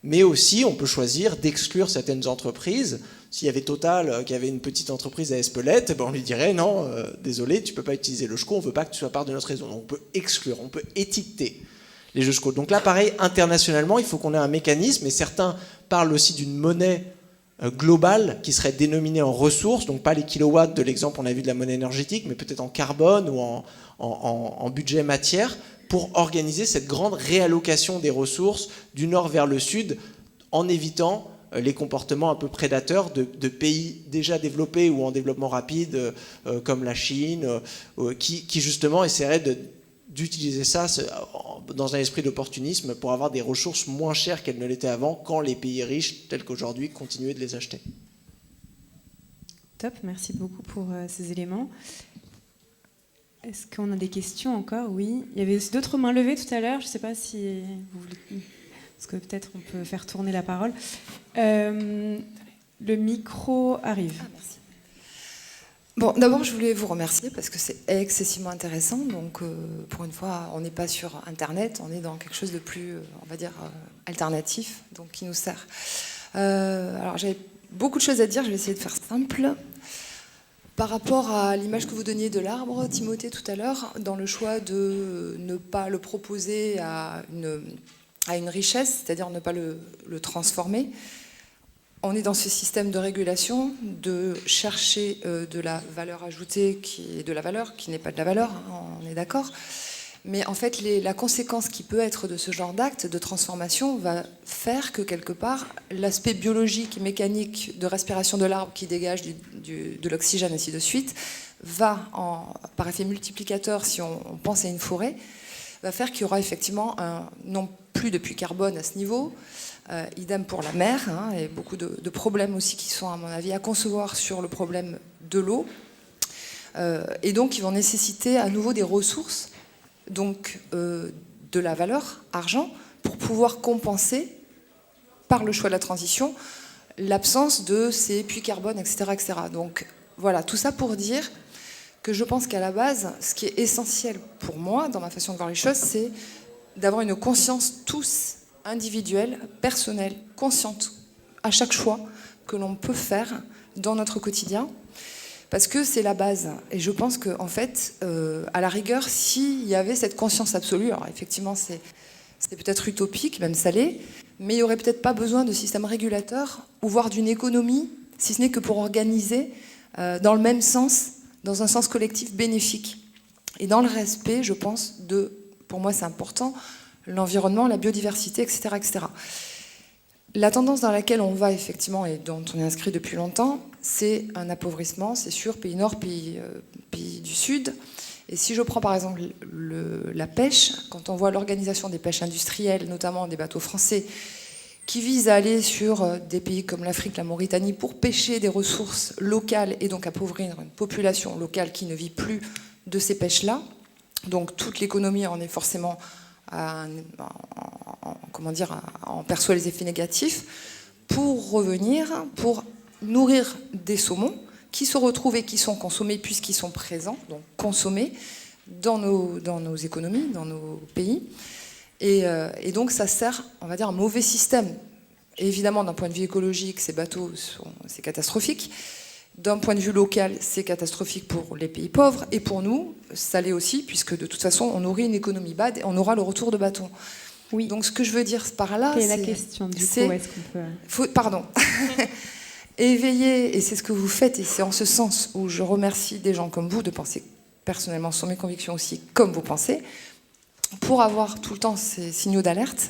mais aussi on peut choisir d'exclure certaines entreprises. S'il y avait Total qui avait une petite entreprise à Espelette, on lui dirait non, désolé, tu ne peux pas utiliser le SCHO, on ne veut pas que tu sois part de notre réseau. Donc on peut exclure, on peut étiqueter les jeux SCHO. Donc là, pareil, internationalement, il faut qu'on ait un mécanisme, et certains parlent aussi d'une monnaie globale qui serait dénominée en ressources, donc pas les kilowatts de l'exemple on a vu de la monnaie énergétique, mais peut-être en carbone ou en budget matière, pour organiser cette grande réallocation des ressources du nord vers le sud, en évitant les comportements un peu prédateurs de pays déjà développés ou en développement rapide, comme la Chine, qui justement essaieraient d'utiliser ça dans un esprit d'opportunisme pour avoir des ressources moins chères qu'elles ne l'étaient avant, quand les pays riches, tels qu'aujourd'hui, continuaient de les acheter. Top, merci beaucoup pour ces éléments. Est-ce qu'on a des questions encore? Oui. Il y avait aussi d'autres mains levées tout à l'heure. Je ne sais pas si vous voulez... Parce que peut-être on peut faire tourner la parole. Le micro arrive. Ah, merci. Bon, d'abord, je voulais vous remercier parce que c'est excessivement intéressant. Donc, pour une fois, on n'est pas sur Internet, on est dans quelque chose de plus, on va dire, alternatif, donc qui nous sert. Alors, j'avais beaucoup de choses à dire, je vais essayer de faire simple. Par rapport à l'image que vous donniez de l'arbre, Timothée, tout à l'heure, dans le choix de ne pas le proposer à une richesse, c'est-à-dire ne pas le transformer, on est dans ce système de régulation, de chercher de la valeur ajoutée qui est de la valeur, qui n'est pas de la valeur, hein, on est d'accord. Mais en fait, la conséquence qui peut être de ce genre d'acte de transformation va faire que quelque part, l'aspect biologique et mécanique de respiration de l'arbre qui dégage de l'oxygène, ainsi de suite, va, par effet multiplicateur, si on pense à une forêt, va faire qu'il y aura effectivement non plus de puits carbone à ce niveau. Idem pour la mer, hein, et beaucoup de problèmes aussi qui sont, à mon avis, à concevoir sur le problème de l'eau. Et donc, ils vont nécessiter à nouveau des ressources, donc de la valeur, argent, pour pouvoir compenser, par le choix de la transition, l'absence de ces puits carbone, etc., etc. Donc, voilà, tout ça pour dire que je pense qu'à la base, ce qui est essentiel pour moi, dans ma façon de voir les choses, c'est d'avoir une conscience tous individuelle, personnelle, consciente, à chaque choix que l'on peut faire dans notre quotidien, parce que c'est la base. Et je pense qu'en fait, à la rigueur, s'il y avait cette conscience absolue, alors effectivement c'est peut-être utopique, même ça l'est, mais il n'y aurait peut-être pas besoin de système régulateur, ou voire d'une économie, si ce n'est que pour organiser dans le même sens, dans un sens collectif bénéfique. Et dans le respect, je pense, pour moi c'est important, l'environnement, la biodiversité, etc., etc. La tendance dans laquelle on va effectivement et dont on est inscrit depuis longtemps, c'est un appauvrissement, c'est sûr, pays nord, pays du sud. Et si je prends par exemple la pêche, quand on voit l'organisation des pêches industrielles, notamment des bateaux français, qui visent à aller sur des pays comme l'Afrique, la Mauritanie, pour pêcher des ressources locales et donc appauvrir une population locale qui ne vit plus de ces pêches-là, donc toute l'économie en est forcément... on perçoit les effets négatifs, pour revenir, pour nourrir des saumons qui se retrouvent et qui sont consommés puisqu'ils sont présents, donc consommés dans nos économies, dans nos pays. Et donc ça sert, on va dire, un mauvais système. Et évidemment, d'un point de vue écologique, ces bateaux, c'est catastrophique. D'un point de vue local, c'est catastrophique pour les pays pauvres. Et pour nous, ça l'est aussi, puisque de toute façon, on nourrit une économie bad et on aura le retour de bâton. Oui. Donc ce que je veux dire par là, c'est... Quelle est la question, du coup, est-ce qu'on peut... Pardon. Éveiller, et c'est ce que vous faites, et c'est en ce sens où je remercie des gens comme vous de penser personnellement, sur mes convictions aussi, comme vous pensez, pour avoir tout le temps ces signaux d'alerte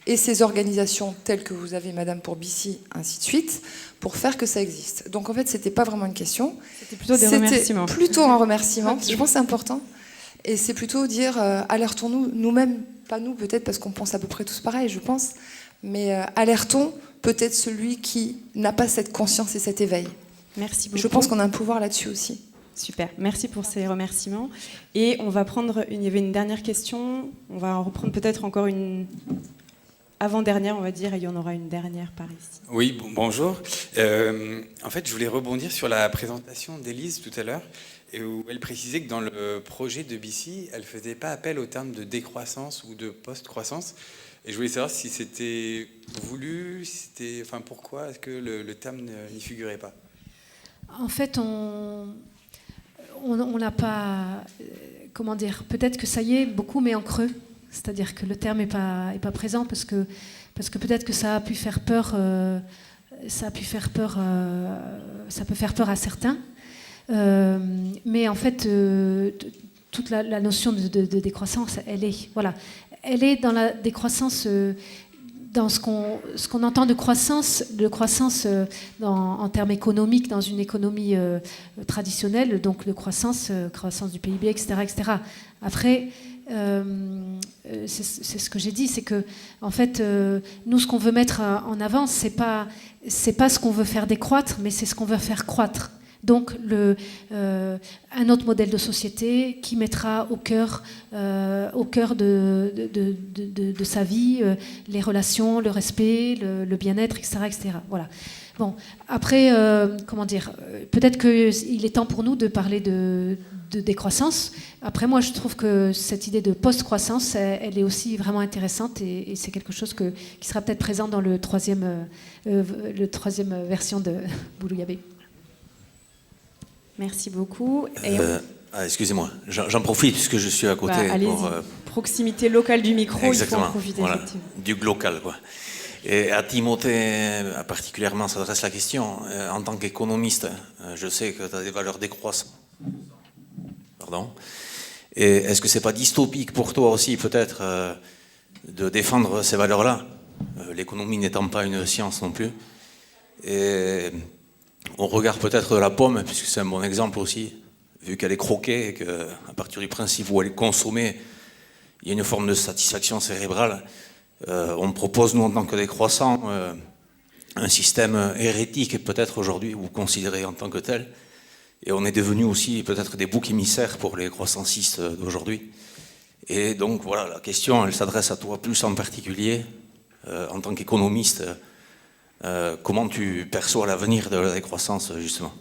et ces organisations telles que vous avez, Madame, pour BC, ainsi de suite, pour faire que ça existe. Donc en fait, c'était pas vraiment une question. C'était plutôt des remerciements. C'était plutôt un remerciement, parce que je pense que c'est important. Et c'est plutôt dire, alertons-nous, nous-mêmes, pas nous peut-être, parce qu'on pense à peu près tous pareil, je pense, mais alertons peut-être celui qui n'a pas cette conscience et cet éveil. Merci beaucoup. Je pense qu'on a un pouvoir là-dessus aussi. Super, merci pour ces remerciements. Et on va prendre, il y avait une dernière question, on va en reprendre peut-être encore une... avant-dernière, on va dire, et il y en aura une dernière par ici. Oui, bonjour. En fait, je voulais rebondir sur la présentation d'Élise tout à l'heure, où elle précisait que dans le projet de BC, elle ne faisait pas appel au terme de décroissance ou de post-croissance. Et je voulais savoir si c'était voulu, pourquoi est-ce que le terme n'y figurait pas? En fait, on n'a pas... comment dire? Peut-être que ça y est, beaucoup, mais en creux. C'est-à-dire que le terme n'est pas présent parce que peut-être que ça a pu faire peur, ça peut faire peur à certains. Mais en fait, toute la notion de décroissance, elle est dans la décroissance, dans ce qu'on entend de croissance en termes économiques, dans une économie traditionnelle, donc de croissance du PIB, etc., etc. Après, c'est ce que j'ai dit, c'est que en fait, nous, ce qu'on veut mettre en avant, c'est pas ce qu'on veut faire décroître, mais c'est ce qu'on veut faire croître. Donc un autre modèle de société qui mettra au cœur de sa vie les relations, le respect, le bien-être, etc., etc. Voilà. Bon, après, comment dire, peut-être qu'il est temps pour nous de parler de décroissance. Après, moi, je trouve que cette idée de post-croissance, elle est aussi vraiment intéressante et c'est quelque chose qui sera peut-être présent dans le troisième version de Boulouiabe. Merci beaucoup. Excusez-moi, j'en profite puisque je suis à côté. Proximité locale du micro, exactement, il faut en profiter. Voilà, effectivement. du local, quoi. Et à Timothée, particulièrement, s'adresse la question. En tant qu'économiste, je sais que tu as des valeurs décroissantes. Pardon. Et est-ce que c'est pas dystopique pour toi aussi, peut-être, de défendre ces valeurs-là, l'économie n'étant pas une science non plus? Et on regarde peut-être la pomme, puisque c'est un bon exemple aussi, vu qu'elle est croquée et qu'à partir du principe où elle est consommée, il y a une forme de satisfaction cérébrale. On propose, nous, en tant que décroissants, un système hérétique, peut-être aujourd'hui, ou considéré en tant que tel. Et on est devenu aussi peut-être des boucs émissaires pour les croissancistes d'aujourd'hui. Et donc, voilà, la question, elle s'adresse à toi plus en particulier, en tant qu'économiste. Comment tu perçois l'avenir de la décroissance, justement?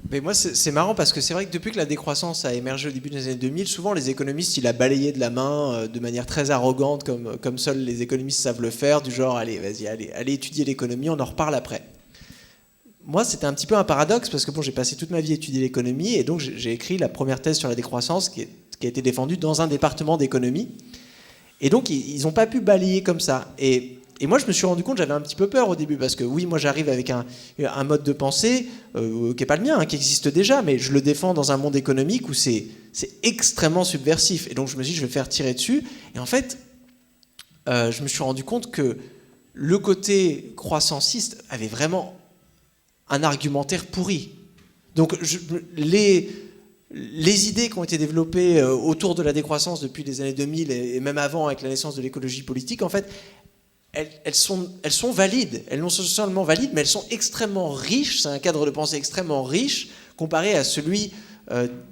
Mais moi, c'est marrant parce que c'est vrai que depuis que la décroissance a émergé au début des années 2000, souvent les économistes, ils la balayaient de la main de manière très arrogante, comme seuls les économistes savent le faire, du genre, allez, vas-y, allez étudier l'économie, on en reparle après. Moi, c'était un petit peu un paradoxe parce que bon, j'ai passé toute ma vie à étudier l'économie et donc j'ai écrit la première thèse sur la décroissance qui a été défendue dans un département d'économie. Et donc, ils n'ont pas pu balayer comme ça. Et moi, je me suis rendu compte, j'avais un petit peu peur au début, parce que oui, moi j'arrive avec un mode de pensée qui n'est pas le mien, qui existe déjà, mais je le défends dans un monde économique où c'est extrêmement subversif. Et donc je me suis dit, je vais faire tirer dessus. Et en fait, je me suis rendu compte que le côté croissanciste avait vraiment un argumentaire pourri. Donc les idées qui ont été développées autour de la décroissance depuis les années 2000 et même avant avec la naissance de l'écologie politique, en fait, elles sont valides. Elles non seulement valides, mais elles sont extrêmement riches. C'est un cadre de pensée extrêmement riche comparé à celui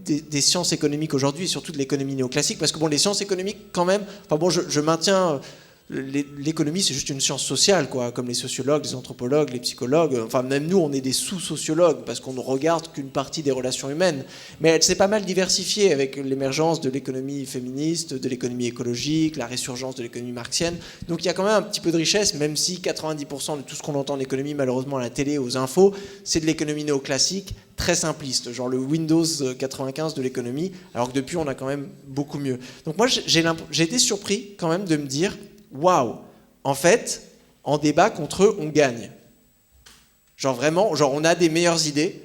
des sciences économiques aujourd'hui et surtout de l'économie néoclassique. Parce que bon, les sciences économiques, quand même, enfin bon, je maintiens... L'économie, c'est juste une science sociale, quoi, comme les sociologues, les anthropologues, les psychologues. Enfin, même nous, on est des sous-sociologues parce qu'on ne regarde qu'une partie des relations humaines. Mais elle s'est pas mal diversifiée avec l'émergence de l'économie féministe, de l'économie écologique, la résurgence de l'économie marxienne. Donc il y a quand même un petit peu de richesse, même si 90% de tout ce qu'on entend en économie, malheureusement à la télé, aux infos, c'est de l'économie néoclassique, très simpliste, genre le Windows 95 de l'économie, alors que depuis, on a quand même beaucoup mieux. Donc moi, j'ai été surpris quand même de me dire... Waouh, en fait, en débat contre eux, on gagne. Genre vraiment, on a des meilleures idées,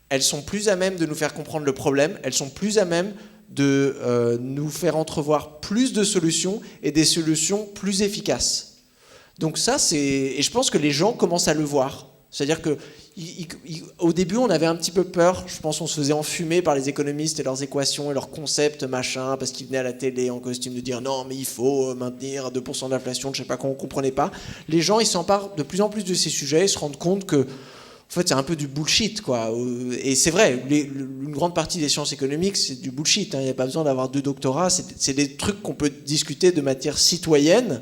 elles sont plus à même de nous faire comprendre le problème, elles sont plus à même de nous faire entrevoir plus de solutions et des solutions plus efficaces. Donc ça, et je pense que les gens commencent à le voir. C'est-à-dire que au début, on avait un petit peu peur. Je pense qu'on se faisait enfumer par les économistes et leurs équations et leurs concepts, machin, parce qu'ils venaient à la télé en costume de dire non, mais il faut maintenir 2% d'inflation, je sais pas quoi, on comprenait pas. Les gens, ils s'emparent de plus en plus de ces sujets, ils se rendent compte que, en fait, c'est un peu du bullshit, quoi. Et c'est vrai, une grande partie des sciences économiques, c'est du bullshit. Il n'y a pas besoin d'avoir 2 doctorats. C'est des trucs qu'on peut discuter de matière citoyenne,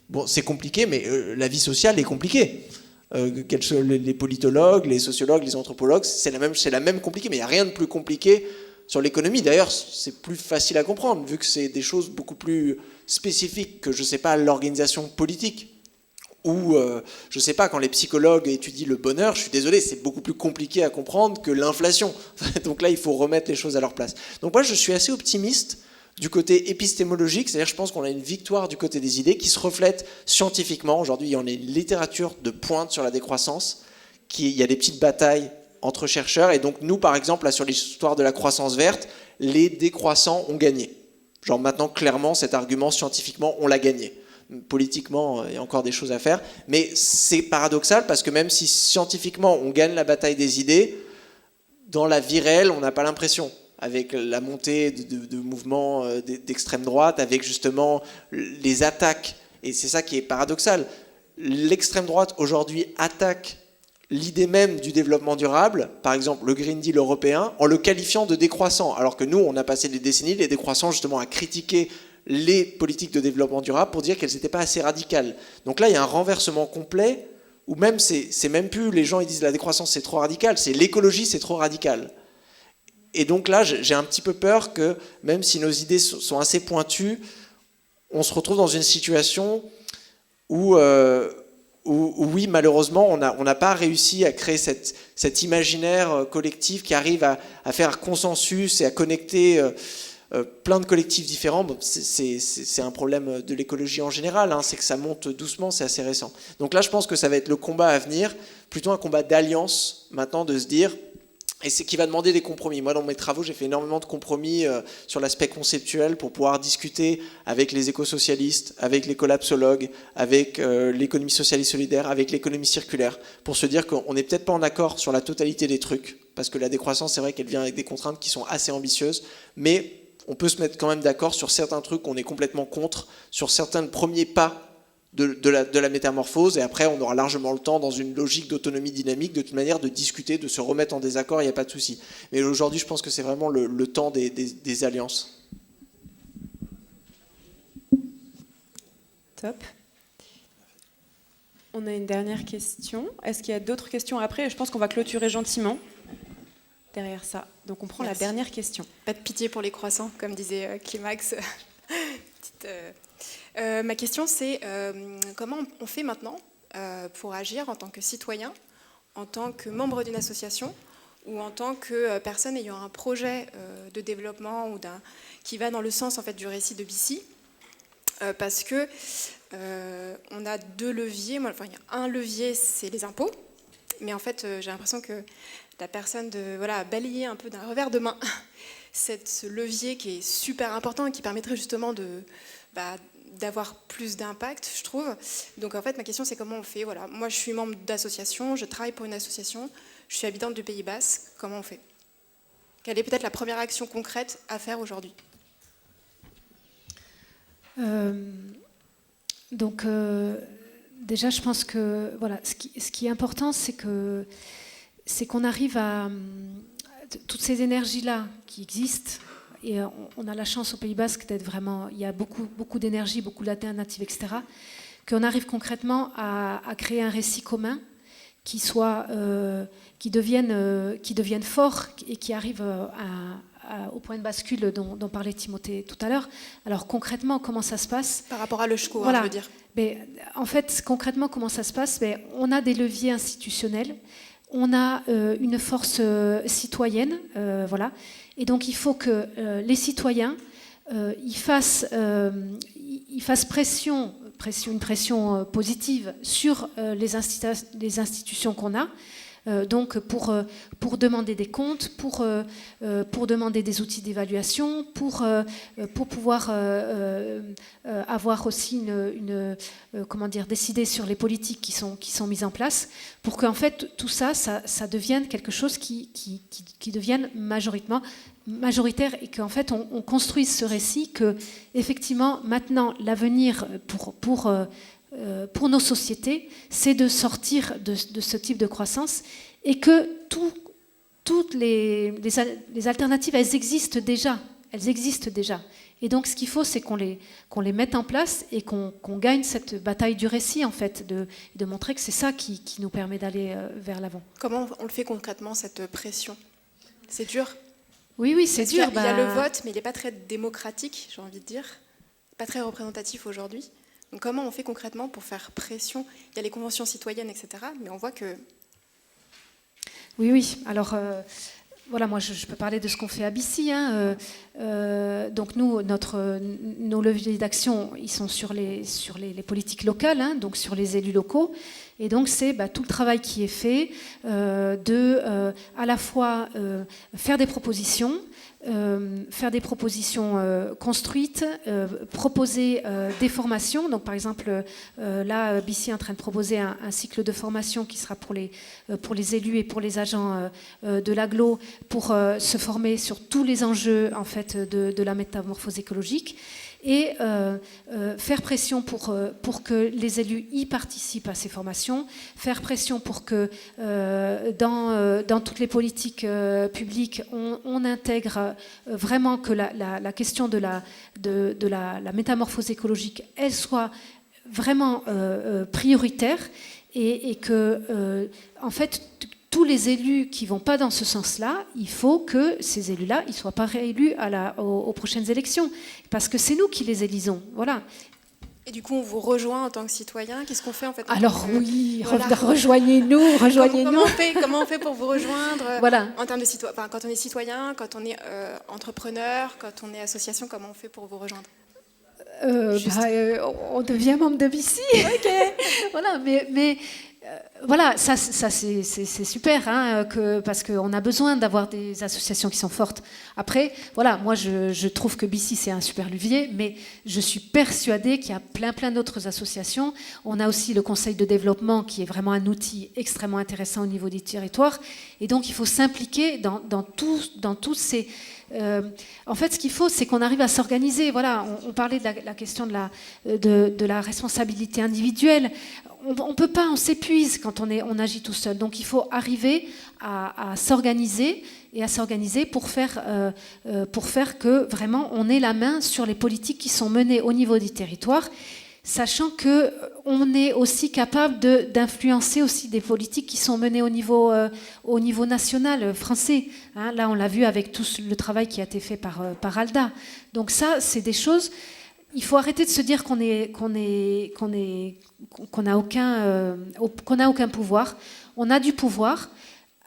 Bon, c'est compliqué, mais la vie sociale est compliquée. Les politologues, les sociologues, les anthropologues, c'est la même compliquée, mais il n'y a rien de plus compliqué sur l'économie. D'ailleurs, c'est plus facile à comprendre, vu que c'est des choses beaucoup plus spécifiques que, je ne sais pas, l'organisation politique. Ou, je ne sais pas, quand les psychologues étudient le bonheur, je suis désolé, c'est beaucoup plus compliqué à comprendre que l'inflation. Donc là, il faut remettre les choses à leur place. Donc moi, je suis assez optimiste du côté épistémologique, c'est-à-dire je pense qu'on a une victoire du côté des idées qui se reflète scientifiquement. Aujourd'hui, il y a une littérature de pointe sur la décroissance, il y a des petites batailles entre chercheurs, et donc nous, par exemple, là, sur l'histoire de la croissance verte, les décroissants ont gagné. Genre maintenant, clairement, cet argument, scientifiquement, on l'a gagné. Politiquement, il y a encore des choses à faire, mais c'est paradoxal parce que même si scientifiquement, on gagne la bataille des idées, dans la vie réelle, on n'a pas l'impression. Avec la montée de mouvements d'extrême droite, avec justement les attaques. Et c'est ça qui est paradoxal. L'extrême droite, aujourd'hui, attaque l'idée même du développement durable, par exemple le Green Deal européen, en le qualifiant de décroissant. Alors que nous, on a passé des décennies, les décroissants, justement, à critiquer les politiques de développement durable pour dire qu'elles n'étaient pas assez radicales. Donc là, il y a un renversement complet, où même, c'est même plus, les gens ils disent la décroissance c'est trop radical, c'est l'écologie c'est trop radical. Et donc là, j'ai un petit peu peur que, même si nos idées sont assez pointues, on se retrouve dans une situation où oui, malheureusement, on n'a pas réussi à créer cet imaginaire collectif qui arrive à faire consensus et à connecter plein de collectifs différents. Bon, c'est un problème de l'écologie en général, hein, c'est que ça monte doucement, c'est assez récent. Donc là, je pense que ça va être le combat à venir, plutôt un combat d'alliance, maintenant, de se dire... Et c'est qui va demander des compromis. Moi, dans mes travaux, j'ai fait énormément de compromis sur l'aspect conceptuel pour pouvoir discuter avec les écosocialistes, avec les collapsologues, avec l'économie sociale et solidaire, avec l'économie circulaire, pour se dire qu'on n'est peut-être pas en accord sur la totalité des trucs, parce que la décroissance, c'est vrai qu'elle vient avec des contraintes qui sont assez ambitieuses, mais on peut se mettre quand même d'accord sur certains trucs qu'on est complètement contre, sur certains premiers pas de la métamorphose, et après on aura largement le temps, dans une logique d'autonomie dynamique, de toute manière, de discuter, de se remettre en désaccord, il n'y a pas de souci. Mais aujourd'hui, je pense que c'est vraiment le temps des alliances. Top. On a une dernière question. Est-ce qu'il y a d'autres questions après? Je pense qu'on va clôturer gentiment derrière ça. Donc on prend la dernière question. Pas de pitié pour les croissants, comme disait Climax. Ma question, c'est comment on fait maintenant pour agir en tant que citoyen, en tant que membre d'une association ou en tant que personne ayant un projet de développement ou qui va dans le sens en fait, du récit de BC, parce que on a deux leviers. Enfin, il y a un levier, c'est les impôts, mais en fait, j'ai l'impression que la personne a balayé un peu d'un revers de main ce levier qui est super important et qui permettrait justement d'avoir plus d'impact, je trouve. Donc en fait, ma question, c'est comment on fait. Voilà. Moi, je suis membre d'association, je travaille pour une association, je suis habitante du Pays Basque. Comment on fait? Quelle est peut-être la première action concrète à faire aujourd'hui? Déjà, je pense que voilà, ce qui est important, c'est qu'on arrive à toutes ces énergies-là qui existent. Et on a la chance au Pays Basque d'être vraiment... Il y a beaucoup d'énergie, beaucoup d'alternatives, etc. Qu'on arrive concrètement à créer un récit commun qui devienne fort et qui arrive au point de bascule dont parlait Timothée tout à l'heure. Alors concrètement, comment ça se passe? Par rapport à l'ESCO, voilà. Je veux dire. Mais, en fait, concrètement, comment ça se passe? On a des leviers institutionnels, on a une force citoyenne, voilà. Et donc il faut que les citoyens ils fassent une pression positive sur les institutions qu'on a, donc pour demander des comptes, pour demander des outils d'évaluation, pour pouvoir avoir aussi décider sur les politiques qui sont mises en place, pour qu'en fait tout ça devienne quelque chose qui devienne majoritaire et qu'en fait on construise ce récit que effectivement maintenant l'avenir pour nos sociétés, c'est de sortir de ce type de croissance et que toutes les alternatives, elles existent déjà. elles existent déjà. Et donc ce qu'il faut, c'est qu'on les mette en place et qu'on gagne cette bataille du récit, en fait, de montrer que c'est ça qui nous permet d'aller vers l'avant. Comment on le fait concrètement, cette pression? C'est dur? Oui, c'est dur. Il y a le vote, mais il n'est pas très démocratique, j'ai envie de dire. Pas très représentatif aujourd'hui. Donc comment on fait concrètement pour faire pression? Il y a les conventions citoyennes, etc. Mais on voit que... Oui. Alors, voilà, moi, je peux parler de ce qu'on fait à BICI. Donc, nous, nos leviers d'action, ils sont sur les politiques locales, donc sur les élus locaux. Et donc, c'est tout le travail qui est fait à la fois faire des propositions, construites, proposer des formations. Donc, par exemple, là, BICI est en train de proposer un cycle de formation qui sera pour les élus et pour les agents de l'agglo pour se former sur tous les enjeux en fait de la métamorphose écologique. Et faire pression pour que les élus y participent à ces formations, faire pression pour que dans toutes les politiques publiques, on intègre vraiment que la question de la métamorphose écologique, elle soit vraiment prioritaire et que, en fait, tous les élus qui ne vont pas dans ce sens-là, il faut que ces élus-là ne soient pas réélus aux prochaines élections. Parce que c'est nous qui les élisons. Voilà. Et du coup, on vous rejoint en tant que citoyen. Qu'est-ce qu'on fait en fait? Alors oui, rejoignez-nous. Comment on fait pour vous rejoindre? Voilà. En termes de quand on est citoyen, quand on est entrepreneur, quand on est association, comment on fait pour vous rejoindre? On devient membre de BICI. Ok. Voilà, mais voilà, ça c'est super, parce qu'on a besoin d'avoir des associations qui sont fortes. Après, voilà, moi je trouve que BICI c'est un super levier, mais je suis persuadée qu'il y a plein d'autres associations. On a aussi le conseil de développement qui est vraiment un outil extrêmement intéressant au niveau des territoires. Et donc il faut s'impliquer dans tous ces... en fait, ce qu'il faut, c'est qu'on arrive à s'organiser. Voilà, on parlait de la question de la responsabilité individuelle. On peut pas, on s'épuise quand on agit tout seul. Donc, il faut arriver à s'organiser et à s'organiser pour faire que vraiment on ait la main sur les politiques qui sont menées au niveau des territoires, sachant que on est aussi capable d'influencer aussi des politiques qui sont menées au niveau national français. Là, on l'a vu avec tout le travail qui a été fait par ALDA. Donc ça, c'est des choses. Il faut arrêter de se dire qu'on n'a aucun pouvoir. On a du pouvoir,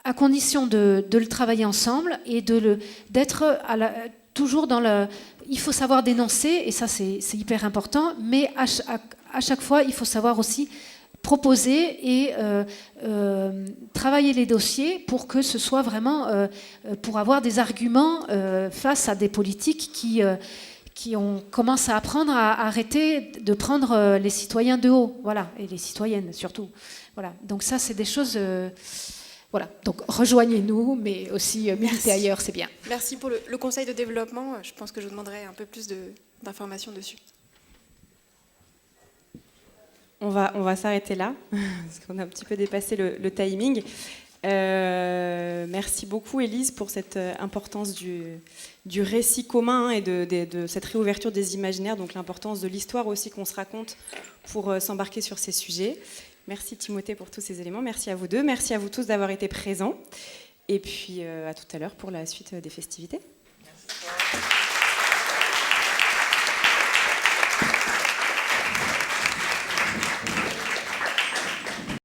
à condition de le travailler ensemble et d'être toujours dans le... Il faut savoir dénoncer, et ça c'est hyper important, mais à chaque fois, il faut savoir aussi proposer et travailler les dossiers pour que ce soit vraiment... pour avoir des arguments face à des politiques on commence à apprendre à arrêter de prendre les citoyens de haut, voilà, et les citoyennes surtout. Voilà. Donc ça, c'est des choses... voilà. Donc rejoignez-nous, mais aussi militez ailleurs, c'est bien. Merci pour le conseil de développement. Je pense que je vous demanderai un peu plus d'informations dessus. On va s'arrêter là, parce qu'on a un petit peu dépassé le timing. Merci beaucoup Élise pour cette importance du récit commun et de cette réouverture des imaginaires, donc l'importance de l'histoire aussi qu'on se raconte pour s'embarquer sur ces sujets. Merci Timothée pour tous ces éléments, merci à vous deux, merci à vous tous d'avoir été présents et puis à tout à l'heure pour la suite des festivités. Merci.